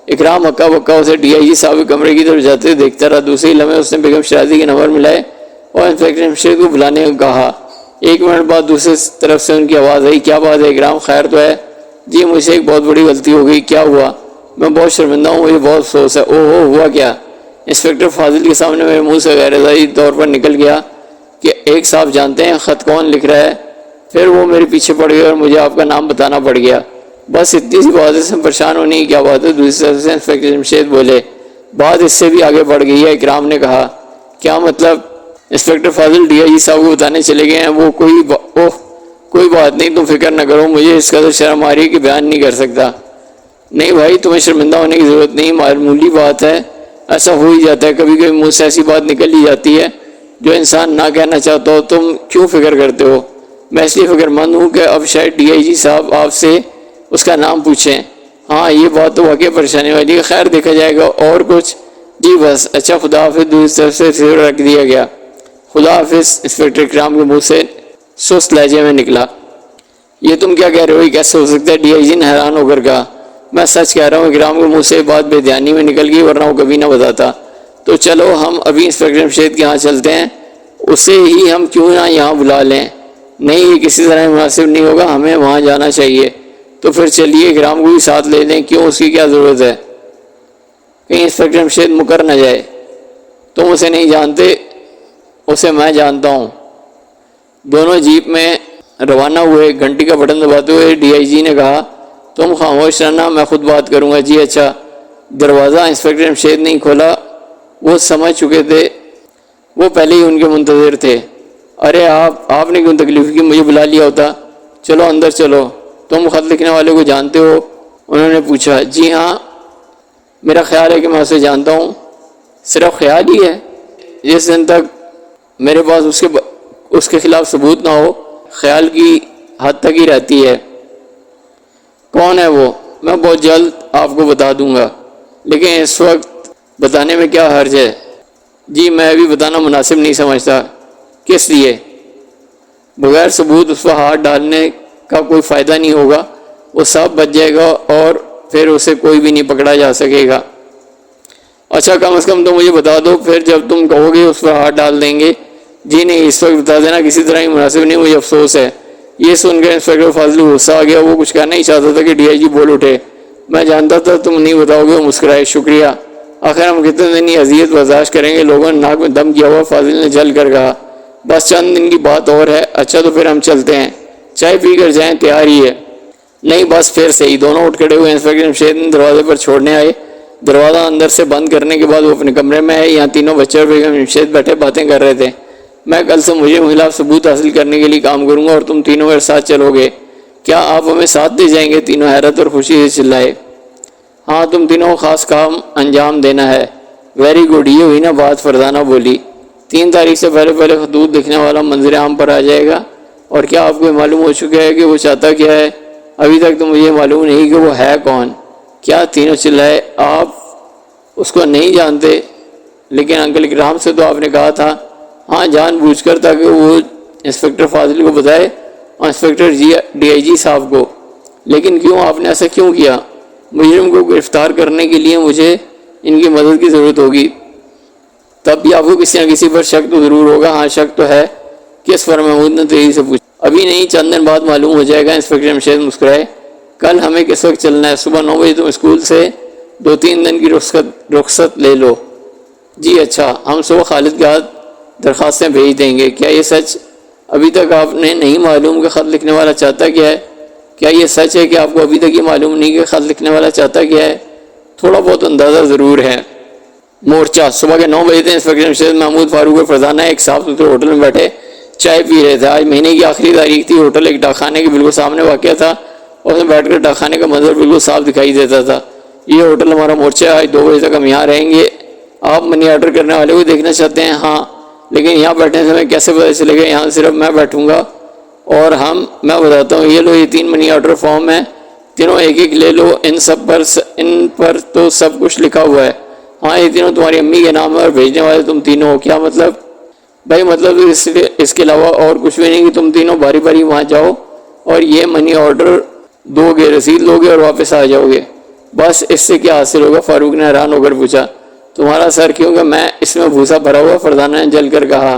اکرام ہکا بکا اسے ڈی آئی جی صاحب کے کمرے کی طرف جاتے دیکھتا رہا۔ دوسری لمحے اس نے بیگم شرازی کے نمبر ملائے اور انسپکٹر جمشید کو بلانے کو کہا۔ 1 منٹ بعد دوسری طرف سے ان کی آواز آئی، کیا بات ہے اکرام، خیر تو ہے؟ جی مجھ سے ایک بہت بڑی غلطی ہو گئی۔ کیا ہوا؟ میں بہت شرمندہ ہوں، مجھے بہت افسوس ہے۔ اوہ ہو، ہوا کیا؟ انسپکٹر فاضل کے سامنے میرے منہ سے غیر ارادی طور پر نکل گیا کہ ایک صاحب جانتے ہیں خط کون لکھ رہا ہے؟ پھر وہ میرے پیچھے پڑ گئے اور مجھے آپ کا نام بتانا پڑ گیا۔ بس اتنی سی بات سے پریشان ہونے کی کیا بات ہے؟ دوسری طرف سے انسپکٹر جمشید بولے۔ بات اس سے بھی آگے بڑھ گئی ہے، اکرام نے کہا۔ کیا مطلب؟ انسپکٹر فاضل ڈی آئی جی صاحب کو بتانے چلے گئے ہیں۔ وہ کوئی بات نہیں، تم فکر نہ کرو، مجھے اس قدر شرم آ رہی ہے کہ بیان نہیں کر سکتا۔ نہیں بھائی تمہیں شرمندہ ہونے کی ضرورت نہیں، معمولی بات ہے، ایسا ہو ہی جاتا ہے، کبھی کبھی منہ سے ایسی بات نکل ہی جاتی ہے جو انسان نہ کہنا چاہتا ہو۔ تم کیوں فکر کرتے ہو؟ میں اس لیے فکر مند ہوں کہ اب شاید ڈی آئی جی صاحب آپ سے اس کا نام پوچھیں۔ ہاں یہ بات تو واقعی پریشانی والی ہے، خیر دیکھا جائے گا۔ اور کچھ؟ جی بس۔ اچھا خدا حافظ۔ دوسری طرف سے ریسیور رکھ دیا گیا۔ خدا حافظ انسپکٹر اکرام کے منہ سے سست لہجے میں نکلا۔ یہ تم کیا کہہ رہے ہو؟ یہ کیسے ہو سکتا ہے؟ ڈی آئی جی نے حیران ہو کر کہا۔ میں سچ کہہ رہا ہوں۔ اکرام کے منہ سے بات بے دھیانی میں نکل گئی، ورنہ وہ کبھی نہ بتاتا۔ تو چلو ہم ابھی انسپکٹر جمشید کے ہاں چلتے ہیں، اسے ہی ہم کیوں نہ یہاں بلا لیں۔ نہیں یہ کسی طرح مناسب نہیں ہوگا، ہمیں وہاں جانا چاہیے۔ تو پھر چلیے اکرام کو بھی ساتھ لے لیں۔ کیوں؟ اس کی کیا ضرورت ہے؟ کہیں انسپکٹر جمشید مکر نہ جائے۔ تم اسے نہیں جانتے، اسے میں جانتا ہوں۔ دونوں جیپ میں روانہ ہوئے۔ گھنٹی کا بٹن دباتے ہوئے ڈی آئی جی نے کہا، تم خاموش رہنا، میں خود بات کروں گا۔ جی اچھا۔ دروازہ انسپکٹر جمشید نہیں کھولا، وہ سمجھ چکے تھے، وہ پہلے ہی ان کے منتظر تھے۔ ارے آپ نے کیوں تکلیف کی؟ مجھے بلا لیا ہوتا۔ چلو اندر چلو۔ تم خط لکھنے والے کو جانتے ہو؟ انہوں نے پوچھا۔ جی ہاں، میرا خیال ہے کہ میں اسے جانتا ہوں۔ صرف خیال ہی ہے؟ جس دن تک میرے پاس اس کے خلاف ثبوت نہ ہو، خیال کی حد تک ہی رہتی ہے۔ کون ہے وہ؟ میں بہت جلد آپ کو بتا دوں گا، لیکن اس وقت بتانے میں کیا حرج ہے؟ جی میں ابھی بتانا مناسب نہیں سمجھتا۔ کس لیے؟ بغیر ثبوت اس پر ہاتھ ڈالنے کا کوئی فائدہ نہیں ہوگا، وہ سب بچ جائے گا اور پھر اسے کوئی بھی نہیں پکڑا جا سکے گا۔ اچھا کم از کم تو مجھے بتا دو، پھر جب تم کہو گے اس پر ہاتھ ڈال دیں گے۔ جی نہیں اس وقت بتا دینا کسی طرح ہی مناسب نہیں، مجھے افسوس ہے۔ یہ سن کر انسپکٹر فاضل غصہ آ گیا۔ وہ کچھ کہنا ہی چاہتا تھا کہ ڈی آئی جی بول اٹھے، میں جانتا تھا تم نہیں بتاؤ گے۔ وہ مسکرائے، شکریہ، آخر ہم کتنے دن یہ اذیت برداشت کریں گے؟ لوگوں نے ناک میں دم کیا ہوا۔ فاضل نے جل کر کہا، بس چند دن کی بات اور ہے۔ اچھا تو پھر ہم چلتے ہیں، چائے پی کر جائیں، تیار ہی ہے۔ نہیں بس پھر صحیح۔ دونوں اٹھ کھڑے ہوئے۔ انسپکٹر جمشید نے دروازے پر چھوڑنے آئے۔ دروازہ اندر سے بند کرنے کے بعد وہ اپنے کمرے میں آئے۔ یہاں تینوں بچے اور بیگم جمشید بیٹھے باتیں کر رہے تھے۔ میں کل سے مجھے خلاف ثبوت حاصل کرنے کے لیے کام کروں گا اور تم تینوں میرے ساتھ چلو گے۔ کیا آپ ہمیں ساتھ دے جائیں گے؟ تینوں حیرت اور خوشی سے چلائے۔ ہاں تم تینوں کو خاص کام انجام دینا ہے۔ ویری گڈ، یہ ہوئی نا بات، فرزانہ بولی۔ 3 تاریخ سے پہلے خطوط لکھنے والا منظر عام پر آ جائے گا۔ اور کیا آپ کو معلوم ہو چکا ہے کہ وہ چاہتا کیا ہے؟ ابھی تک تو مجھے معلوم نہیں کہ وہ ہے کون۔ کیا؟ تینوں چلائے۔ آپ اس کو نہیں جانتے؟ لیکن انکل اکرام سے تو آپ نے کہا تھا۔ ہاں جان بوجھ کر، تاکہ وہ انسپکٹر فاضل کو بتائے اور انسپکٹر ڈی آئی جی صاحب کو۔ لیکن کیوں؟ آپ نے ایسا کیوں کیا؟ مجرم کو گرفتار کرنے کے لیے مجھے ان کی مدد کی ضرورت ہوگی۔ تب بھی آپ کو کسی نہ کسی پر شک تو ضرور ہوگا۔ ہاں شک تو ہے۔ کس پر؟ محمود نے تیزی سے پوچھا۔ ابھی نہیں، چند دن بعد معلوم ہو جائے گا۔ انسپیکٹر جمشید مسکرائے۔ کل ہمیں کس وقت چلنا ہے؟ صبح 9 بجے تم اسکول سے 2-3 دن کی رخصت لے لو۔ جی اچھا، ہم صبح خالد کے ہاتھ درخواستیں بھیج دیں گے۔ کیا یہ سچ؟ ابھی تک آپ نے نہیں معلوم کہ خط لکھنے والا چاہتا کیا ہے؟ کیا یہ سچ ہے کہ آپ کو ابھی تک یہ معلوم نہیں کہ خط لکھنے والا چاہتا کیا ہے؟ تھوڑا بہت اندازہ ضرور ہے۔ مورچہ صبح کے 9 بجے تھے۔ انسپیکٹر جمشید، محمود، فاروق اور فرزانہ ایک صاف ستھرے ہوٹل میں بیٹھے چائے پی رہے تھے۔ آج مہینے کی آخری تاریخ تھی۔ ہوٹل ایک ڈاکخانے کے بالکل سامنے واقع تھا اور اس میں بیٹھ کر ڈاکخانے کا منظر بالکل صاف دکھائی دیتا تھا۔ یہ ہوٹل ہمارا مورچہ ہے، آج 2 بجے تک ہم یہاں رہیں گے۔ آپ منی آرڈر کرنے والے کو دیکھنا چاہتے ہیں؟ ہاں، لیکن یہاں بیٹھنے سے ہمیں کیسے پتہ چلے گا؟ یہاں صرف میں بیٹھوں گا اور میں بتاتا ہوں۔ یہ لو، یہ 3 منی آرڈر فارم ہیں، تینوں ایک ایک لے لو۔ ان پر تو سب کچھ لکھا ہوا ہے۔ ہاں، یہ تینوں تمہاری امی کے نام ہے اور بھیجنے والے تم تینوں ہو۔ کیا مطلب؟ بھائی مطلب اس کے علاوہ اور کچھ بھی نہیں کہ تم تینوں باری باری وہاں جاؤ اور یہ منی آرڈر دو گے، رسید لو گے اور واپس آ جاؤ گے۔ بس اس سے کیا حاصل ہوگا؟ فاروق نے حیران ہو کر پوچھا۔ تمہارا سر کیوں کہ میں اس میں بھوسا بھرا ہوا، فرزانہ نے جل کر کہا۔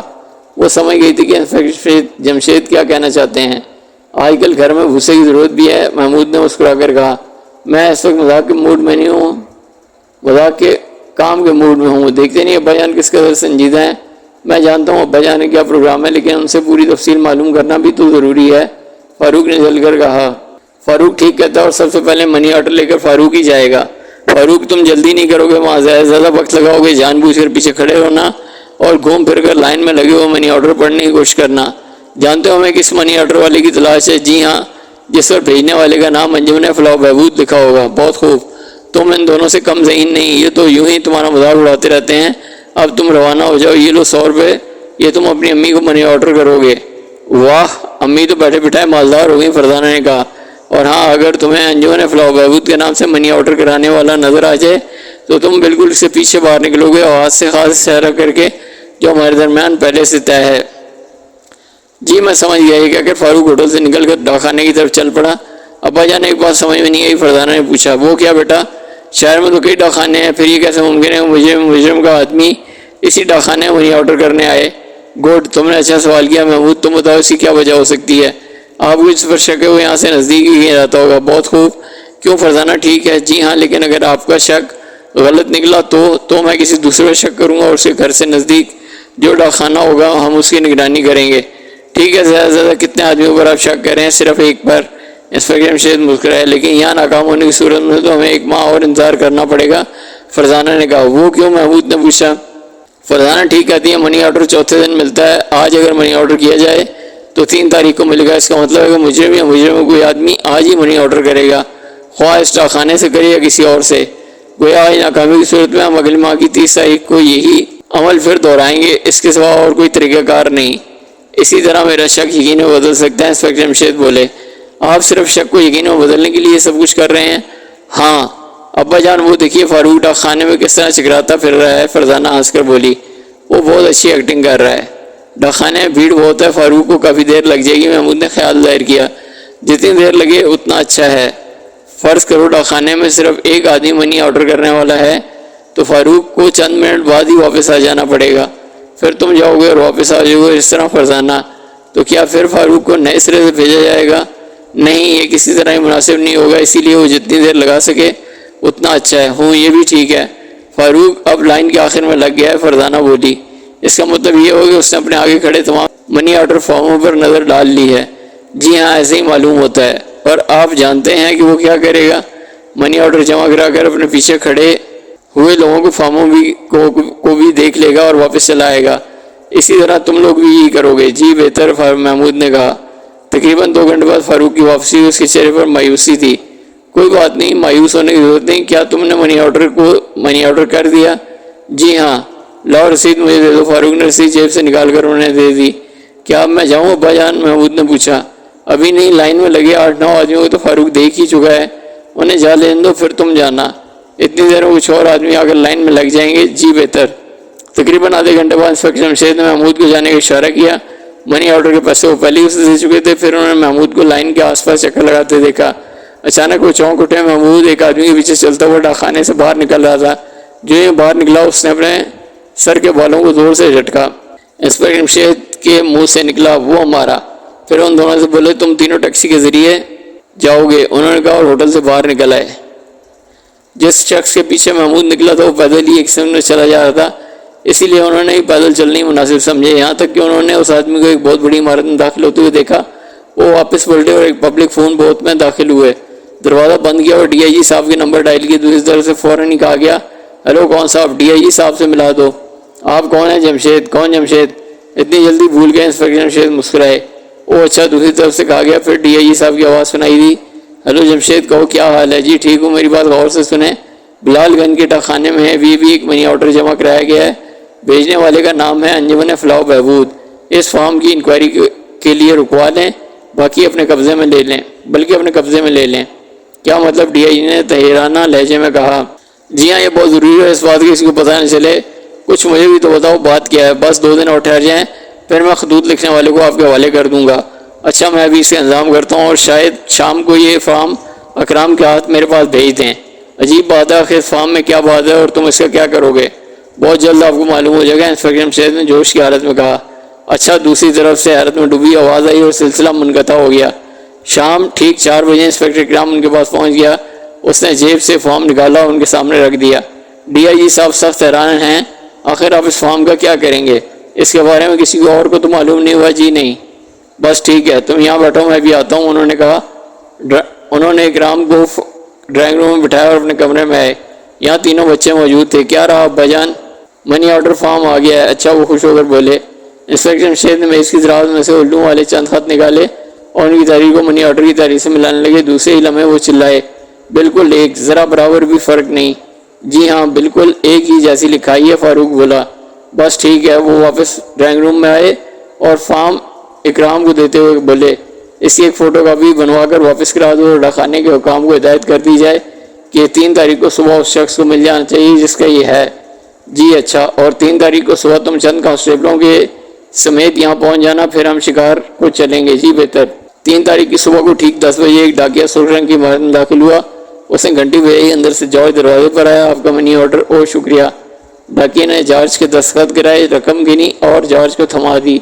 وہ سمجھ گئی تھی کہ انسپیکٹر جمشید کیا کہنا چاہتے ہیں۔ آج کل گھر میں بھوسے کی ضرورت بھی ہے، محمود نے مسکرا کر کہا۔ میں اس وقت مذاق کے موڈ میں نہیں ہوں، مذاق کے کام کے موڈ میں ہوں۔ دیکھتے نہیں ابا جان کس قدر سنجیدہ ہیں۔ میں جانتا ہوں ابا جان نے کیا پروگرام ہے، لیکن ان سے پوری تفصیل معلوم کرنا بھی تو ضروری ہے، فاروق نے جل کر کہا۔ فاروق ٹھیک کہتا ہے اور سب سے پہلے منی آرڈر لے کر فاروق ہی جائے گا۔ فاروق تم جلدی نہیں کرو گے، وہاں زیادہ وقت لگاؤ گے، جان بوجھ کر پیچھے کھڑے ہونا اور گھوم پھر کر لائن میں لگے ہوئے منی آرڈر پڑھنے کی کوشش کرنا۔ جانتے ہو ہمیں کس منی آرڈر والے کی تلاش ہے؟ جی ہاں، جس پر بھیجنے والے کا نام انجمن فلاح و بہبود لکھا ہوگا۔ بہت خوب، تم ان دونوں سے کم ذہین نہیں، یہ تو یوں ہی تمہارا مذاق اڑاتے رہتے ہیں۔ اب تم روانہ ہو جاؤ، یہ لو 100 روپے، یہ تم اپنی امی کو منی آرڈر کرو گے۔ واہ، امی تو بیٹھے بٹھائے مالدار ہو گئی، فرزانہ نے کہا۔ اور ہاں، اگر تمہیں انجمن فلاح و بہبود کے نام سے منی آرڈر کرانے والا نظر آ جائے تو تم بالکل اس سے پیچھے باہر نکلو گے، آواز سے خاص اشارہ کر کے جو ہمارے درمیان پہلے سے طے ہے۔ جی میں سمجھ گیا، یہ کہہ کر فاروق ہوٹل سے نکل کر ڈاکخانے کی طرف چل پڑا۔ ابا جان ایک بات سمجھ میں نہیں آئی، فرزانہ نے پوچھا۔ وہ کیا بیٹا؟ شہر میں تو کئی ڈاکخانے ہیں، پھر یہ کیسے ممکن ہے مجرم کا آدمی اسی ڈاکخانے میں منی آرڈر کرنے آئے؟ گڈ، تم نے اچھا سوال کیا محمود، تم بتاؤ اس کی کیا وجہ ہو سکتی ہے؟ آپ کو اس پر شک ہے وہ یہاں سے نزدیک ہی رہتا ہوگا۔ بہت خوب، کیوں فرزانہ ٹھیک ہے؟ جی ہاں، لیکن اگر آپ کا شک غلط نکلا تو میں کسی دوسرے پر شک کروں گا اور اس کے گھر سے نزدیک جو ڈاکخانہ ہوگا ہم اس کی نگرانی کریں گے۔ ٹھیک ہے، زیادہ سے زیادہ کتنے آدمیوں پر آپ شک کر رہے ہیں؟ صرف ایک پر۔ انسپیکٹر جمشید مسکرائے۔ لیکن یہاں ناکام ہونے کی صورت میں تو ہمیں 1 ماہ اور انتظار کرنا پڑے گا، فرزانہ نے کہا۔ وہ کیوں؟ محمود نے پوچھا۔ فرزانہ ٹھیک کہتی ہے، منی آرڈر چوتھے دن ملتا ہے۔ آج اگر منی آرڈر کیا جائے تو 3 تاریخ کو ملے گا۔ اس کا مطلب ہے کہ مجرم یا مجرم کوئی آدمی آج ہی منی آرڈر کرے گا، خواہ اس ڈاکخانے سے کرے یا کسی اور سے۔ گویا آج ناکامی کی صورت میں ہم اگلے ماہ کی 30 تاریخ کو یہی عمل پھر دہرائیں گے، اس کے سوا اور کوئی طریقہ کار نہیں۔ اسی طرح میرا شک یقین میں بدل سکتا ہے، انسپیکٹر جمشید بولے۔ آپ صرف شک کو یقین میں بدلنے کے لیے سب کچھ کر رہے ہیں؟ ہاں ابا جان، وہ دیکھیے فاروق ڈاکخانے میں کس طرح چکراتا پھر رہا ہے، فرزانہ ہنس کر بولی۔ وہ بہت اچھی ایکٹنگ کر رہا ہے، ڈاکخانے میں بھیڑ بہت ہے، فاروق کو کافی دیر لگ جائے گی، محمود نے خیال ظاہر کیا۔ جتنی دیر لگے اتنا اچھا ہے۔ فرض کرو ڈاکخانے میں صرف ایک آدمی منی آرڈر کرنے والا ہے تو فاروق کو چند منٹ بعد ہی واپس آ جانا پڑے گا، پھر تم جاؤ گے اور واپس آ جاؤ گے اس طرح فرزانہ۔ تو کیا پھر فاروق کو نئے سرے سے بھیجا جائے گا؟ نہیں، یہ کسی طرح ہی مناسب نہیں ہوگا، اسی لیے وہ جتنی دیر لگا سکے اتنا اچھا ہے۔ ہوں، یہ بھی ٹھیک ہے۔ فاروق اب لائن کے آخر میں لگ گیا ہے، فرزانہ بولی۔ اس کا مطلب یہ ہو کہ اس نے اپنے آگے کھڑے تمام منی آرڈر فارموں پر نظر ڈال لی ہے۔ جی ہاں، ایسے ہی معلوم ہوتا ہے۔ اور آپ جانتے ہیں کہ وہ کیا کرے گا؟ منی آرڈر جمع کرا کر اپنے پیچھے کھڑے ہوئے لوگوں کو فارموں کو بھی دیکھ لے گا اور واپس چلا آئے گا۔ اسی طرح تم لوگ بھی یہی کرو گے؟ جی بہتر، محمود نے کہا۔ تقریباً 2 گھنٹے بعد فاروق کی واپسی ہوئی، اس کے چہرے پر مایوسی تھی۔ کوئی بات نہیں، مایوس ہونے کی ضرورت نہیں، کیا تم نے منی آرڈر کر دیا؟ جی ہاں۔ لاؤ رسید مجھے دے دو، فاروق نے رسید جیب سے نکال کر انہیں دے دی۔ کیا اب میں جاؤں ابا جان؟ محمود نے پوچھا۔ ابھی نہیں، لائن میں لگے 8-9 آدمیوں کو تو فاروق دیکھ ہی چکا ہے، انہیں جا لین دو، پھر تم جانا۔ اتنی دیر میں کچھ اور آدمی آ کر لائن میں لگ جائیں گے۔ جی بہتر۔ تقریباً آدھے گھنٹے بعد انسپیکٹر جمشید نے محمود کو جانے کا اشارہ کیا۔ منی آرڈر کے پیسے وہ پہلے ہی اسے دے چکے تھے، پھر انہوں نے محمود کو لائن کے آس پاس چکر لگاتے دیکھا۔ اچانک وہ چونک اٹھے۔ محمود ایک آدمی کے پیچھے چلتا ہوا ڈاکخانے سے باہر نکل رہا تھا۔ جو یہ باہر نکلا اس نے اپنے سر کے بالوں کو زور سے جھٹکا۔ انسپیکٹر جمشید کے منہ سے نکلا، وہ ہمارا۔ پھر ان دونوں سے بولے تم تینوں ٹیکسی کے ذریعے جاؤ گے. انہوں نے کہا اور ہوٹل سے باہر نکل آئے. جس شخص کے پیچھے محمود نکلا تھا وہ پیدل ہی ایک سمت میں چلا جا رہا تھا, اسی لیے انہوں نے پیدل چلنا ہی مناسب سمجھے, یہاں تک کہ انہوں نے اس آدمی کو ایک بہت بڑی عمارت میں داخل ہوتے ہوئے دیکھا. وہ واپس پلٹے اور ایک پبلک فون بوتھ میں داخل ہوئے. دروازہ بند کیا اور ڈی آئی جی صاحب کے نمبر ڈائل کیے. دوسری طرف سے فوراً ہی کہا گیا, ہیلو کون صاحب, ڈی آئی جی صاحب سے ملا دو. آپ کون ہیں؟ جمشید. کون جمشید؟ اتنی جلدی بھول گئے؟ انسپکٹر جمشید مسکرائے. او اچھا. دوسری طرف سے کہا گیا. پھر ڈی آئی جی صاحب کی آواز سنائی دی, ہیلو جمشید, کہو کیا حال ہے؟ جی ٹھیک ہوں. میری بات غور سے سنیں. بلال گنج کے ٹخانے میں ہے بھی ایک منی آرڈر جمع کرایا گیا ہے. بھیجنے والے کا نام ہے انجمن فلاح بہبود. اس فارم کی انکوائری کے لیے رکوا لیں, باقی اپنے قبضے میں لے لیں. کیا مطلب؟ ڈی آئی جی نے تحیرانہ لہجے میں کہا. جی ہاں, یہ بہت ضروری ہے اس بات کی کسی کو پتہ نہ چلے. کچھ مجھے بھی تو بتاؤ بات کیا ہے. بس 2 دن اور ٹھہر جائیں, پھر میں خطوط لکھنے والے کو آپ کے حوالے کر دوں گا. اچھا, میں ابھی اس کا انتظام کرتا ہوں اور شاید شام کو یہ فارم اکرام کے ہاتھ میرے پاس بھیج دیں. عجیب بات ہے, آخر اس فارم میں کیا بات ہے اور تم اس کا کیا کرو گے؟ بہت جلد آپ کو معلوم ہو جائے گا, انسپکٹر جمشید نے جوش کی حالت میں کہا. اچھا. دوسری طرف سے حیرت میں ڈوبی آواز آئی اور سلسلہ منقطع ہو گیا. شام ٹھیک 4 بجے انسپکٹر اکرام ان کے پاس پہنچ گیا. اس نے جیب سے فارم نکالا اور ان کے سامنے رکھ دیا. ڈی آئی جی صاحب سخت حیران ہیں. آخر آپ اس فارم کا کیا کریں گے؟ اس کے بارے میں کسی کو اور کو تو معلوم نہیں ہوا؟ جی نہیں. بس ٹھیک ہے, تم یہاں بیٹھو, میں بھی آتا ہوں, انہوں نے کہا. انہوں نے اکرام کو ڈرائنگ روم میں بٹھایا اور اپنے کمرے میں آئے. یہاں تینوں بچے موجود تھے. کیا رہا ابا جان؟ منی آرڈر فارم آ گیا ہے. اچھا, وہ خوش ہو کر بولے. انسپکٹر جمشید نے میز کی دراز میں سے الٹوں والے چند خط نکالے اور ان کی تاریخ کو منی آرڈر کی تاریخ سے ملانے لگے. دوسرے ہی لمحے وہ چلائے, بالکل ایک, ذرا برابر بھی فرق نہیں. جی ہاں, بالکل ایک ہی جیسی لکھائی ہے. فاروق بولا. بس ٹھیک ہے. وہ واپس ڈرائنگ روم میں آئے اور فارم اکرام کو دیتے ہوئے بولے, اس کی ایک فوٹو کاپی بنوا کر واپس کرا دو اور ڈاکخانے کے حکام کو ہدایت کر دی جائے کہ 3 تاریخ کو صبح اس شخص کو مل جانا چاہیے جس کا یہ ہے. جی اچھا. اور 3 تاریخ کو صبح تم چند کانسٹیبلوں کے سمیت یہاں پہنچ جانا, پھر ہم شکار کو چلیں گے. جی بہتر. 3 تاریخ کی صبح کو ٹھیک 10 بجے ایک ڈاکیا سرخ رنگ کی عمارت میں داخل ہوا. اس نے گھنٹی بجائی. اندر سے جارج دروازے پر آیا. آپ کا منی آرڈر. او شکریہ. ڈاکیا نے جارج کے دستخط کرائے, رقم گنی اور جارج کو تھما دی.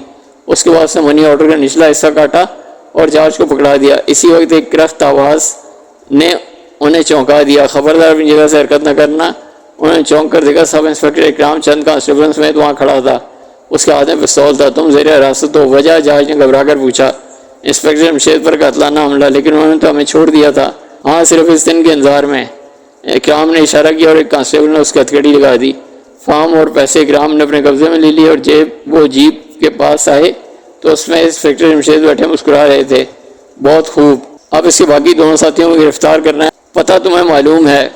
اس کے بعد سے منی آرڈر کا نچلا حصہ کاٹا اور جارج کو پکڑا دیا. اسی وقت ایک کرخت آواز نے انہیں چونکا دیا. خبردار, اپنی جگہ سے حرکت نہ کرنا. انہوں نے چونک کر دیکھا. سب انسپکٹر اکرام چند کانسٹیبلوں سمیت وہاں کھڑا تھا. اس کے ہاتھ میں پستول تھا. تم زیر حراست ہو؟ وجہ؟ جارج نے گھبرا کر پوچھا. انسپکٹر جمشید پر قاتلانہ حملہ, لیکن انہوں نے تو ہمیں چھوڑ دیا تھا. ہاں, صرف اس دن کے انتظار میں. اکرام نے اشارہ کیا اور ایک کانسٹیبل نے اس کی ہتھکڑی لگا دی. فارم اور پیسے اکرام نے اپنے قبضے میں لے لیے اور وہ جیپ کے پاس آئے تو اس میں انسپکٹر جمشید بیٹھے مسکرا رہے تھے. بہت خوب. اب اس کے باقی دونوں ساتھیوں کو گرفتار کرنا ہے. پتہ تمہیں معلوم ہے.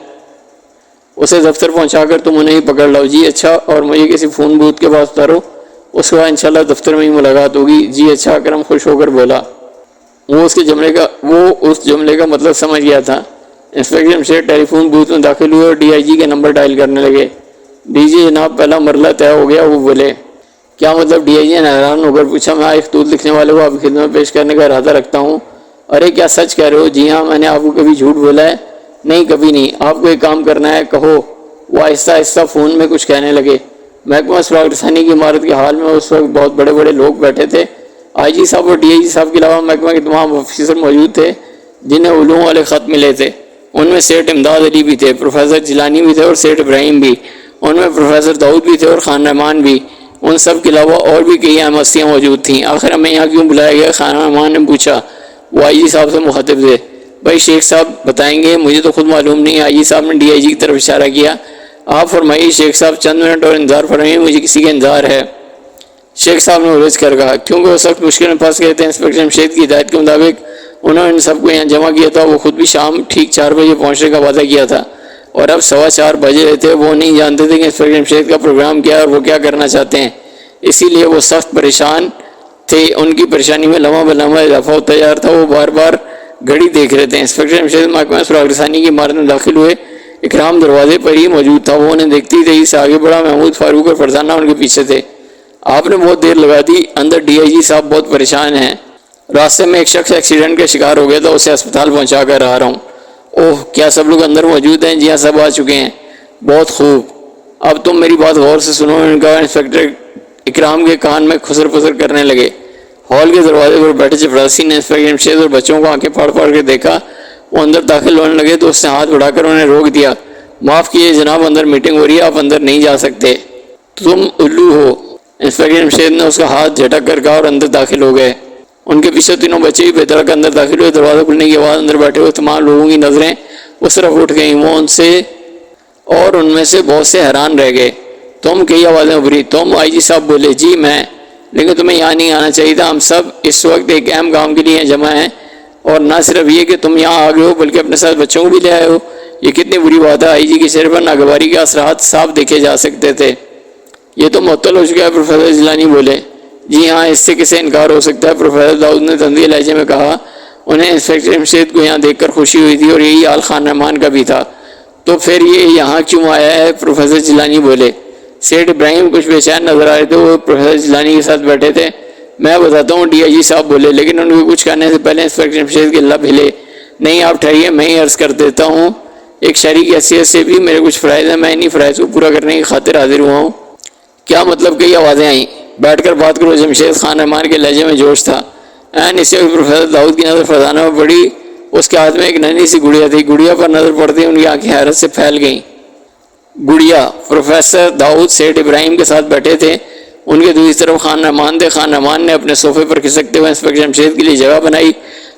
اسے دفتر پہنچا کر تم انہیں ہی پکڑ لاؤ. جی اچھا. اور مجھے کسی فون بوتھ کے پاس اتارو, اس کے بعد انشاءاللہ دفتر میں ہی ملاقات ہوگی. جی اچھا. اکرم خوش ہو کر بولا. وہ اس جملے کا مطلب سمجھ گیا تھا. انسپکٹر جمشید ٹیلی فون بوتھ میں داخل ہوئے اور ڈی آئی جی کے نمبر ڈائل کرنے لگے. ڈی جی جناب, پہلا مرحلہ طے ہو گیا. وہ بولے. کیا مطلب؟ ڈی آئی جی نے حیران ہو کر پوچھا. میں ایک خطوط لکھنے والے کو آپ کی خدمت پیش کرنے کا ارادہ رکھتا ہوں. ارے کیا سچ کہہ رہے ہو؟ جی ہاں. میں نے آپ کو کبھی جھوٹ بولا ہے؟ نہیں, کبھی نہیں. آپ کو ایک کام کرنا ہے. کہو. وہ آہستہ آہستہ فون میں کچھ کہنے لگے. محکمہ سراغ رسانی کی عمارت کے حال میں اس وقت بہت بڑے بڑے لوگ بیٹھے تھے. آئی جی صاحب اور ڈی آئی جی صاحب کے علاوہ محکمہ کے تمام آفیسر موجود تھے جنہیں علوم والے خط ملے تھے. ان میں سیٹھ امداد علی بھی تھے, پروفیسر جیلانی بھی تھے اور سیٹھ ابراہیم بھی. ان میں پروفیسر داؤد بھی تھے اور خان رحمان بھی. ان سب کے علاوہ اور بھی کئی اہم ہستیاں موجود تھیں. آخر ہمیں یہاں کیوں بلایا گیا؟ خان رحمان نے پوچھا. وہ آئی جی صاحب سے مخاطب تھے. بھائی شیخ صاحب بتائیں گے, مجھے تو خود معلوم نہیں. آئی جی صاحب نے ڈی آئی جی کی طرف اشارہ کیا. آپ فرمائیے شیخ صاحب, چند منٹ اور انتظار فرمائیے, مجھے کسی کا انتظار ہے. شیخ صاحب نے الجھ کر کہا. کیونکہ وہ سخت مشکل میں پھنس گئے تھے. انسپکٹر جمشید کی ہدایت کے مطابق انہوں نے ان سب کو یہاں جمع کیا تھا. وہ خود بھی شام ٹھیک 4 بجے پہنچنے کا وعدہ کیا تھا اور اب 4:15 بجے رہے تھے. وہ نہیں جانتے تھے کہ انسپکٹر جمشید کا پروگرام کیا ہے اور وہ کیا کرنا چاہتے ہیں. اسی لیے وہ سخت پریشان تھے. ان کی پریشانی میں لمحہ بلمحہ اضافہ ہوتا جا رہا تھا. وہ بار بار گھڑی دیکھ رہے تھے. انسپکٹر جمشید محکمہ سراغ رسانی کی عمارت میں داخل ہوئے. اکرام دروازے پر ہی موجود تھا. وہ انہیں دیکھتی تیزی سے آگے بڑھا. محمود, فاروق اور فرزانہ ان کے پیچھے تھے. آپ نے بہت دیر لگا دی. اندر ڈی آئی جی صاحب بہت پریشان ہیں. راستے میں ایک شخص ایکسیڈنٹ کا شکار ہو گیا تھا, اسے اسپتال پہنچا کر آ رہا ہوں. اوہ, کیا سب لوگ اندر موجود ہیں؟ جی ہاں, سب آ چکے ہیں. بہت خوب. اب تم میری بات غور سے سنو. ان کا انسپکٹر اکرام کے کان میں خسر پسر کرنے لگے. ہال کے دروازے پر بیٹھے چپراسی نے انسپکٹر جمشید اور بچوں کو آنکھیں پھاڑ پھاڑ کے دیکھا۔ وہ اندر داخل ہونے لگے تو اس نے ہاتھ اٹھا کر انہیں روک دیا۔ معاف کیجیے جناب، اندر میٹنگ ہو رہی ہے، آپ اندر نہیں جا سکتے۔ تم الو ہو، انسپکٹر جمشید نے اس کا ہاتھ جھٹک کر کہا اور اندر داخل ہو گئے۔ ان کے پیچھے تینوں بچے بھی بے دھڑک اندر داخل ہوئے۔ دروازہ کھلنے کے بعد اندر بیٹھے ہوئے تمام لوگوں کی نظریں اس طرف اٹھ گئیں۔ وہ ان میں سے بہت سے حیران رہ گئے۔ تم، کئی آوازیں ابھری۔ تم، آئی جی صاحب بولے۔ جی میں، لیکن تمہیں یہاں نہیں آنا چاہیے تھا۔ ہم سب اس وقت ایک اہم کام کے لیے یہاں جمع ہیں، اور نہ صرف یہ کہ تم یہاں آ گئے ہو بلکہ اپنے ساتھ بچوں کو بھی لے آئے ہو۔ یہ کتنی بری بات ہے۔ آئی جی کے چہرے پر ناگواری کے اثرات صاف دیکھے جا سکتے تھے۔ یہ تو معطل ہو چکا ہے، پروفیسر جیلانی بولے۔ جی ہاں، اس سے کسے انکار ہو سکتا ہے، پروفیسر داؤد نے تندی لہجے میں کہا۔ انہیں انسپکٹر جمشید کو یہاں دیکھ کر خوشی ہوئی تھی، اور یہی حال خان رحمان کا بھی تھا۔ تو پھر یہ یہاں کیوں آیا ہے؟ پروفیسر جیلانی بولے۔ سیٹھ ابراہیم کچھ بے چین نظر آ رہے تھے، وہ پروفیسر جیلانی کے ساتھ بیٹھے تھے۔ میں بتاتا ہوں، ڈی آئی جی صاحب بولے، لیکن ان کو کچھ کہنے سے پہلے انسپکٹر جمشید کے لب ہلے۔ نہیں، آپ ٹھہریے، میں ہی عرض کر دیتا ہوں۔ ایک شہری کی حیثیت سے بھی میرے کچھ فرائض ہیں، میں انہی فرائض کو پورا کرنے کی خاطر حاضر ہوا ہوں۔ کیا مطلب؟ کئی آوازیں آئیں۔ بیٹھ کر بات کرو۔ جمشید خان رحمان کے لہجے میں جوش تھا۔ اسی وقت پروفیسر داؤد کی نظر فرزانہ میں پڑی۔ اس کے ہاتھ میں ایک ننھی سی گڑیا تھی۔ گڑیا پر نظر پڑتے ان کی آنکھیں حیرت سے پھیل گئیں۔ گڑیا؟ پروفیسر داؤد سیٹھ ابراہیم کے ساتھ بیٹھے تھے، ان کے دوسری طرف خان رحمان تھے۔ خان رحمان نے اپنے صوفے پر کھسکتے ہوئے انسپکٹر جمشید کے لیے جگہ بنائی۔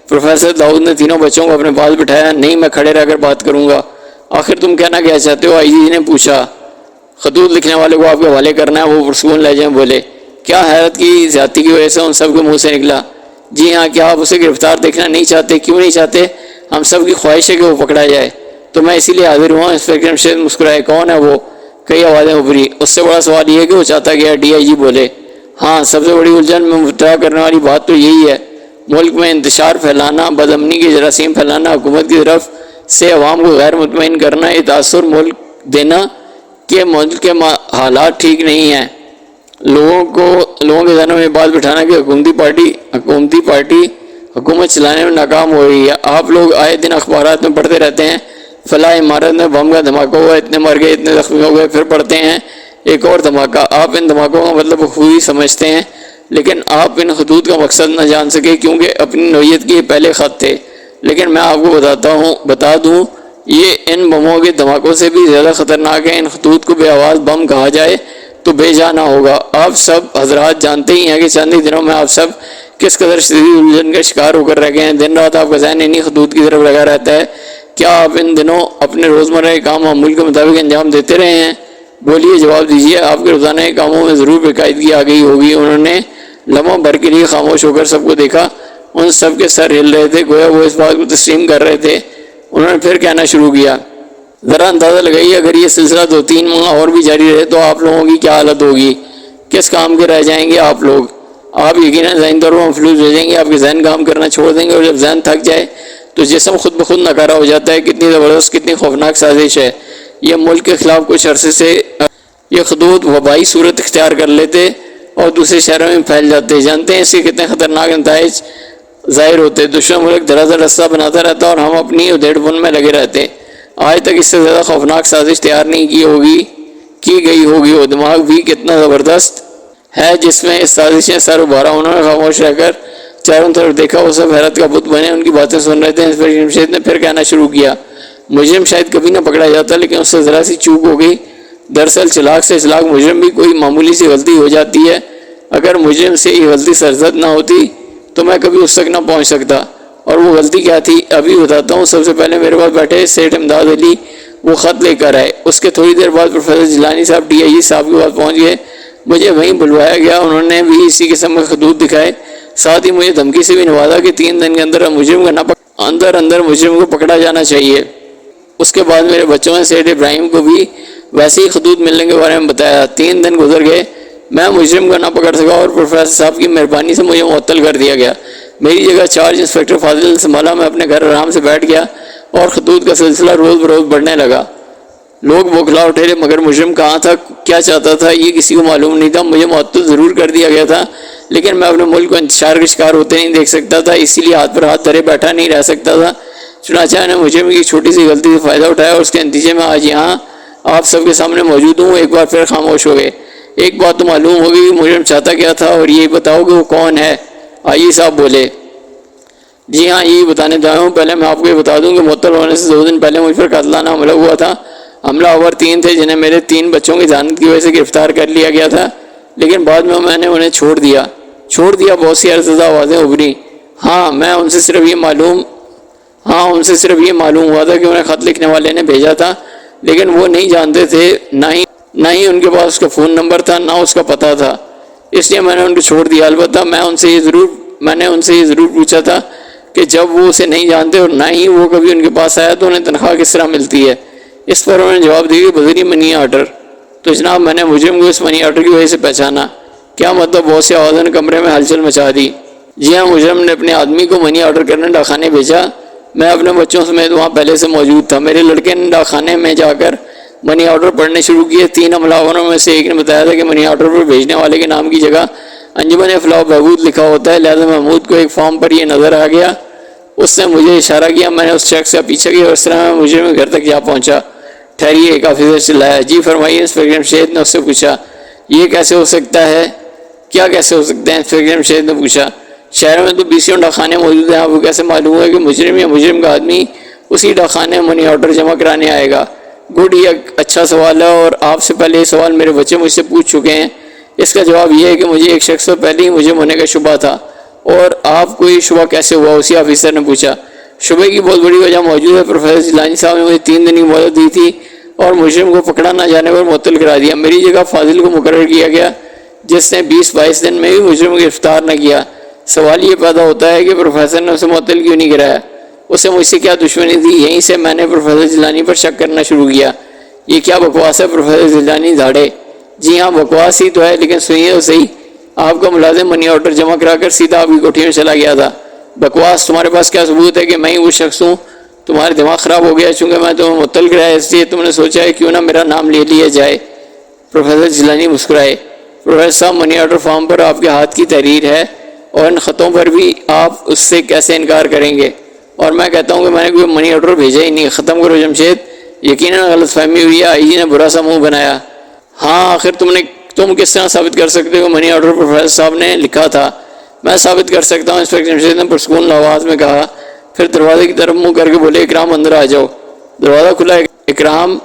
پروفیسر داؤد نے تینوں بچوں کو اپنے پاس بٹھایا۔ نہیں، میں کھڑے رہ کر بات کروں گا۔ آخر تم کہنا کیا چاہتے ہو؟ آئی جی نے پوچھا۔ خطوط لکھنے والے کو آپ کے حوالے کرنا ہے، وہ پرسکون لہجے میں بولے۔ کیا حیرت کی زیادتی کی وجہ سے ان سب کے منہ سے نکلا۔ جی ہاں، کیا آپ اسے گرفتار دیکھنا نہیں چاہتے؟ کیوں نہیں چاہتے؟ ہم سب کی خواہش ہے کہ وہ پکڑا جائے، تو میں اسی لیے حاضر ہوا۔ انسپکٹر جمشید مسکرائے۔ کون ہے وہ؟ کئی آوازیں ابھری۔ اس سے بڑا سوال یہ ہے کہ وہ چاہتا کیا ہے؟ ڈی آئی جی بولے۔ ہاں، سب سے بڑی الجھن میں مبتلا کرنے والی بات تو یہی ہے۔ ملک میں انتشار پھیلانا، بد امنی کے جراثیم پھیلانا، حکومت کی طرف سے عوام کو غیر مطمئن کرنا، یہ تاثر ملک دینا کہ ملک کے حالات ٹھیک نہیں ہیں۔ لوگوں کے ذہنوں میں بات بٹھانا کہ حکومتی پارٹی حکومت چلانے میں ناکام ہو رہی ہے۔ آپ لوگ آئے دن اخبارات میں پڑھتے رہتے ہیں، فلاں عمارت میں بم کا دھماکہ ہوا، اتنے مر گئے، اتنے زخمی ہو گئے، پھر پڑھتے ہیں ایک اور دھماکہ۔ آپ ان دھماکوں کا مطلب خوبی سمجھتے ہیں، لیکن آپ ان خطوط کا مقصد نہ جان سکے کیونکہ اپنی نوعیت کے پہلے خط تھے۔ لیکن میں آپ کو بتا دوں، یہ ان بموں کے دھماکوں سے بھی زیادہ خطرناک ہے۔ ان خطوط کو بے آواز بم کہا جائے تو بے جا نہ ہوگا۔ آپ سب حضرات جانتے ہی ہیں کہ چند ہی دنوں میں آپ سب کس قدر شدید الجھن کا شکار ہو کر رہ گئے ہیں۔ دن رات آپ کا ذہن انہی خطوط کی طرف لگا رہتا ہے۔ کیا آپ ان دنوں اپنے روزمرہ کے کام معمول کے مطابق انجام دیتے رہے ہیں؟ بولیے، جواب دیجیے۔ آپ کے روزانہ کے کاموں میں ضرور بے قاعدگی آ گئی ہوگی۔ انہوں نے لمحہ بھر کے لیے خاموش ہو کر سب کو دیکھا۔ ان سب کے سر ہل رہے تھے، گویا وہ اس بات کو تسلیم کر رہے تھے۔ انہوں نے پھر کہنا شروع کیا۔ ذرا اندازہ لگائیے، اگر یہ سلسلہ 2-3 ماہ اور بھی جاری رہے تو آپ لوگوں کی کیا حالت ہوگی؟ کس کام کے رہ جائیں گے آپ لوگ؟ آپ یقیناً ذہنی طور پر مفلوج ہو جائیں گے، آپ کے ذہن کام کرنا چھوڑ دیں گے، اور جب ذہن تھک جائے تو جسم خود بخود ناکارہ ہو جاتا ہے۔ کتنی زبردست، کتنی خوفناک سازش ہے۔ یہ ملک کے خلاف کچھ عرصے سے یہ خطوط وبائی صورت اختیار کر لیتے اور دوسرے شہروں میں پھیل جاتے۔ جانتے ہیں اس کے کتنے خطرناک نتائج ظاہر ہوتے۔ دشمن ملک دراصل رستہ بناتا رہتا اور ہم اپنی ادھیڑ بن میں لگے رہتے۔ آج تک اس سے زیادہ خوفناک سازش تیار نہیں کی گئی ہوگی۔ وہ دماغ بھی کتنا زبردست ہے جس میں اس سازش نے سر ابھارا۔ انہوں نے خاموش رہ کر چاروں طرف دیکھا۔ وہ سب حیرت کا بت بنے ان کی باتیں سن رہے تھے۔ انسپکٹر جمشید نے پھر کہنا شروع کیا۔ مجرم شاید کبھی نہ پکڑا جاتا، لیکن اس سے ذرا سی چوک ہو گئی۔ دراصل چلاک سے چلاک مجرم بھی کوئی معمولی سی غلطی ہو جاتی ہے۔ اگر مجرم سے یہ غلطی سرزد نہ ہوتی تو میں کبھی اس تک نہ پہنچ سکتا۔ اور وہ غلطی کیا تھی؟ ابھی بتاتا ہوں۔ سب سے پہلے میرے پاس بیٹھے سیٹھ امداد علی وہ خط لے کر آئے۔ اس کے تھوڑی دیر بعد پروفیسر جیلانی صاحب ڈی آئی جی صاحب کے پاس پہنچ گئے۔ مجھے وہیں بلوایا گیا۔ انہوں نے بھی اسی قسم کے خطوط دکھائے، ساتھ ہی مجھے دھمکی سے بھی نوازا کہ 3 دن کے اندر مجرم کو پکڑا جانا چاہیے۔ اس کے بعد میرے بچوں نے سیٹھ ابراہیم کو بھی ویسے ہی خطوط ملنے کے بارے میں بتایا۔ 3 دن گزر گئے، میں مجرم کو نہ پکڑ سکا اور پروفیسر صاحب کی مہربانی سے مجھے معطل کر دیا گیا۔ میری جگہ چارج انسپکٹر فاضل سنبھالا۔ میں اپنے گھر آرام سے بیٹھ گیا اور خطوط کا سلسلہ روز بروز بڑھنے لگا۔ لوگ بوکھلا اٹھے، مگر مجرم کہاں تھا، کیا چاہتا تھا، یہ کسی کو معلوم نہیں تھا۔ مجھے معطل ضرور کر دیا گیا تھا، لیکن میں اپنے ملک کو انتشار کا شکار ہوتے نہیں دیکھ سکتا تھا، اسی لیے ہاتھ پر ہاتھ دھرے بیٹھا نہیں رہ سکتا تھا۔ چنانچہ نے مجرم کی چھوٹی سی غلطی سے فائدہ اٹھایا اور اس کے نتیجے میں آج یہاں آپ سب کے سامنے موجود ہوں۔ ایک بار پھر خاموش ہو گئے۔ ایک بات تو معلوم ہوگی کہ مجرم چاہتا کیا تھا، اور یہ بتاؤ کہ وہ کون ہے۔ آئی صاحب بولے، جی ہاں یہی بتانے جا رہا ہوں۔ پہلے میں آپ کو یہ بتا دوں کہ معطل ہونے سے 2 دن پہلے مجھ پر قاتلانہ حملہ ہوا تھا۔ حملہ آور 3 تھے جنہیں میرے 3 بچوں کی ذہانت کی وجہ سے گرفتار کر لیا گیا تھا، لیکن بعد میں نے انہیں چھوڑ دیا۔ بہت سی ارزدہ آوازیں ابھری۔ ان سے صرف یہ معلوم ہوا تھا کہ انہیں خط لکھنے والے نے بھیجا تھا، لیکن وہ نہیں جانتے تھے، نہ ہی ان کے پاس اس کا فون نمبر تھا، نہ اس کا پتہ تھا، اس لیے میں نے ان کو چھوڑ دیا۔ البتہ میں نے ان سے یہ ضرور پوچھا تھا کہ جب وہ اسے نہیں جانتے اور نہ ہی وہ کبھی ان کے پاس آیا تو انہیں تنخواہ کس طرح ملتی ہے۔ اس پر انہوں نے جواب دیا کہ بذریعہ منی آرڈر۔ تو جناب میں نے مجرم کو اس منی آرڈر کی وجہ سے پہچانا۔ کیا مطلب؟ بہت سی آوازوں نے کمرے میں ہلچل مچا دی۔ جی ہاں، مجرم نے اپنے آدمی کو منی آرڈر کرنے ڈاکخانے بھیجا۔ میں اپنے بچوں سمیت وہاں پہلے سے موجود تھا۔ میرے لڑکے نے ڈاکخانے میں جا کر منی آرڈر پڑھنے شروع کیے۔ 3 حملہ آوروں میں سے ایک نے بتایا تھا کہ منی آرڈر پر بھیجنے والے کے نام کی جگہ انجمن فلاح و بہبود لکھا ہوتا ہے، لہذا محمود کو ایک فارم پر یہ نظر آ گیا۔ اس نے مجھے اشارہ کیا، میں نے اس شخص کا پیچھا کیا اور اس طرح میں مجرم کے گھر تک جا پہنچا۔ ٹھہریے، ایک آفیسر چلایا۔ جی فرمائیے، انسپکٹر جمشید نے اس سے پوچھا۔ یہ کیسے ہو سکتا ہے؟ کیا کیسے ہو سکتا ہے؟ انسپکٹر جمشید نے پوچھا۔ شہر میں تو 20 ڈاکخانے موجود ہیں، آپ کو کیسے معلوم ہے کہ مجرم یا مجرم کا آدمی اسی ڈاکخانے میں منی آرڈر جمع کرانے آئے گا؟ گڈ، یہ اچھا سوال ہے اور آپ سے پہلے یہ سوال میرے بچے مجھ سے پوچھ چکے ہیں۔ اس کا جواب یہ ہے کہ مجھے ایک شخص سے پہلے ہی مجرم ہونے کا شبہ تھا۔ اور آپ کو یہ شبہ کیسے ہوا؟ اسی آفیسر نے پوچھا۔ شبے کی بہت بڑی وجہ موجود ہے۔ پروفیسر جیلانی صاحب نے مجھے 3 دن کی مہلت دی تھی اور مجرم کو پکڑا نہ جانے پر معطل کرا دیا۔ میری جگہ فاضل کو مقرر کیا گیا، جس نے 20-22 دن میں بھی مجرم کو گرفتار نہ کیا۔ سوال یہ پیدا ہوتا ہے کہ پروفیسر نے اسے معطل کیوں نہیں کرایا؟ اسے مجھ سے کیا دشمنی تھی؟ یہیں سے میں نے پروفیسر جیلانی پر شک کرنا شروع کیا۔ یہ کیا بکواس ہے؟ پروفیسر جیلانی دھاڑے۔ جی ہاں، بکواس ہی تو ہے، لیکن سنیے تو صحیح، آپ کا ملازم منی آرڈر جمع کرا کر سیدھا آپ کی کوٹھی میں چلا گیا تھا۔ بکواس؟ تمہارے پاس کیا ثبوت ہے کہ میں ہی وہ شخص ہوں؟ تمہارا دماغ خراب ہو گیا، چونکہ میں تمہیں معطل کرایا اس لیے تم نے سوچا ہے کیوں نہ میرا نام لے لیا جائے۔ پروفیسر جیلانی مسکرائے۔ پروفیسر صاحب، منی آرڈر فارم پر آپ کے ہاتھ کی تحریر ہے اور ان خطوں پر بھی آپ اس سے کیسے انکار کریں گے؟ اور میں کہتا ہوں کہ میں نے کوئی منی آرڈر بھیجا ہی نہیں۔ ختم کرو جمشید، یقیناً غلط فہمی ہوئی ہے۔ آئی جی نے برا سا منہ بنایا۔ ہاں، آخر تم کس طرح ثابت کر سکتے ہو منی آرڈر پروفیسر صاحب نے لکھا تھا؟ میں ثابت کر سکتا ہوں، انسپکٹر جمشید نے پرسکون آواز میں کہا، پھر دروازے کی طرف منہ کر کے بولے، اکرام اندر آ جاؤ۔ دروازہ کھلا۔ اکرام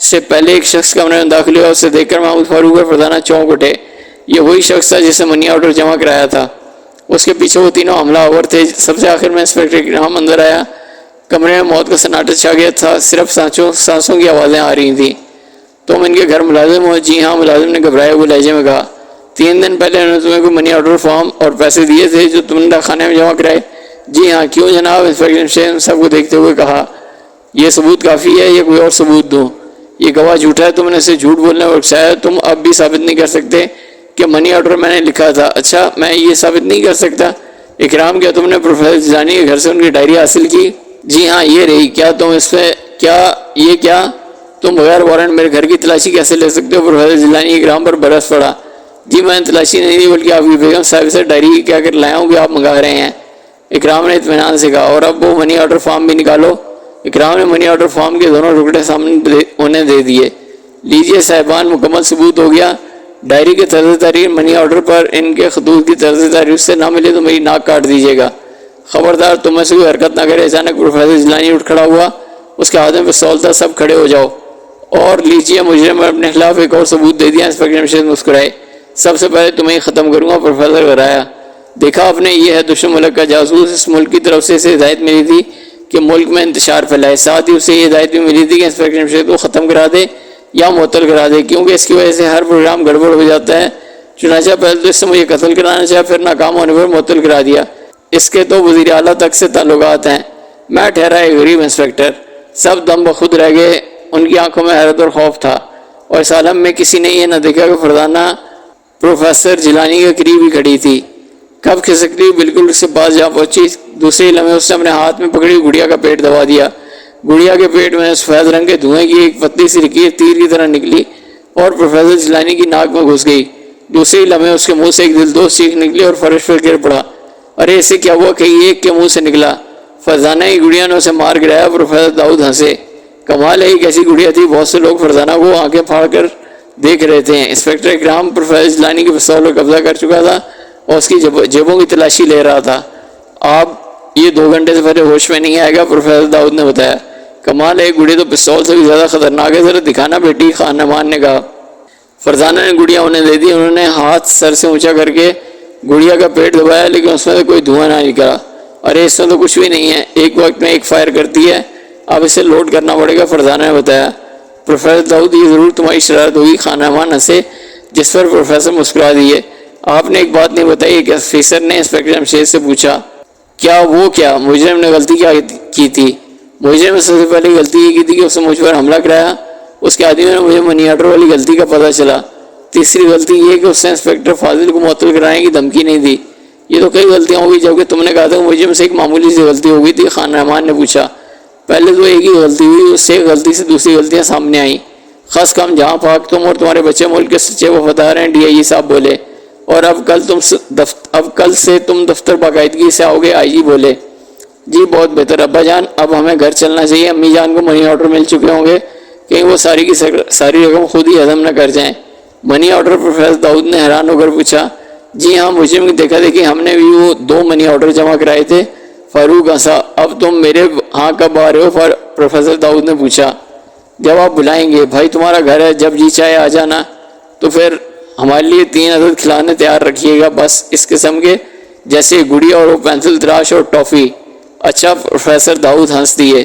سے پہلے ایک شخص کمرے میں داخل ہوا، اسے دیکھ کر محمود فاروق اور فرزانہ چونک اٹھے۔ یہ وہی شخص تھا جسے منی آرڈر جمع کرایا تھا۔ اس کے پیچھے وہ 3 حملہ آور تھے۔ سب سے آخر میں انسپکٹر اکرام اندر آیا۔ کمرے میں موت کا سناٹا چھا گیا تھا، صرف سانسوں کی آوازیں آ رہی تھیں۔ تم ان کے گھر ملازم ہو؟ جی ہاں، ملازم نے گھبرائے ہوئے لہجے میں کہا۔ 3 دن پہلے انہوں نے تمہیں کوئی منی آرڈر فارم اور پیسے دیے تھے جو تم نے ڈاکخانے میں جمع کرائے؟ جی ہاں۔ کیوں جناب؟ انسپکٹر جمشید نے سب کو دیکھتے ہوئے کہا۔ یہ ثبوت کافی ہے یا کوئی اور ثبوت دوں؟ یہ گواہ جھوٹا ہے، تم نے اسے جھوٹ بولنے اور اکسایا۔ تم اب بھی ثابت نہیں کر سکتے کہ منی آرڈر میں نے لکھا تھا؟ اچھا، میں یہ ثابت نہیں کر سکتا؟ اکرام، کیا تم نے پروفیسر جیلانی کے گھر سے ان کی ڈائری حاصل کی؟ جی ہاں، یہ رہی۔ کیا تم اس پہ کیا تم بغیر وارنٹ میرے گھر کی تلاشی کیسے لے سکتے ہو؟ پروفیسر جیلانی اکرام پر برس پڑا۔ جی میں نے تلاشی نہیں دی، بلکہ آپ کی بیگم صاحب سے ڈائری کیا کر لایا ہوں کہ آپ منگا رہے ہیں۔ اکرام نے اطمینان سے کہا۔ اور اب وہ منی آرڈر فارم بھی نکالو۔ اکرام نے منی آرڈر فارم کے دونوں ٹکڑے سامنے انہیں دے دیے۔ لیجئے صاحبان، مکمل ثبوت ہو گیا۔ ڈائری کے طرز تحریر منی آرڈر پر ان کے خطوط کی طرز تحریر سے نہ ملے تو میری ناک کاٹ دیجیے گا۔ خبردار تم میں سے کوئی حرکت نہ کرے۔ اچانک پروفیسر جیلانی اٹھ کھڑا ہوا، اس کے ہاتھ میں پستول تھا۔ سب کھڑے ہو جاؤ اور لیجیے، مجرم نے اپنے خلاف ایک اور ثبوت دے دیا۔ انسپکٹر جمشید مسکرائے۔ سب سے پہلے تمہیں ختم کروں گا۔ پروفیسر گھبرایا۔ دیکھا آپ نے، یہ ہے دشمن ملک کا جاسوس۔ اس ملک کی طرف سے اسے ہدایت ملی تھی کہ ملک میں انتشار پھیلائے، ساتھ ہی اسے یہ ہدایت بھی ملی تھی کہ انسپکٹر جمشید کو ختم کرا دے یا معطل کرا دے، کیونکہ اس کی وجہ سے ہر پروگرام گڑبڑ ہو جاتا ہے۔ چنانچہ پہلے تو اس سے مجھے قتل کرانا چاہا، پھر ناکام ہونے پر معطل کرا دیا۔ اس کے تو وزیر اعلیٰ تک سے تعلقات ہیں۔ میں ٹھہرا ایک غریب انسپکٹر۔ سب دم بخود رہ گئے۔ ان کی آنکھوں میں حیرت اور خوف تھا، اور اس عالم میں کسی نے یہ نہ دیکھا کہ فرزانہ پروفیسر جیلانی کے قریب ہی کھڑی تھی۔ کب کھسکتی بالکل اس کے پاس جا پہنچی۔ دوسرے لمحے اس نے اپنے ہاتھ میں پکڑی گڑیا کا پیٹ دبا دیا۔ گڑیا کے پیٹ میں سفید رنگ کے دھوئیں کی ایک پتلی سی لکیر تیر کی طرح نکلی اور پروفیسر جیلانی کی ناک میں گھس گئی۔ دوسرے لمحے اس کے منہ سے ایک دلدوز چیخ نکلی اور فرش پر گر پڑا۔ ارے اسے کیا ہوا؟ کہ ایک کے منہ سے نکلا۔ فرزانہ کی گڑیا نے اسے مار گرایا۔ پروفیسر داؤد ہنسے۔ کمال ہے، ایک ایسی گڑیا تھی۔ بہت سے لوگ فرزانہ کو آنکھیں پھاڑ کر دیکھ رہے تھے۔ انسپکٹر اکرام پروفیسر جیلانی کے پستول پر قبضہ کر چکا تھا اور اس کی جیبوں کی تلاشی لے رہا تھا۔ آپ یہ 2 گھنٹے سے پہلے ہوش میں نہیں آئے گا، پروفیسر داؤد نے بتایا۔ کمال ہے، گڑیا تو پستول سے بھی زیادہ خطرناک ہے، ذرا دکھانا بیٹی، خان نعمان نے کہا۔ فرزانہ نے گڑیا انہیں دے دی۔ انہوں نے ہاتھ سر سے اونچا کر کے گڑیا کا پیٹ دبایا، لیکن اس میں سے کوئی دھواں نہ نکلا۔ ارے اس میں تو کچھ بھی نہیں ہے، ایک وقت میں ایک فائر کرتی ہے، اب اسے لوڈ کرنا پڑے گا، فرزانہ نے بتایا۔ پروفیسر داؤد، یہ ضرور تمہاری شرارت ہوگی، خان نعمان ہنسے، جس پر پروفیسر مسکرا دیے۔ آپ نے ایک بات نہیں بتائی، ایک افیسر نے انسپکٹر جمشید سے پوچھا۔ کیا مجرم نے غلطی کیا کی تھی؟ مجرم نے سب سے پہلے غلطی یہ کی تھی کہ اس نے مجھ پر حملہ کرایا، اس کے آدمیوں نے مجھے منی آرڈر والی غلطی کا پتہ چلا۔ تیسری غلطی یہ کہ اس نے انسپکٹر فاضل کو معطل کرانے کی دھمکی نہیں دی۔ یہ تو کئی غلطیاں ہوگی، جبکہ تم نے کہا تھا کہ مجرم سے ایک معمولی سی غلطی ہو گئی تھی، خان نعمان نے پوچھا۔ پہلے تو ایک ہی غلطی ہوئی، اس سے ایک غلطی سے دوسری غلطیاں سامنے آئیں۔ خاص کم جہاں پاک تم اور تمہارے بچے ملک کے سچے وفادار ہیں، DIG صاحب بولے، اور اب کل سے تم دفتر باقاعدگی سے آؤ گے، IG بولے۔ جی بہت بہتر ابا جان، اب ہمیں گھر چلنا چاہیے، امی جان کو منی آرڈر مل چکے ہوں گے، کہیں وہ ساری کی ساری رقم خود ہی ہضم نہ کر جائیں۔ منی آرڈر؟ پروفیسر داؤد نے حیران ہو کر پوچھا۔ جی ہاں، مجرم کی دیکھا دیکھی ہم نے بھی وہ 2 منی آرڈر جمع کرائے تھے۔ فاروق ہنسا۔ اب تم میرے ہاں کب آ رہے ہو؟ پروفیسر داؤد نے پوچھا۔ جب آپ بلائیں گے، بھائی تمہارا گھر ہے، جب جی چاہے آ جانا۔ تو پھر ہمارے لیے 3 عدد کھلانے تیار رکھیے گا، بس اس قسم کے، جیسے گڑیا اور وہ پینسل تراش اور ٹافی۔ اچھا، پروفیسر داؤد ہنس دیے،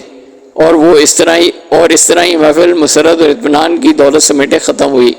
اور اس طرح ہی محفل مسرت اور اطمینان کی دولت سمیٹے ختم ہوئی۔